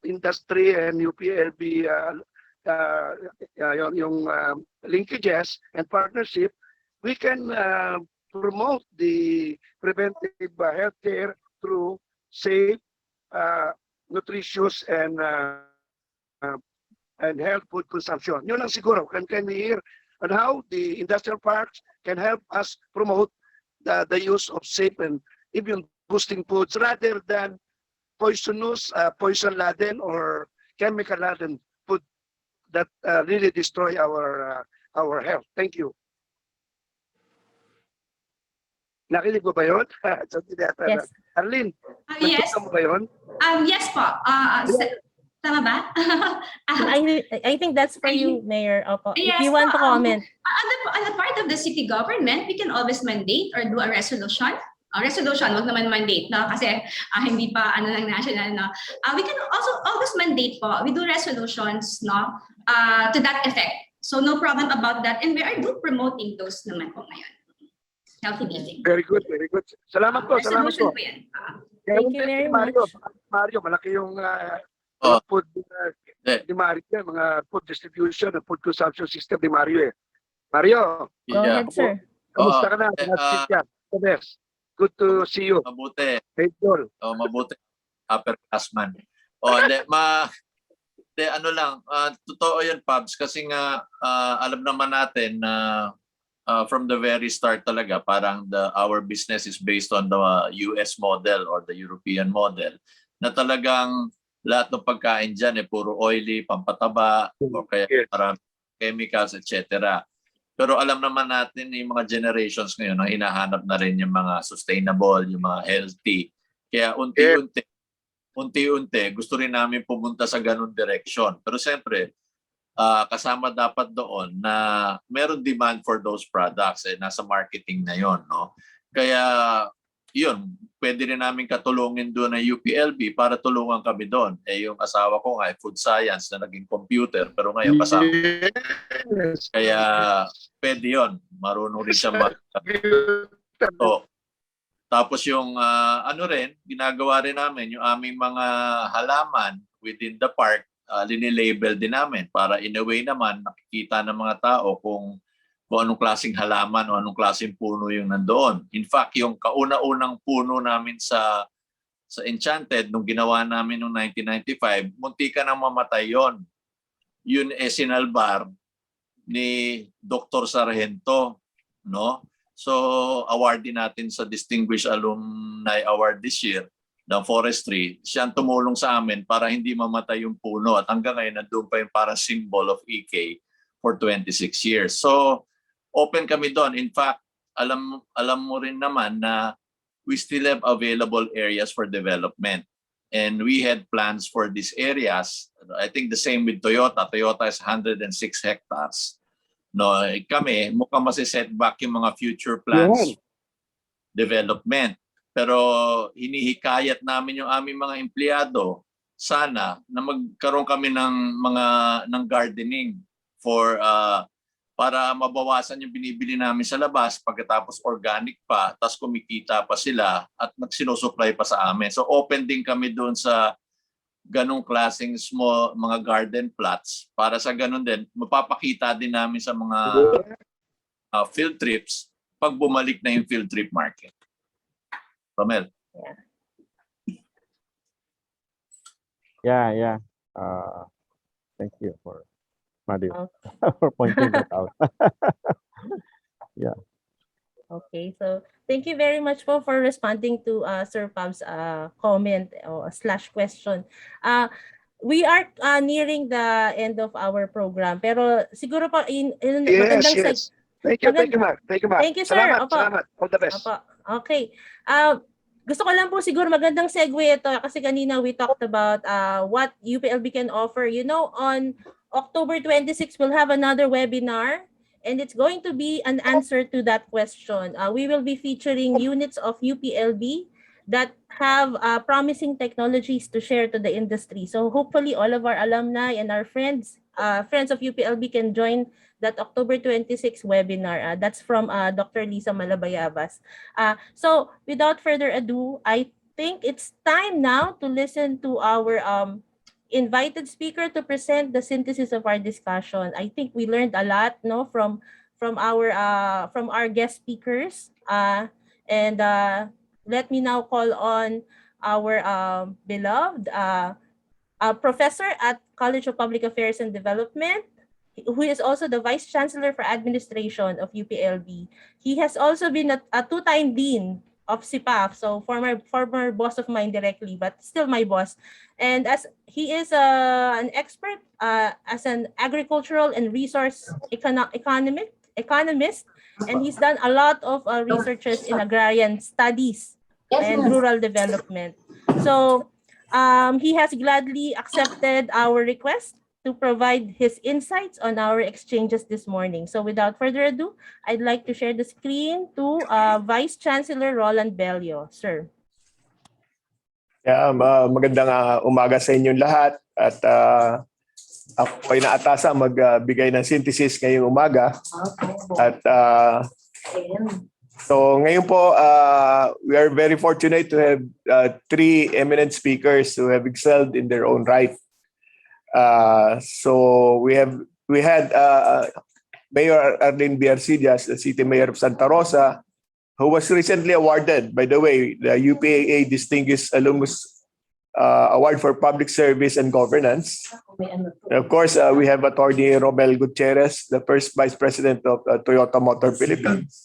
industry and UPLB yung linkages and partnership, we can promote the preventive healthcare through safe, nutritious, and health food consumption. Yun lang siguro. Can we hear on how the industrial parks can help us promote the use of safe and immune boosting foods rather than poisonous, poison-laden or chemical-laden food that really destroy our health. Thank you. Nakinig mo ba yun? Yes. Arlene, Yes. nakita mo ba yun? Yes po. Tama ba? I think that's for you, Mayor. Opo. If Yes, you want to comment. On the part of the city government, we can always mandate or do a resolution. Resolution, wag naman mandate, no? Kasi hindi pa ng national, no? We can also always mandate po. We do resolutions, no? To that effect. So no problem about that. And we are promoting those naman po ngayon. Healthy living. Very good, very good. Salamat po, salamat Resolution po. po yan. Thank you very much. Mario, malaki yung food ni Mario, mga food distribution and food consumption system ni Mario eh. Mario, Go ahead, sir. kamusta ka na? Good to see you. Mabuti. Hey, Joel. Mabuti. Upperclassman. Ano lang, totoo yan, Pabs, kasi nga alam naman natin na from the very start talaga, parang our business is based on the US model or the European model, na talagang lahat ng pagkain dyan puro oily, pampataba, o kaya parang chemicals, etc. Pero alam naman natin yung mga generations ngayon na hinahanap na rin yung mga sustainable, yung mga healthy. Kaya unti-unti, gusto rin namin pumunta sa ganun direction. Pero siyempre, kasama dapat doon na meron demand for those products, nasa marketing na yon, no? Kaya yun, pwede rin namin katulungin doon ng UPLB para tulungan kami doon. Yung asawa ko nga, food science na naging computer, pero ngayon kasama. Kaya pwede yun. Marunong rin siya Tapos yung ano rin, ginagawa rin namin, yung aming mga halaman within the park, linilabel din namin para in a way naman nakikita ng mga tao kung anong klaseng halaman o anong klaseng puno yung nandoon. In fact, yung kauna-unang puno namin sa Enchanted, nung ginawa namin noong 1995, munti ka nang mamatay yon. Yun sinalbar ni Dr. Sargento no? So awardee natin sa Distinguished Alumni Award this year ng Forestry, siya ang tumulong sa amin para hindi mamatay yung puno at hanggang ngayon nandun pa yung parang symbol of EK for 26 years. So open kami doon. In fact, alam mo rin naman na we still have available areas for development. And we had plans for these areas. I think the same with Toyota. Toyota is 106 hectares. No, kami mukhang masisetback yung mga future plans development. Pero hinihikayat namin yung aming mga empleyado sana na magkaroon kami ng gardening for para mabawasan yung binibili namin sa labas pagkatapos organic pa, tapos kumikita pa sila at nagsinusupply pa sa amin. So open din kami doon sa ganong klaseng small mga garden plots para sa ganon din mapapakita din namin sa mga field trips pag bumalik na yung field trip market. Rommel. Yeah. Thank you for for pointing that out. Yeah. Okay, so thank you very much po for responding to Sir Pab's comment or slash question. We are nearing the end of our program, pero siguro po Yes. Thank you, Mark. Thank you, sir. Salamat. All the best. Opo. Okay. Gusto ko lang po siguro magandang segue ito kasi kanina we talked about what UPLB can offer. You know, on October 26, we'll have another webinar. And it's going to be an answer to that question. We will be featuring units of UPLB that have promising technologies to share to the industry. So hopefully all of our alumni and our friends of UPLB can join that October 26 webinar. That's from Dr. Lisa Malabayabas. So without further ado, I think it's time now to listen to our invited speaker to present the synthesis of our discussion. I think we learned a lot, no, from our guest speakers. And let me now call on our beloved professor at College of Public Affairs and Development, who is also the Vice Chancellor for Administration of UPLB. He has also been a two-time dean of CPAF, so former boss of mine directly, but still my boss. And as he is an expert as an agricultural and resource economist, and he's done a lot of researches in agrarian studies and rural development. So he has gladly accepted our request to provide his insights on our exchanges this morning. So without further ado, I'd like to share the screen to Vice Chancellor Roland Bello. Sir. Yeah, magandang umaga sa inyong lahat at ako ay naatasa magbigay ng synthesis ngayong umaga. At so ngayon po, we are very fortunate to have three eminent speakers who have excelled in their own right. So we had Mayor Arlene B, Arcillas, the City Mayor of Santa Rosa, who was recently awarded, by the way, the UPAA Distinguished Alumnus Award for Public Service and Governance. And of course, we have Atty. Rommel Gutierrez, the first Vice President of Toyota Motor Philippines,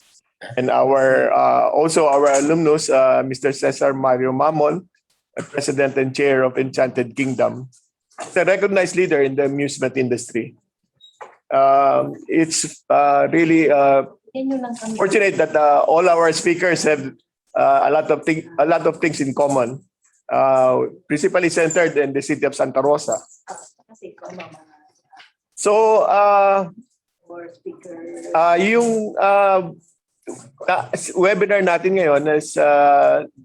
and also our alumnus, Mr. Cesar Mamon, President and Chair of Enchanted Kingdom. It's a recognized leader in the amusement industry. It's really fortunate that all our speakers have a lot of things in common, principally centered in the city of Santa Rosa. So, yung webinar natin ngayon is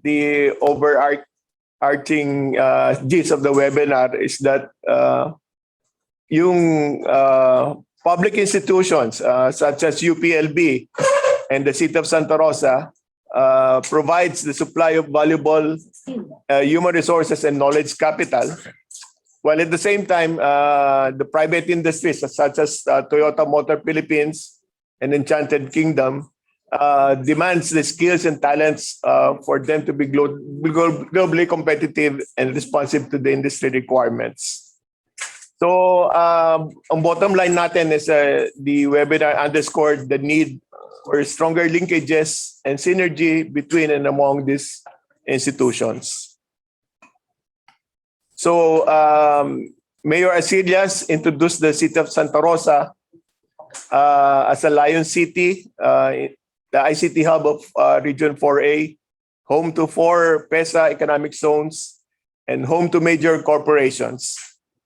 the overarching gist of the webinar is that yung public institutions such as UPLB and the City of Santa Rosa provides the supply of valuable human resources and knowledge capital, while at the same time the private industries such as Toyota Motor Philippines and Enchanted Kingdom demands the skills and talents for them to be globally competitive and responsive to the industry requirements. So, ang bottom line natin is the webinar underscored the need for stronger linkages and synergy between and among these institutions. So Mayor Arcillas introduced the city of Santa Rosa as a Lion City, the ICT hub of Region 4A, home to 4 PESA economic zones, and home to major corporations.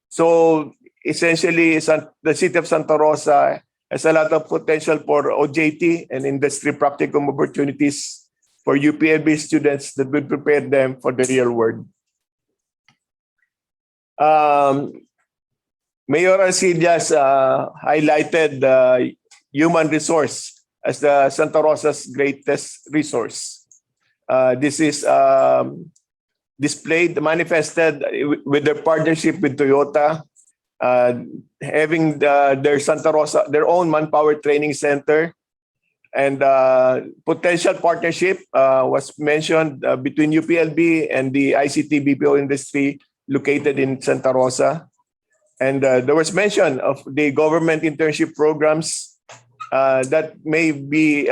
So essentially, the city of Santa Rosa has a lot of potential for OJT and industry practicum opportunities for UPLB students that will prepare them for the real world. Mayor Arcillas highlighted human resource as the Santa Rosa's greatest resource. This is displayed, manifested with their partnership with Toyota, having their Santa Rosa, their own manpower training center, and potential partnership was mentioned between UPLB and the ICT BPO industry located in Santa Rosa. And there was mention of the government internship programs that may be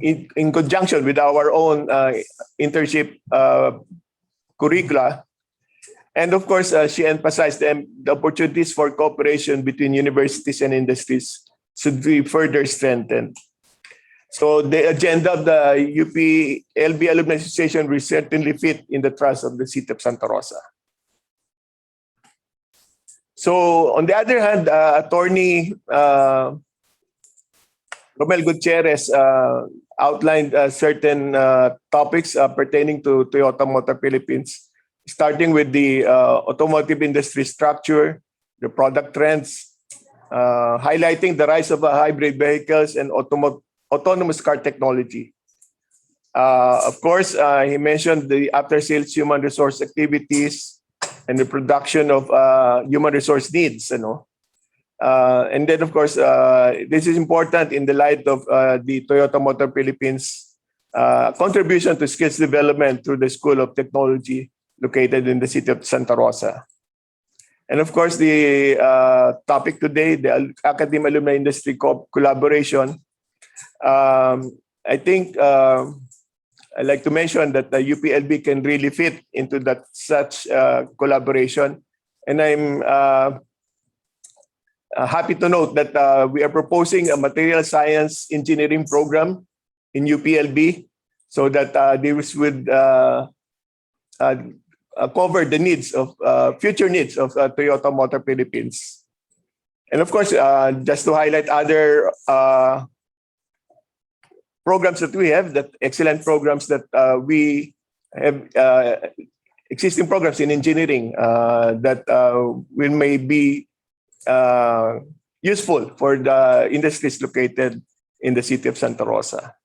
in conjunction with our own internship curricula. And of course, she emphasized the opportunities for cooperation between universities and industries should be further strengthened. So the agenda of the UPLB-Alumni Association will certainly fit in the trust of the city of Santa Rosa. So on the other hand, Attorney Rommel Gutierrez outlined certain topics pertaining to Toyota Motor Philippines, starting with the automotive industry structure, the product trends, highlighting the rise of hybrid vehicles and autonomous car technology. Of course, he mentioned the after-sales human resource activities and the production of human resource needs. And then, of course, this is important in the light of the Toyota Motor Philippines contribution to skills development through the School of Technology located in the city of Santa Rosa. And of course, the topic today, the Academe-Alumni-Industry collaboration. I think I'd like to mention that the UPLB can really fit into that such collaboration. And I'm happy to note that we are proposing a material science engineering program in UPLB so that this would cover the needs of future needs of Toyota Motor Philippines. And of course, just to highlight other programs that we have, that excellent programs that we have, existing programs in engineering that will may be useful for the industries located in the city of Santa Rosa.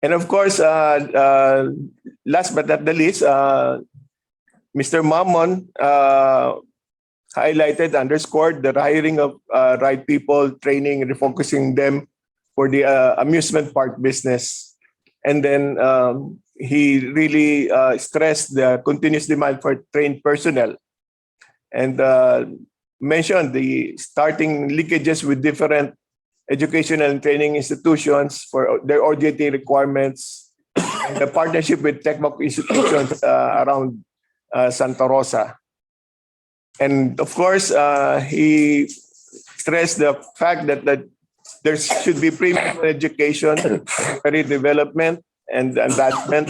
And of course, last but not the least, Mr. Mamon highlighted, underscored the hiring of right people, training, refocusing them for the amusement park business. And then he really stressed the continuous demand for trained personnel and mentioned the starting linkages with different educational and training institutions for their OJT requirements and the partnership with technical institutions around Santa Rosa. And of course, he stressed the fact that there should be premium education, career development, and advancement.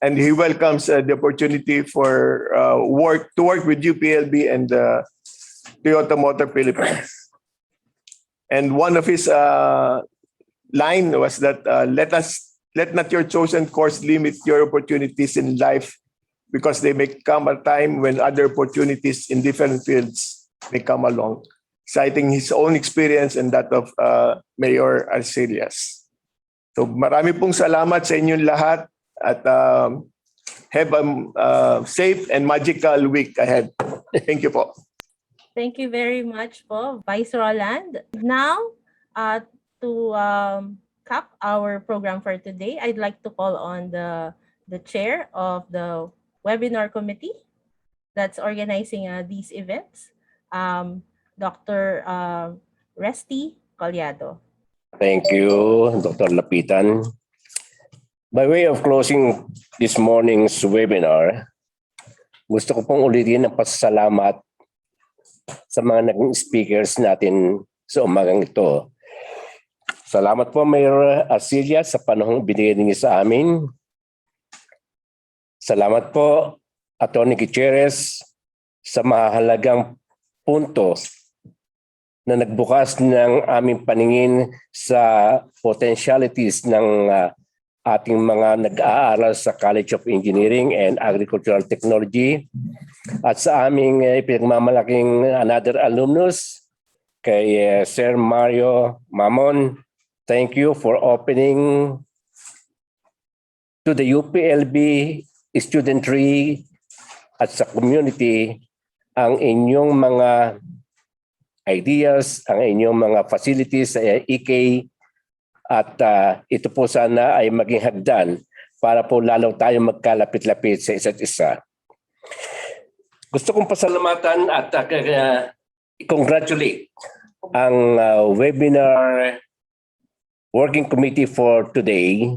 And he welcomes the opportunity for to work with UPLB and Toyota Motor Philippines. And one of his line was that let not your chosen course limit your opportunities in life, because they may come a time when other opportunities in different fields may come along, citing his own experience and that of Mayor Arcillas. So marami pong salamat sa inyong lahat at have a safe and magical week ahead. Thank you po. Thank you very much po, Vice Roland. Now, to cap our program for today, I'd like to call on the chair of the webinar committee that's organizing these events, Dr. Resty Collado. Thank you, Dr. Lapitan. By way of closing this morning's webinar, gusto ko pong ulitin ang pasasalamat sa mga naging speakers natin sa umagang ito. Salamat po, Mayor Arcillas, sa panahong binigay niyo sa amin. Salamat po, Atty. Gutierrez, sa mahalagang punto na nagbukas ng aming paningin sa potentialities ng ating mga nag-aaral sa College of Engineering and Agricultural Technology at sa aming pinagmamalaking another alumnus kay Sir Mario Mamon. Thank you for opening to the UPLB studentry at sa community ang inyong mga ideas, ang inyong mga facilities sa EK at ito po sana ay maging hagdan para po lalo tayo magkalapit-lapit sa isa't isa. Gusto kong pasalamatan at congratulate ang webinar working committee for today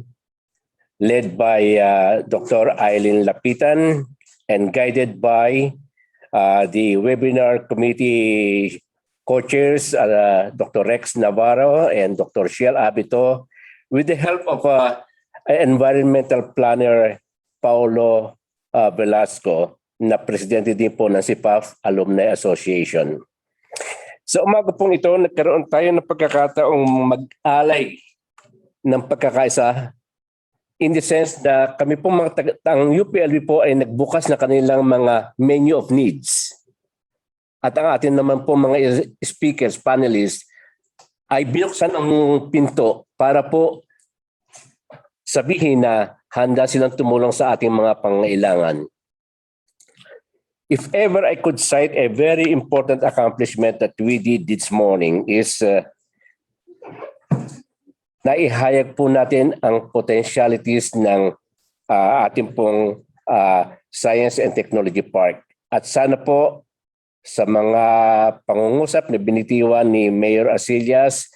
led by Dr. Aileen Lapitan and guided by the webinar committee co-chairs Dr. Rex Navarro and Dr. Shiel Abito with the help of environmental planner Paulo Velasco na presidente din po ng CPAF Alumni Association. Sa umaga pong ito, nagkaroon tayo ng pagkakataong mag-alay ng pagkakaisa in the sense na kami po ang UPLB po ay nagbukas na kanilang mga menu of needs. At ang atin naman po mga speakers, panelists, ay binuksan ang pinto para po sabihin na handa silang tumulong sa ating mga pangailangan. If ever I could cite a very important accomplishment that we did this morning is naihayag po natin ang potentialities ng ating pong Science and Technology Park. At sana po sa mga pangungusap na binitiwan ni Mayor Arcillas,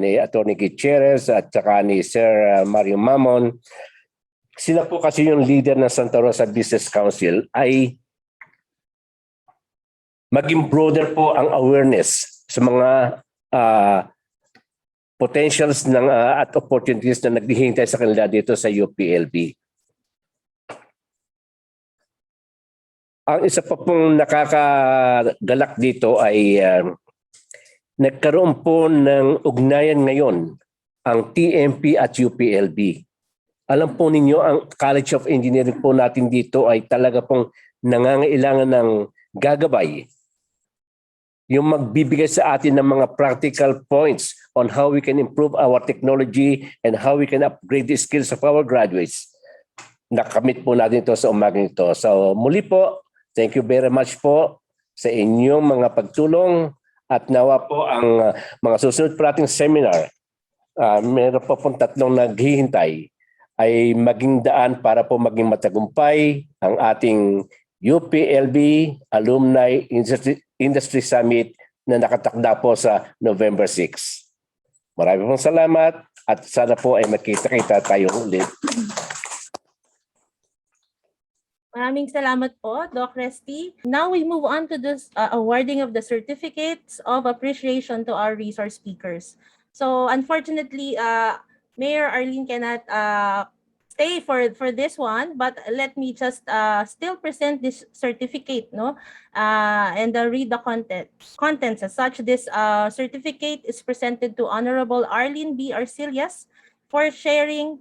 ni Atty. Gutierrez at saka ni Sir Mario Mamon, sila po kasi yung leader ng Santa Rosa Business Council ay maging broader po ang awareness sa mga potentials ng, at opportunities na naghihintay sa kanila dito sa UPLB. Ang isa pa pong nakakagalak dito ay nagkaroon po ng ugnayan ngayon ang TMP at UPLB. Alam po ninyo, ang College of Engineering po natin dito ay talaga pong nangangailangan ng gagabay. Yung magbibigay sa atin ng mga practical points on how we can improve our technology and how we can upgrade the skills of our graduates. Nakamit po natin ito sa umagang ito. So muli po, thank you very much po sa inyong mga pagtulong at nawa po ang mga susunod pa nating seminar. Meron po pong 3 naghihintay ay maging daan para po maging matagumpay ang ating UPLB Alumni Industry Summit na nakatakda po sa November 6. Maraming pong salamat at sana po ay makita-kita tayo ulit. Maraming salamat po, Doc Resty. Now we move on to this awarding of the certificates of appreciation to our resource speakers. So unfortunately, Mayor Arlene cannot stay for this one, but let me just still present this certificate, no? And read the contents as such. This certificate is presented to Honorable Arlene B. Arcillas for sharing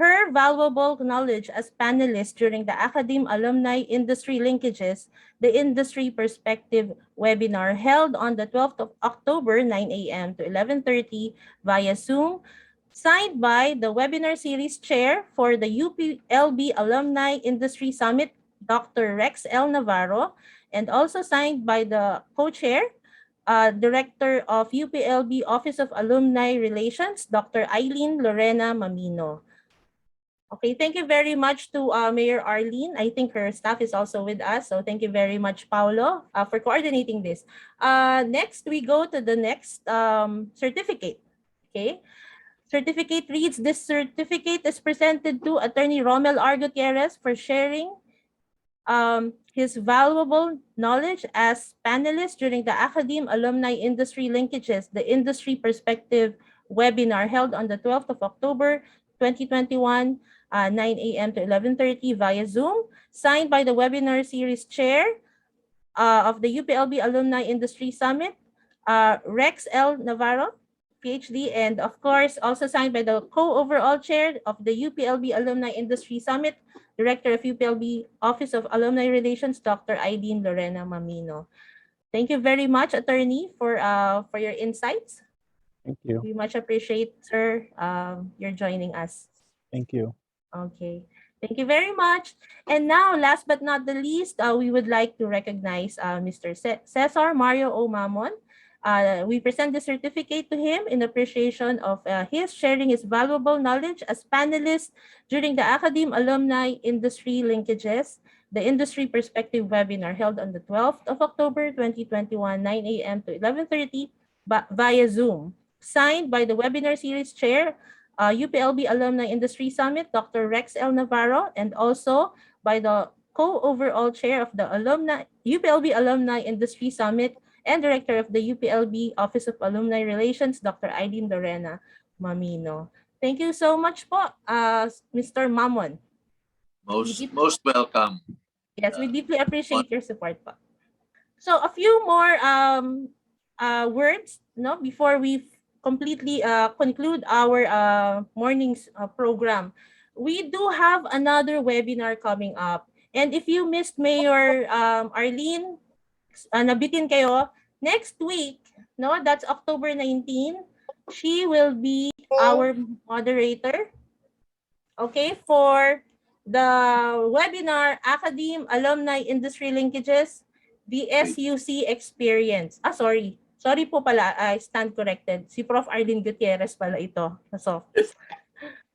her valuable knowledge as panelist during the Academe-Alumni-Industry Linkages, the Industry Perspective webinar held on the 12th of October, 9 a.m. to 11:30 via Zoom, signed by the webinar series chair for the UPLB-Alumni-Industry Summit, Dr. Rex L. Navarro, and also signed by the co-chair, Director of UPLB Office of Alumni Relations, Dr. Aileen Lorena Mamino. Okay, thank you very much to Mayor Arlene. I think her staff is also with us. So thank you very much, Paulo, for coordinating this. Next, we go to the next certificate. Okay. Certificate reads, this certificate is presented to Attorney Rommel R. Gutierrez for sharing his valuable knowledge as panelist during the Academe-Alumni-Industry Linkages, the Industry Perspective webinar held on the 12th of October, 2021, 9 a.m. to 11:30 via Zoom, signed by the webinar series chair of the UPLB Alumni Industry Summit, Rex L. Navarro, PhD, and of course, also signed by the co-overall chair of the UPLB Alumni Industry Summit, Director of UPLB Office of Alumni Relations, Dr. Aileen Lorena Mamino. Thank you very much, Attorney, for your insights. Thank you. We much appreciate, sir, your joining us. Thank you. Okay. Thank you very much. And now, last but not the least, we would like to recognize Mr. Cesar Mario O. Mamon. We present the certificate to him in appreciation of his sharing his valuable knowledge as panelist during the Academe-Alumni-Industry Linkages, the Industry Perspective webinar held on the 12th of October 2021, 9 a.m. to 11:30 via Zoom, signed by the webinar series chair, UPLB Alumni-Industry Summit, Dr. Rex L. Navarro, and also by the co-overall chair of the UPLB Alumni-Industry Summit and Director of the UPLB Office of Alumni Relations, Dr. Aileen Lorena Mamino. Thank you so much po, Mr. Mamon. Most welcome. Yes, we deeply appreciate your support po. So a few more words, no, before we completely conclude our morning's program. We do have another webinar coming up. And if you missed Mayor Arlene, nabitin kayo, next week, no, that's October 19, she will be our moderator, okay, for the webinar Academe-Alumni-Industry Linkages, the SUC Experience. Sorry po pala, I stand corrected. Si Prof. Arlene Gutierrez pala ito. So,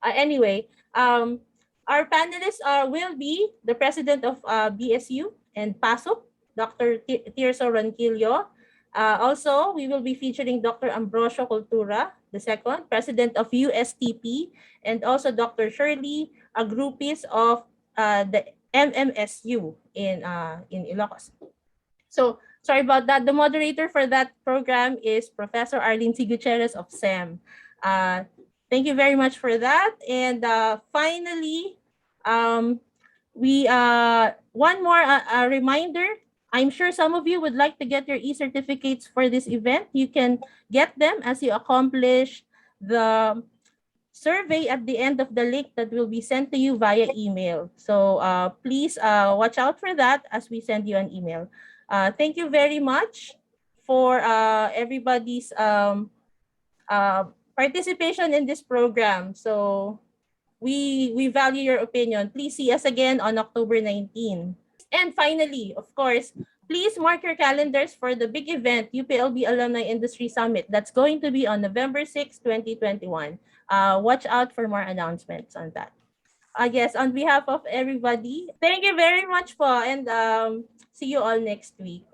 anyway, our panelists will be the President of BSU and PASUP, Dr. Tirso Ronquillo. Also, we will be featuring Dr. Ambrosio Cultura, the second, President of USTP, and also Dr. Shirley Agrupis of the MMSU in Ilocos. So, sorry about that. The moderator for that program is Professor Arlene C. Gutierrez of SEM. Thank you very much for that. And finally, one more reminder. I'm sure some of you would like to get your e-certificates for this event. You can get them as you accomplish the survey at the end of the link that will be sent to you via email. So please watch out for that as we send you an email. Thank you very much for everybody's participation in this program. So we value your opinion. Please see us again on October 19. And finally, of course, please mark your calendars for the big event, UPLB Alumni-Industry Summit. That's going to be on November 6, 2021. Watch out for more announcements on that. Yes, on behalf of everybody, thank you very much po, and see you all next week.